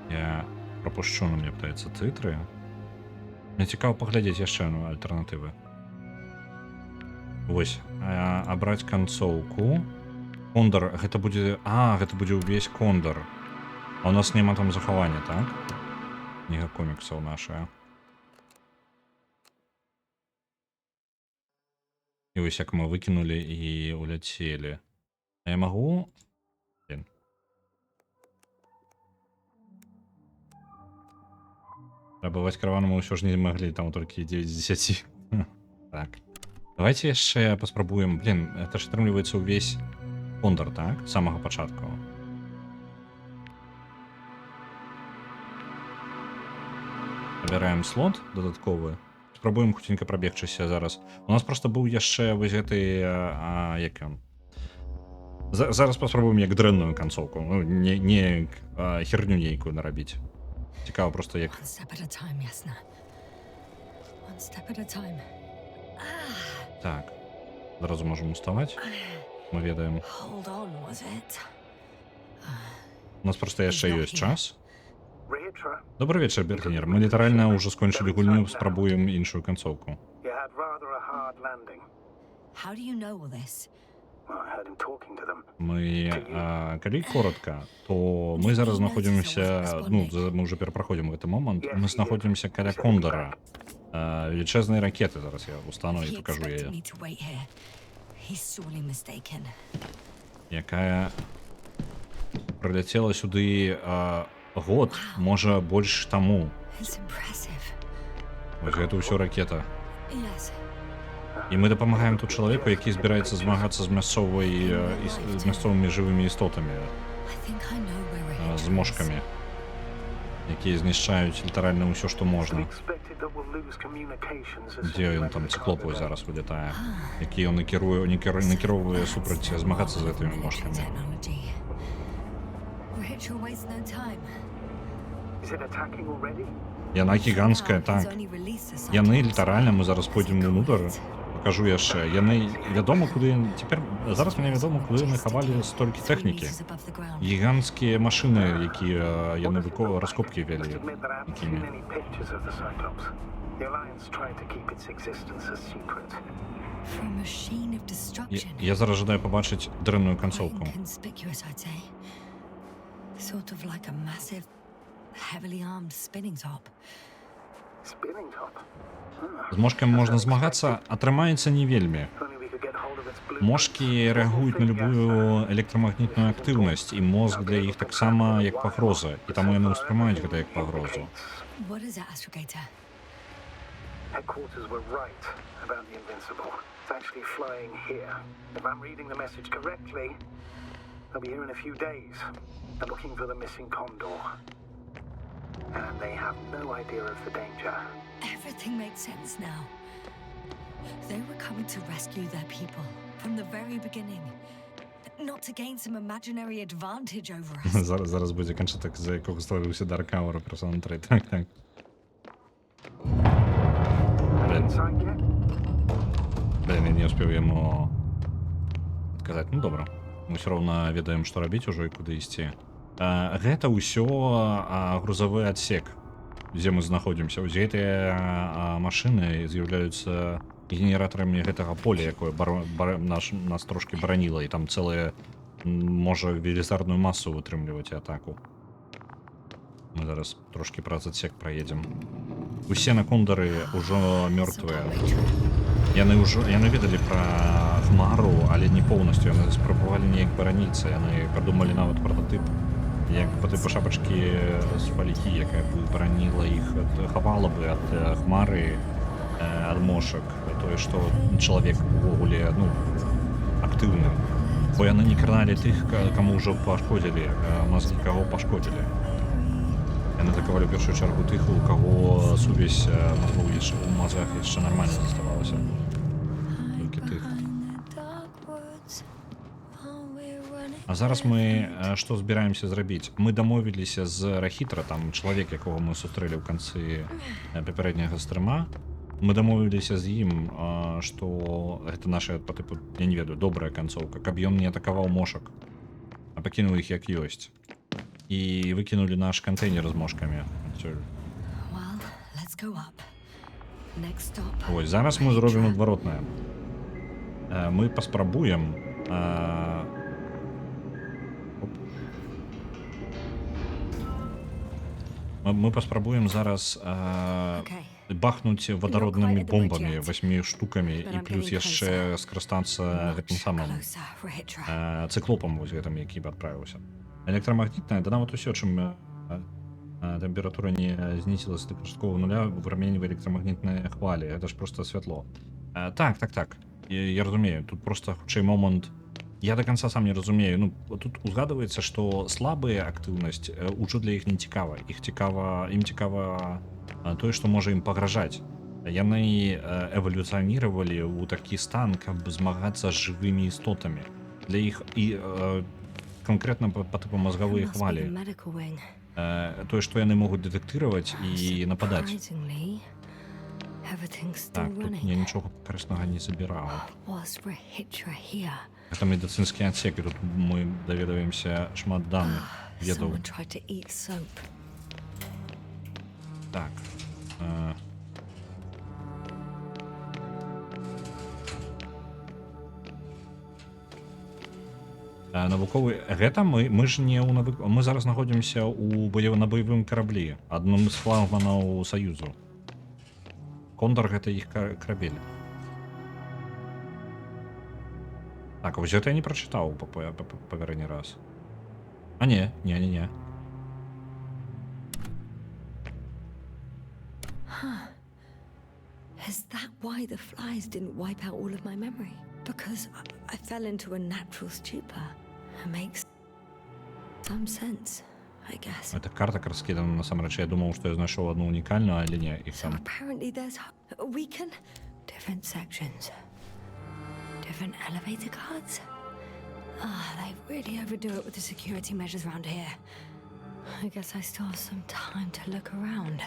Я пропушчу, на мне пытаецца тытры. Мне цікава паглядзець яшчэ на альтэрнатывы. Вось, абраць канцоўку. Кондар, гэта будзе... гэта будзе ўвесь кондар. А у нас няма там захавання, так? Кніга коміксаў нашая. І вось як мы выкінулі і уляцелі. А я магу... Блин. Рабаваць караван мы ўсё ж не маглі, там толькі 9 з 10. Так. Давайте яшчэ паспрабуем... Блин, это ж атрымліваецца ўвесь кондар, так? З самага пачатку. Выбираем слот дадатковы. Спрабуем хуценька прабегчыся зараз. У нас просто быў яшчэ вось гэты... як ён? Зараз паспрабуем як дрэнную канцоўку. Ну, не херню нейкую нарабіць. Цікава просто як... One step at a time, Yasna. One step at a time. Так. Зразу можем уставаць. Мы ведаем. Hold on, was it? У нас просто яшчэ ёсць час. Reitra, Добрый вечер, Берлинер. Мы літаральна ўжо скончылі гульню, спрабуем іншую канцоўку. you had rather a hard landing. How do you know all this? Well, I heard him talking to them. Мы, калі коротка, то мы зараз знаходзімся, ну, мы ўжо перапраходзім гэты момант, мы знаходзімся каля Кондара. Велічэзнай ракеты зараз я устану і He покажу expected яе. me to wait here. He's sorely mistaken. Якая прыляцела сюды год, можа больш таму. It's impressive. Вось гэта ўсё ракета. Yes. І мы дапамагаем тут чалавеку, які збіраецца змагацца з мясцовымі жывымі істотамі, I think I know where з мошкамі, якія знішчаюць літаральна ўсё, што можна. Expected that we'll lose communications as Дзе soon ён as там the цыклопу cargo зараз вылетае, які ён накіроўвае супраць змагацца з гэтымі мошкамі. technology. Ritual wastes no time. Is it attacking already? Яна гіганцкая, Now так. he's only released the Яны cyclops. літаральна, мы зараз пойдзем унутр, пакажу яшчэ. Яны вядома, куды... Цяпер зараз мне вядома, куды яны хавалі столькі тэхнікі. Meters above the ground. Гіганцкія машыны, якія яны раскопкі Must вялі. admit that I haven't seen any pictures of the Cyclops. The Alliance tried to keep its existence a secret. For a machine of destruction. Я зараз жадаю пабачыць дрэнную канцоўку. Inconspicuous, I'd say. Sort of like a massive, heavily armed spinning top. Spinning top. З мошками можна змагацца, атрымаецца не вельмі. If only we could get hold of its blueprints. Мошкі рэагуюць на любую электрамагнітную актыўнасць, і мозг для іх таксама як пагроза, і таму яны ўспрымаюць гэта як пагрозу. What is it, Astrogator? Headquarters were right about the Invincible. It's actually flying here. If I'm reading the message correctly, they'll be here in a few days. They're looking for the missing Condor. And they have no idea of the danger. Everything makes sense now. They were coming to rescue their people from the very beginning. Not to gain some imaginary advantage over us. Зараз буде кончаток, за якого створився Dark Hour Persona 3. Так. Inside yet? Блин, я не успеў яму адказаць. Ну добра. Мы ўсё роўна ведаем, што рабіць ужо і куды ісці. Гэта ўсё грузавы адсек, дзе мы знаходзімся. Вось гэтыя машыны з'яўляюцца генератарамі гэтага поля, якое нас трошки бараніла, і там цэлая можа велізарную масу вытрымліваць атаку. Мы зараз трошки праз адсек праедзем. Усе на кондары ўжо мёртвыя. Яны ведалі пра хмару, але не поўнасцю. Яны спрабавалі неяк бараніцца. Яны прыдумалі нават прататып, як па тыпу шапачкі з фалікі, якая бы бараніла іх, хавала бы ад хмары, ад мошак. Тое, што чалавек увогуле, актыўны. Бо яны не краналі тых, каму ўжо пашкодзілі, мазгі каго пашкодзілі. Яны атакавалі ў першую чаргу тых, у каго сувязь у мазгах яшчэ нармальна заставалася. Толькі тых. А зараз мы што збіраемся зрабіць? Мы дамовіліся з Рахітра, там чалавек, якога мы сустрэлі ў канцы папярэдняга стрыма. Мы дамовіліся з ім, што гэта наша, па тыпу, я не ведаю, добрая канцоўка, каб ён не атакаваў мошак, а пакінуў іх як ёсць. І выкінулі наш кантэйнер з мошкамі. Вось, зараз мы зробім адваротнае. Мы паспрабуем мы паспрабуем зараз бахнуць вадароднымі бомбамі 8 штукамі і плюс яшчэ скарыстацца гэтым самым цыклопам, вось гэтым, які б адправіўся. Электрамагнітная, да нават усё, чым тэмпература не знізілася да прыжытковага нуля, выпраменьвае электрамагнітныя хвалі. Гэта ж проста святло. Так. Я разумею, тут проста хутчэй момант. Я до конца сам не разумею. Тут узгадваецца, што слабая актыўнасць ўжо для іх не цікава. Ім цікава тое, што можа ім пагражаць. Яны эвалюцыянировали ў такі стан, каб змагацца з жывымі істотамі. Для іх і конкретно по типу мозговые хвали. То, что яны могут детектировать и нападать. Так, тут я ничего корыстного не забирал. Это медицинский отсек, и тут мы доведаемся шмат данных. Ведаў. Так. Навуковы гэта мы ж не мы зараз знаходзімся на баявым караблі, адным з флагманаў Саюзу. Кондар гэта іх карабель. Так, вось гэта я не прачытаў папярэдні раз. А не. Is that why the flies didn't wipe out all of my memory? Because I fell into a natural stupor. It makes some sense, I guess. Это карта раскидана насамрэч. Я думаў, што я знайшоў одну унікальную, але не, іх So там. apparently there's we can different sections, different elevator cards. They really overdo it with the security measures around here. I guess I still have some time to look around.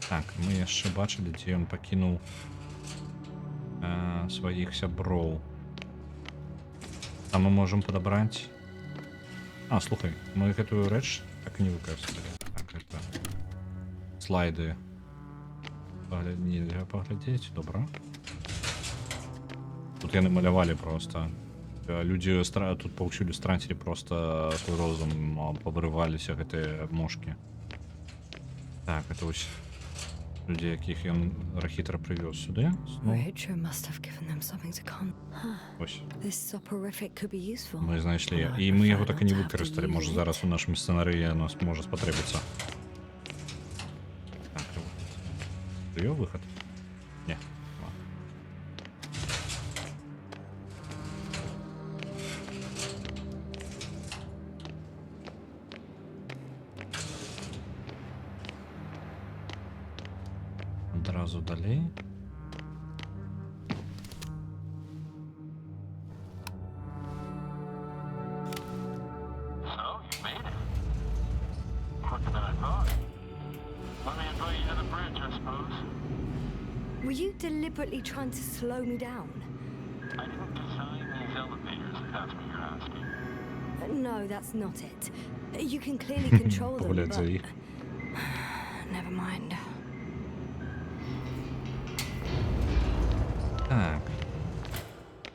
Так, мы яшчэ бачылі, дзе ён пакінуў сваіх сяброў. Там мы можам падабраць. Слухай, мы гэтую рэч так і не выкарысталі. Так, гэта слайды. Нельзя паглядзець, добра. Тут яны малявалі проста. Людзі тут паўсюль страцілі просто свой розум, павырываліся гэтыя мошкі. Так, это вось людзі, якіх ён хітра прывёз сюды. Richard must have given them something to come. Ось. This soporific could be useful. Мы знайшлі. І мы яго так і не выкарысталі. Можа, зараз у нашым сцэнарыі нас можа спатрэбіцца. Так, ёё выхад? Не. Одразу далей. So, you made it. Quicker than I thought. Let me invite you to the bridge, I suppose. Were you deliberately trying to slow me down? I didn't design these elevators, if that's what you're asking. No, that's not it. You can clearly control them, Погулять за but... їх. Never mind. Так.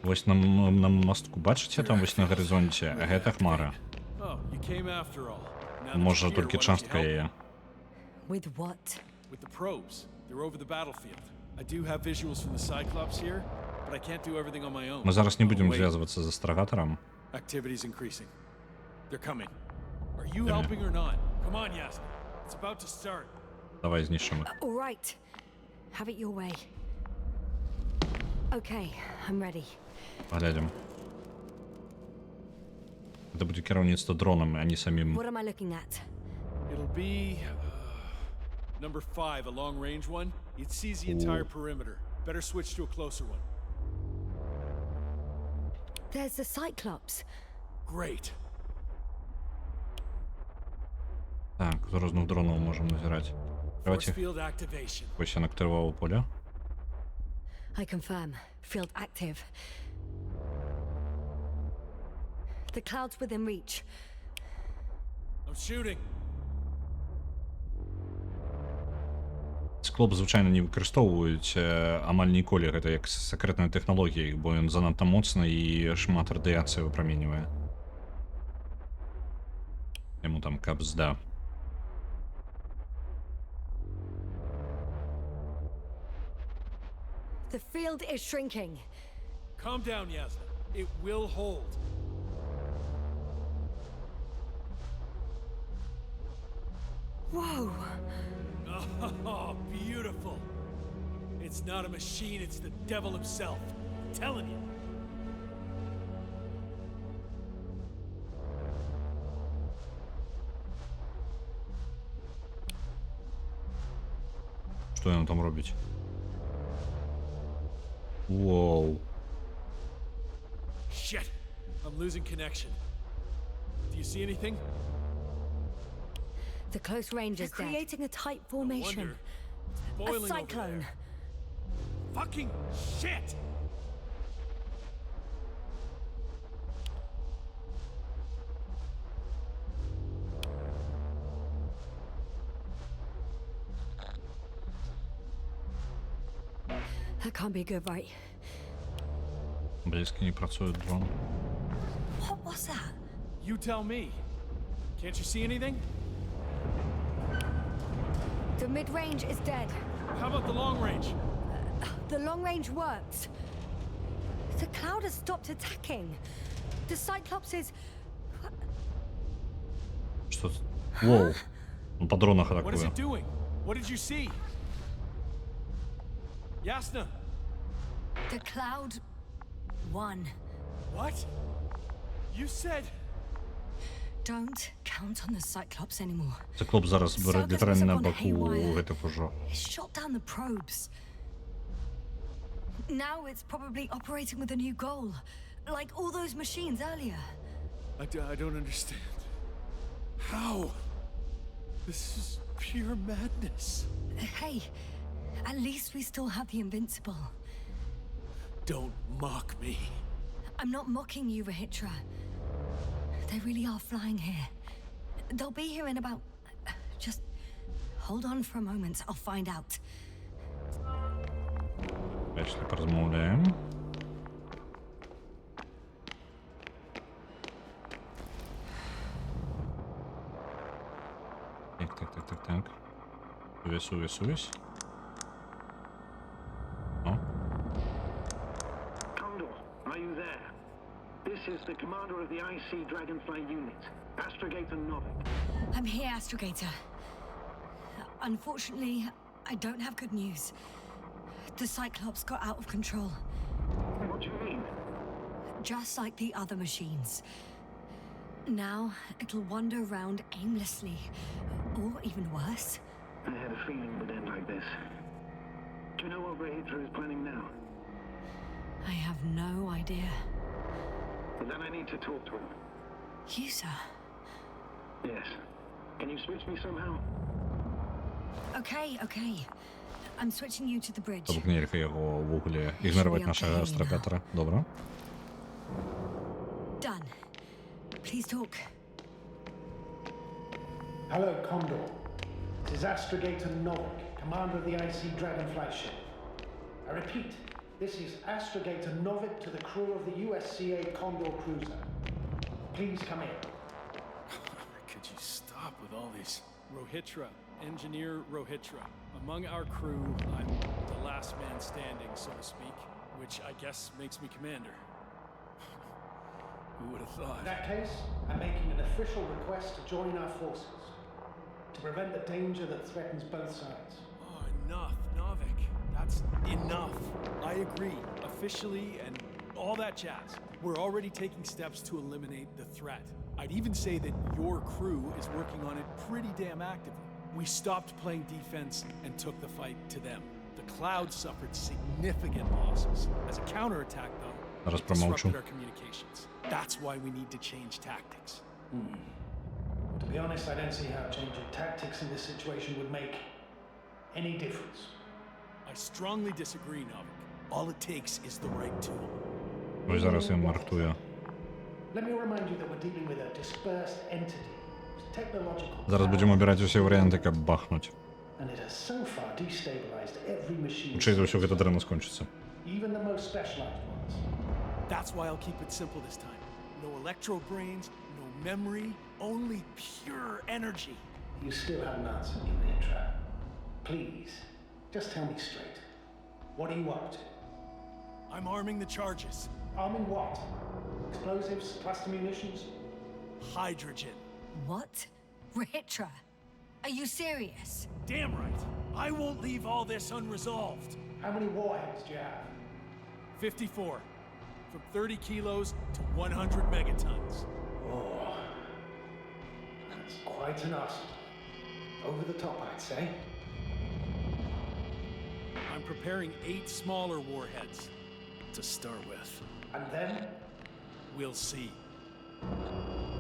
Вось на мостку, бачыце, там вось на гарызонце, гэта хмара. Oh, you came after all. Now that Можа, you're here, толькі why don't частка you help яе. With what? With the probes. They're over the battlefield. I do have visuals from the Cyclops here, but I can't do everything on my own. Мы зараз не Oh, будем wait. звязвацца з астрагатарам. Activity's increasing. They're coming. Are you helping or not? Come on, Yasna. It's about to start. Давай знішчым іх. All right. Have it your way. Okay, I'm ready. Паглядзім. Гэта будзе кіраўніцтва дронам, а не самім. What am I looking at? It'll be number 5, a long-range one. It sees the entire perimeter. Better switch to a closer one. There's the Cyclops. Great. Так, з розных дронаў можам назіраць. Force Давайте, field activation. ось я актываваў поле. I confirm. Field active. The cloud's within reach. I'm shooting. Склоп, звычайна, не выкарыстоўваюць амаль ніколі, гэта як сакрэтная тэхналогія, бо ён занадта моцны і шмат радыяцыі выпраменьвае. Яму там капзда. The field is shrinking. Calm down, Yasna. It will hold. Whoa! Oh, beautiful. It's not a machine, it's the devil himself. I'm telling you. Што ён там робіць? Воу. Shit. I'm losing connection. Do you see anything? The close range is creating a tight formation. Wonder. It's boiling A over cyclone. there. Fucking shit! That can't be good, right? Близько не працує дрон. What was that? You tell me. Can't you see anything? The mid-range is dead. How about the long range? The long range works. The cloud has stopped attacking. The Cyclops is... Что? Воу. Он по дронах What is атакує. it doing? What did you see? Yasna! The cloud won. What? You said... Don't count on the Cyclops anymore. Циклоп зараз бере літерально на боку гэтых ужо. It shot down the probes. Now it's probably operating with a new goal. Like all those machines earlier. I don't understand. How? This is pure madness. Hey, at least we still have the Invincible. Don't mock me. I'm not mocking you, Rahitra. They really are flying here. They'll be here in about... Just hold on for a moment. I'll find out. Пішли порозмовляємо. Сувесь. О. Condor, are you there? This is the commander of the IC Dragonfly unit, Astrogator Novik. I'm here, Astrogator. Unfortunately, I don't have good news. The Cyclops got out of control. What do you mean? Just like the other machines. Now, it'll wander around aimlessly. Or even worse. I had a feeling it would end like this. Do you know what Rahitra is planning now? I have no idea. Well, then I need to talk to him. You, sir? Yes. Can you switch me somehow? Okay. I'm switching you to the bridge. Тобто нельга його в углі ігнорувати нашого астрогатора. Добре. Done. Please talk. Hello, Condor. This is Astrogator Novik, commander of the IC Dragonfly ship. I repeat, this is Astrogator Novik to the crew of the USCA Condor cruiser. Please come in. Could you stop with all these? Rohitra, Engineer Rohitra. Among our crew, I'm the last man standing, so to speak, which I guess makes me commander. Who would have In thought? that case, I'm making an official request to join our forces to prevent the danger that threatens both sides. Oh, enough, Novik. That's enough. I agree, officially, and all that jazz. We're already taking steps to eliminate the threat. I'd even say that your crew is working on it pretty damn actively. We stopped playing defense and took the fight to them. The Cloud suffered significant losses. As a counterattack, though, Зараз it промовчу. disrupted our communications. That's why we need to change tactics. To be honest, I don't see how changing tactics in this situation would make any difference. I strongly disagree, Novik. All it takes is the right tool. Ось зараз він мартує. Let me remind you that we're dealing with a dispersed entity, whose technological Зараз будемо обирати усі варіанти, як бахнуть. and it has so far destabilized every machine, Учитывая, що це дрено скончиться. even the most specialized ones. That's why I'll keep it simple this time. No electro brains, no memory, only pure energy. You still haven't answered me, Rahitra. Please, just tell me straight. What are you up to? I'm arming the charges. Arming what? Explosives, cluster munitions? Hydrogen. What? Rahitra? Are you serious? Damn right. I won't leave all this unresolved. How many warheads do you have? 54. From 30 kilos to 100 megatons. Oh, that's quite an arsenal. Over the top, I'd say. I'm preparing 8 smaller warheads to start with. And then, We'll see.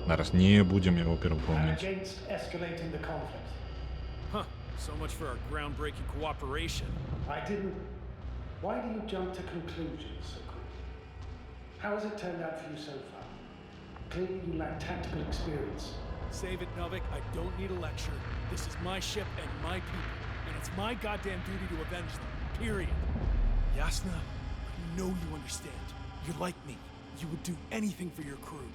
Зараз не будемо його and переповнювати. against escalating the conflict. Huh. So much for our groundbreaking cooperation. I didn't. Why do you jump to conclusions so quickly? How has it turned out for you so far? Clearly, you lack tactical experience. Save it, Novik. I don't need a lecture. This is my ship and my people. And it's my goddamn duty to avenge them. Period. Yasna, I know you understand. You're like me. You would do anything for your crew.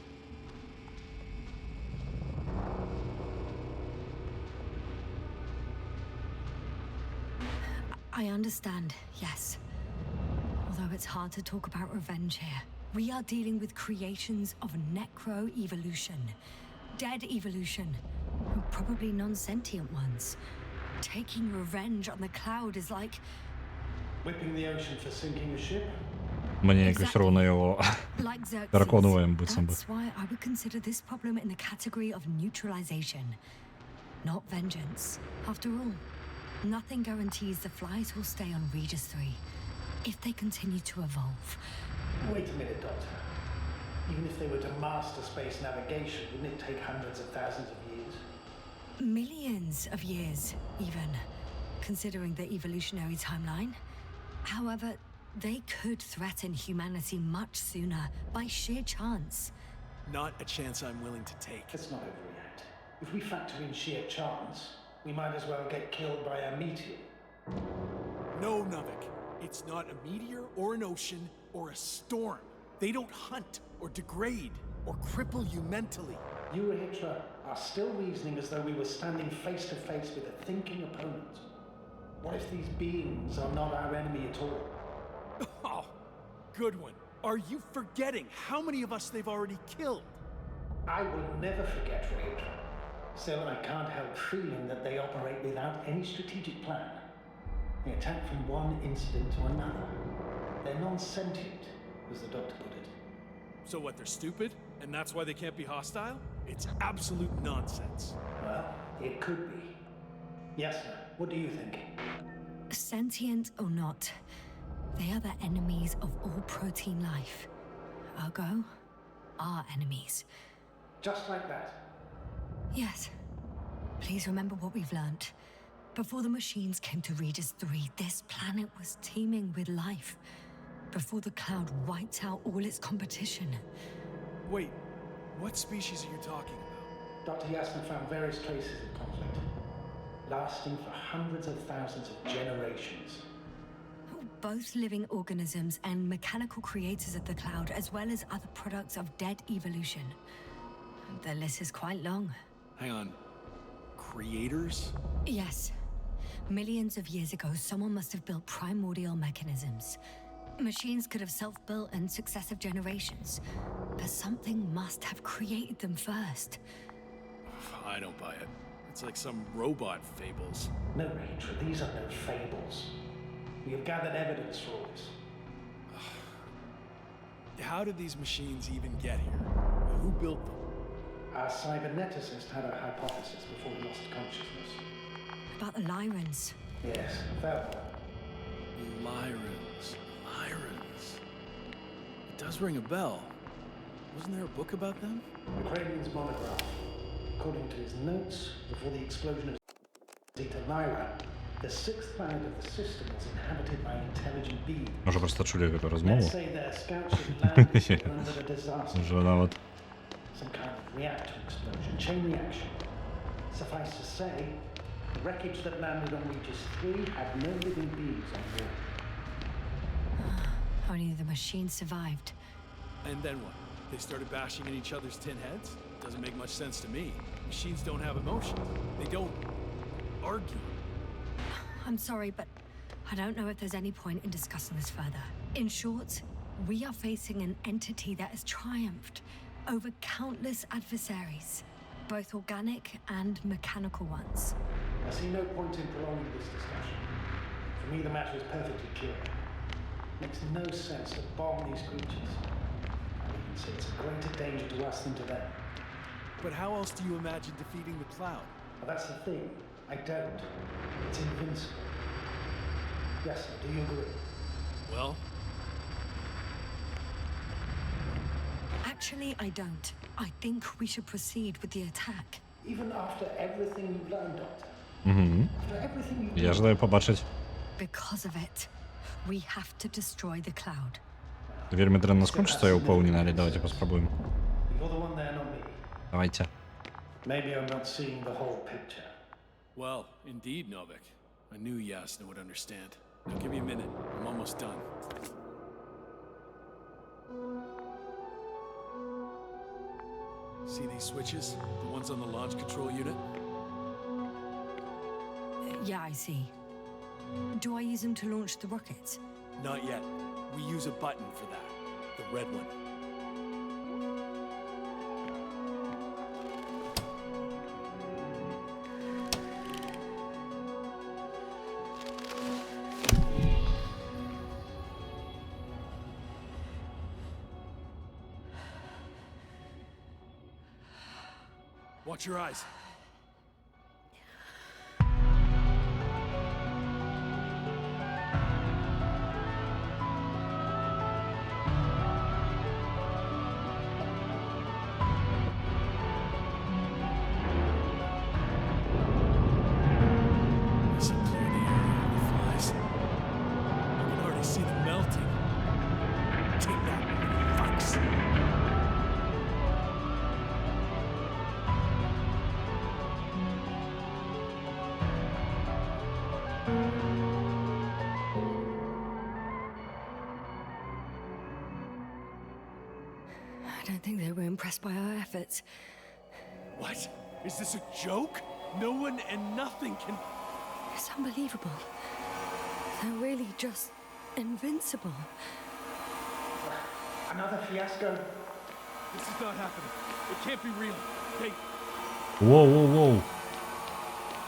I understand, yes. Although it's hard to talk about revenge here. We are dealing with creations of necro-evolution. Dead evolution. Probably non-sentient ones. Taking revenge on the Cloud is like... Whipping the ocean for sinking a ship? Мені якось все одно його like Xerxes. драконовим бицем би. That's why I would consider this problem in the category of neutralization, not vengeance. After all, nothing guarantees the flies will stay on Regis 3 if they continue to evolve. Wait a minute, Doctor. Even if they were to master space navigation, wouldn't it take hundreds of thousands of years? Millions of years, even, considering the evolutionary timeline. However, they could threaten humanity much sooner by sheer chance. Not a chance I'm willing to take. Let's not overreact. If we factor in sheer chance, we might as well get killed by a meteor. No, Novik. It's not a meteor or an ocean or a storm. They don't hunt or degrade or cripple you mentally. You, Rahitra, are still reasoning as though we were standing face to face with a thinking opponent. What if these beings are not our enemy at all? Oh, good one. Are you forgetting how many of us they've already killed? I will never forget, Raid. Still, I can't help feeling that they operate without any strategic plan. They attack from one incident to another. They're non-sentient, as the doctor put it. So what, they're stupid? And that's why they can't be hostile? It's absolute nonsense. Well, it could be. Yes, sir. What do you think? Sentient or not, they are the enemies of all protein life. Ergo, our enemies. Just like that. Yes. Please remember what we've learned. Before the machines came to Regis 3, this planet was teeming with life. Before the cloud wiped out all its competition. Wait, what species are you talking about? Dr. Yasna found various traces of conflict, lasting for hundreds of thousands of generations. Both living organisms and mechanical creators of the cloud, as well as other products of dead evolution. The list is quite long. Hang on. Creators? Yes. Millions of years ago, someone must have built primordial mechanisms. Machines could have self-built in successive generations, but something must have created them first. I don't buy it. It's like some robot fables. No, Rachel, these are no fables. We have gathered evidence for all this. How did these machines even get here? Who built them? Our cyberneticist had a hypothesis before he lost consciousness. About the Lyrans. Yes, fair one. Lyrans. It does ring a bell. Wasn't there a book about them? The Cranian's monograph. According to his notes, before the explosion of Zeta Lyra, the sixth planet of the system was inhabited by intelligent beings. Może po prostu czuli tę Let's rozmowę. say their scouts had landed under a disaster. Że nawet Some kind of reactor explosion, chain reaction. Suffice to say, the wreckage that landed on Regis 3 had no living beings on board. Only the machines survived. And then what? They started bashing in each other's tin heads? Doesn't make much sense to me. Machines don't have emotions. They don't argue. I'm sorry, but I don't know if there's any point in discussing this further. In short, we are facing an entity that has triumphed over countless adversaries, both organic and mechanical ones. I see no point in prolonging this discussion. For me, the matter is perfectly clear. It makes no sense to bomb these creatures. I even say it's a greater danger to us than to them. But how else do you imagine defeating the cloud? But that's the thing. I don't. It's invincible. Yes, sir, do you agree? Well, Actually, I don't. I think we should proceed with the attack. Even after everything you've learned, Doctor? After everything you've ja żedaję pobaczyć. Because of it, we have to destroy the cloud. Wiermy drewno skończy, co ja upomnę, ale dawajcie pospróbujmy. You're the one there, not me. Dawajcie. Maybe I'm not seeing the whole picture. well, indeed, Novik. I knew Yasna would understand. Now give me a minute. I'm almost done. See these switches? The ones on the launch control unit? Yeah, I see. Do I use them to launch the rockets? Not yet. We use a button for that. The red one. Watch your eyes. Listen, clear the area of the flies. I can already see them melting. Take that, fucks. I don't think they were impressed by our efforts. What? Is this a joke? No one and nothing can... It's unbelievable. They're really just invincible. Another fiasco. This is not happening. It can't be real. They... Воу-воу-воу.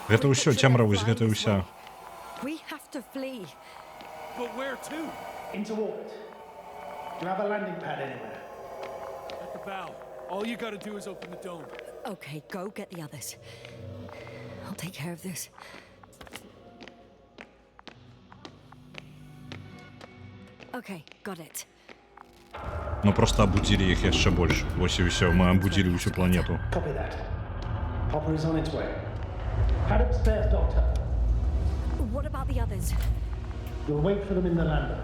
Гэта We ўсё, pictured цямра, them вось flying гэта this ўся. way. We have to flee. But where to? Into orbit. Do you have a landing pad anywhere? At the bow. All you gotta do is open the dome. Okay, go get the others. I'll take care of this. Okay, got it. Мы просто абудзілі іх яшчэ больш. Вось і ўсё, мы абудзілі ўсю планету. Copy that. Hopper is on its way. Head upstairs, Doctor. What about the others? We'll wait for them in the lander.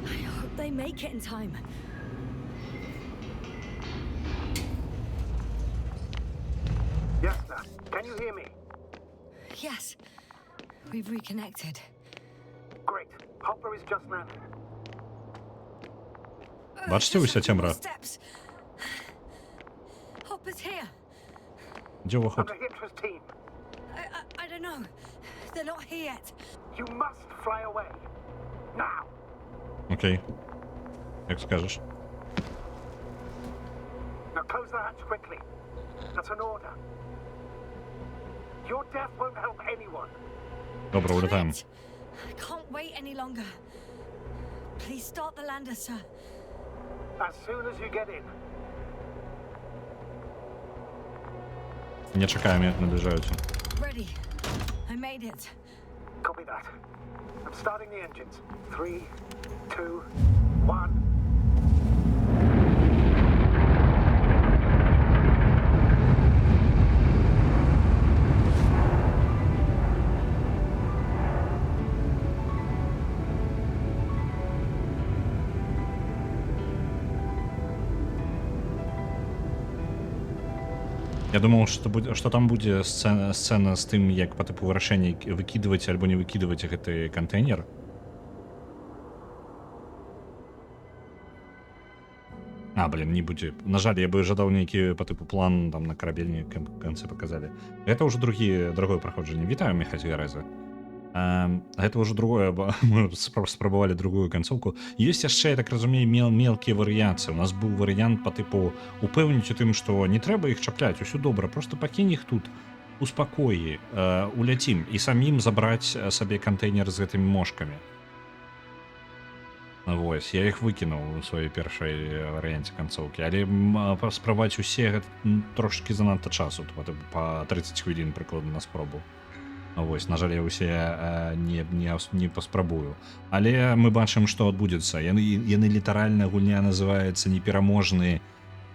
I hope they make it in time. Yes, sir. Can you hear me? Yes, we've reconnected. Great. Hopper is just landed. Бачите уся цямра? Steps. Hopper's here. Дзе ўваход? And the Hyptra's team. I don't know. They're not here yet. You must fly away. Now. Окей. Як скажеш. Now close the hatch quickly. That's an order. Your death won't help anyone. Добре, улетаємо. Damn it. I can't wait any longer. Please start the lander, sir. As soon as you get in. Не чекаємо, як наближаються. Ready. I made it. Copy that. I'm starting the engines. 3, 2, 1. Я думаў, што там будзе сцэна з тым, як па тыпу вырашэння выкідваць альбо не выкідваць гэты кантэйнер. Блин, не будзе. На жаль, я бы жадаў нейкі па тыпу план там на карабельні канцы паказалі. Гэта ўжо другое праходжанне. Вітаю, Міхась Гарэза. Гэта ўжо другое, мы спрабавалі другую канцоўку. Ёсць яшчэ, я так разумею, мелкія варыянцы. У нас быў варыянт па тыпу упэўніць у тым, што не трэба іх чапляць, усё добра, просто пакінь іх тут у спакоі, уляцім і самім забраць сабе кантэйнер з гэтымі мошкамі. Вось, я іх выкінуў у сваёй першай варыянце канцоўкі, але спрабаваць усе гэта трошкі занадта часу, па 30 хвілін прыкладна на спробу. Вось, на жаль, я ўсе не паспрабую. Але мы бачым, што адбудзецца. Яны літаральна, гульня называецца непераможны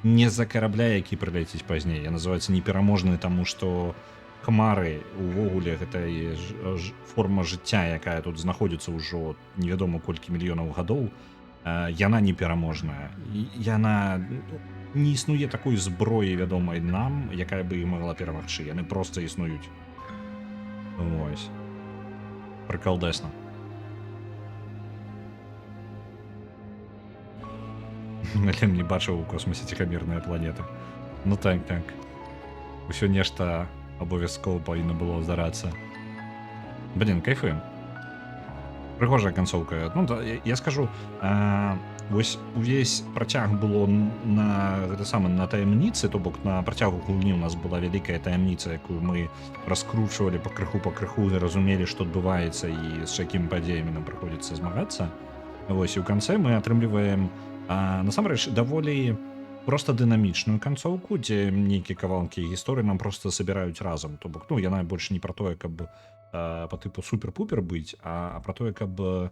не з-за карабля, які прыляціць пазней. Я называецца непераможны, таму што хмары увогуле гэта форма жыцця, якая тут знаходзіцца ўжо невядома колькі мільёнаў гадоў. Яна непераможная. Яна не існуе такой зброі, вядомай нам, якая бы іх магла перамагчы. Яны проста існуюць. Вось. Прыкалдэсна. Але не бачыў у космосе ціхамірныя планеты. Ну так. Усё нешта абавязкова павінна было здарацца. Блин, кайфуем. Прыгожая канцоўка. Ну, я скажу, вось увесь працяг было на таямніцы, то бок на працягу гульні у нас была вялікая таямніца, якую мы раскручвалі па крыху і разумелі, што адбываецца і з якімі падзеямі нам прыходзіцца змагацца. Вось, і ў канцэ мы атрымліваем насамрэч даволі проста дынамічную канцоўку, дзе нейкія кавалкі гісторыі нам проста забіраюць разам. То бок, яна больш не пра тое, каб па тыпу супер-пупер быць, а пра тое, каб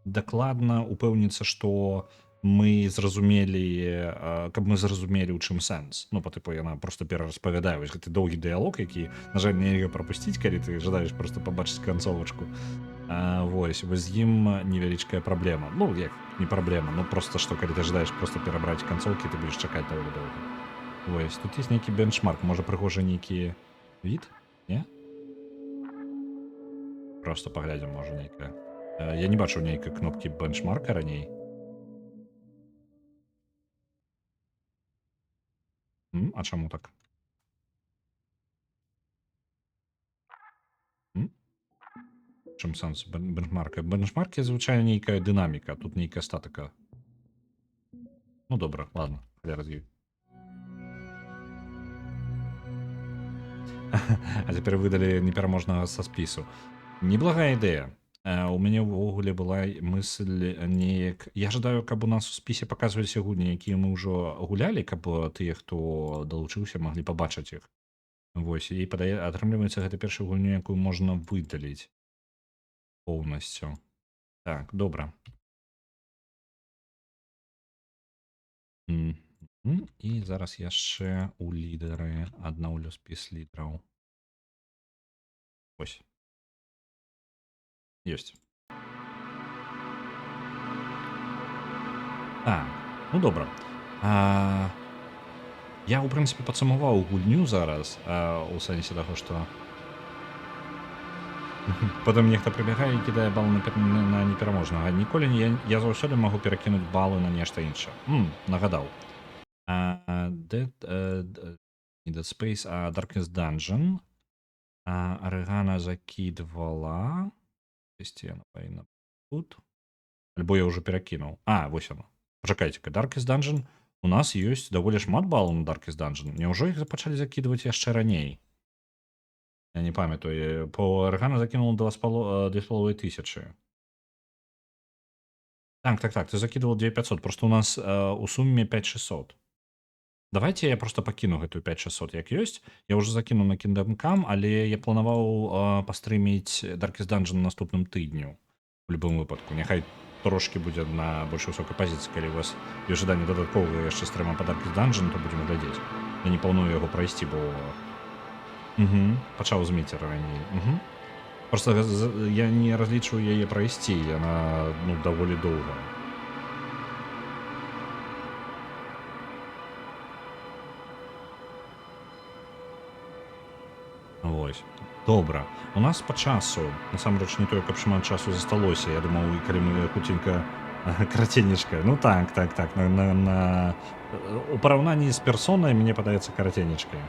дакладна упэўніцца, што мы зразумелі, каб мы зразумелі, у чым сэнс. Ну, па тыпу, яна проста перараспавядае вось гэты доўгі дыялог, які, на жаль, нельга прапусціць, калі ты жадаеш проста пабачыць канцовачку. Вось з ім невялічкая праблема. Ну, як не праблема, ну проста, што калі ты жадаеш проста перабраць канцоўкі, ты будзеш чакаць даволі доўга. Вось, тут ёсць нейкі бенчмарк, можа прыгожа нейкі від? Не? Просто паглядзім, можа, нейкая. Я не бачыў нейкай кнопкі бенчмарка раней. А чаму так? Чым сэнс бенчмарка? Бенчмаркі звычайна нейкая дынаміка, тут нейкая статыка. Ну добра, ладно, халяра з ёй. А цяпер выдалі непераможнага са спісу. Неблагая ідэя. У мяне ўвогуле была мысль неяк... Я жадаю, каб у нас у спісе паказваліся гульні, якія мы ўжо гулялі, каб тыя, хто далучыўся, маглі пабачыць іх. Вось, і атрымліваецца, гэта першая гульня, якую можна выдаліць поўнасцю. Так, добра. І зараз яшчэ у лідары аднаўлю спіс лідараў. Ось. Ёсць. Ну добра. Я, у прынцыпе, падсумаваў гульню зараз, у сэнсе таго, што потым нехта прыбягае і кідае бал на непераможнага. Ніколі я заўсёды магу перакінуць балы на нешта іншае. Нагадаў. Dead Space, Darkest Dungeon. Арыгана закидывала. Яна павінна тут. Альбо я ўжо перакінуў. Вось яно. Пачакайце-ка, Darkest Dungeon. У нас ёсць даволі шмат балаў на Darkest Dungeon. Няўжо іх пачалі закидываць яшчэ раней? Я не памятаю. По Арыгана закінула 2500. Так, ты закидывал 2500. Просто у нас у суме 5600. Давайте я просто пакіну гэтую 5600 як ёсць. Я ўжо закіну на Kingdom Come, але я планаваў пастрыміць Darkest Dungeon на наступным тыдню. У любым выпадку. Няхай трошки будзе на больш высокай пазіцыі, калі у вас ёсць жаданне дадатковага яшчэ стрыма па Darkest Dungeon, то будзем глядзець. Я не планую яго прайсці, бо пачаў з міцера раней. Просто я не разлічваю яе прайсці, яна даволі доўгая. Вось. Добра. У нас па часу, насамрэч, не тое, каб шмат часу засталося. Я думаў, калі мы хутенька караценечка. Так. У параўнанні з персонай, мне падаецца караценечкай.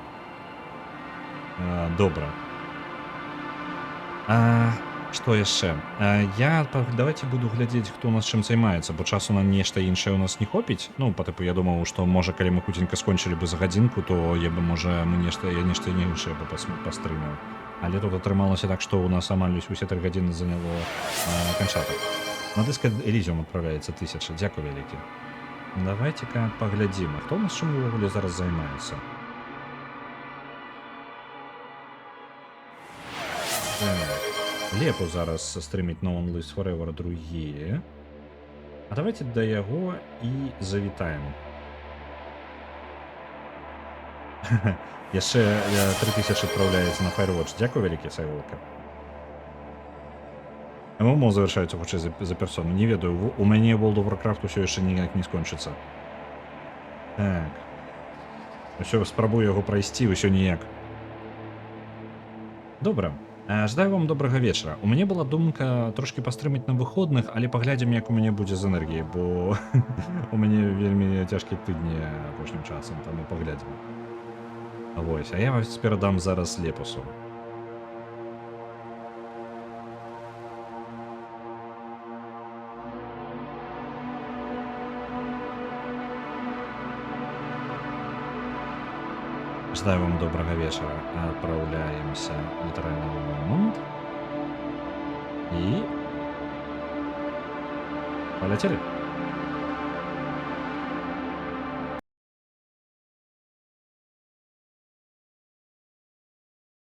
Добра. Што яшчэ? Давайте буду глядзець, хто у нас чым займаецца, бо часу на нешта іншае у нас не хопіць. Я думаў, што можа, калі мы хутенька скончылі бы за гадзінку, то я нешта іншае бы пастрымаў. Але тут атрымалася так, што у нас амаль усе 3 гадзіны заняло канчатак. На дыск Elysium адпраўляецца 1000. Дзякуй вялікі. Давайте-ка паглядзім, а хто у нас чым увогуле зараз займаецца? Лепу зараз стрыміць No One Lives Forever другие. А давайте да яго і завітаем. Яшчэ 3000 адпраўляецца на Firewatch. Дзякуй вялікі, Сайволка. ММО завяршаюцца хутчэй за персону. Не ведаю, у мяне World of Warcraft усё яшчэ ніяк не скончыцца. Так. Усё, спрабую яго прайсці, усё ніяк. Добра. Жадаю вам добрага вечара. У мяне была думка трошки пастрымаць на выходных, але паглядзім, як у мяне будзе з энергіяй, бо у мяне вельмі цяжкія тыдні апошнім часам, таму паглядзім. Вось, а я вас перадам зараз Лепусу. Жадаю вам добрага вечара. Адпраўляемся літаральна ў момант. І... Паляцелі.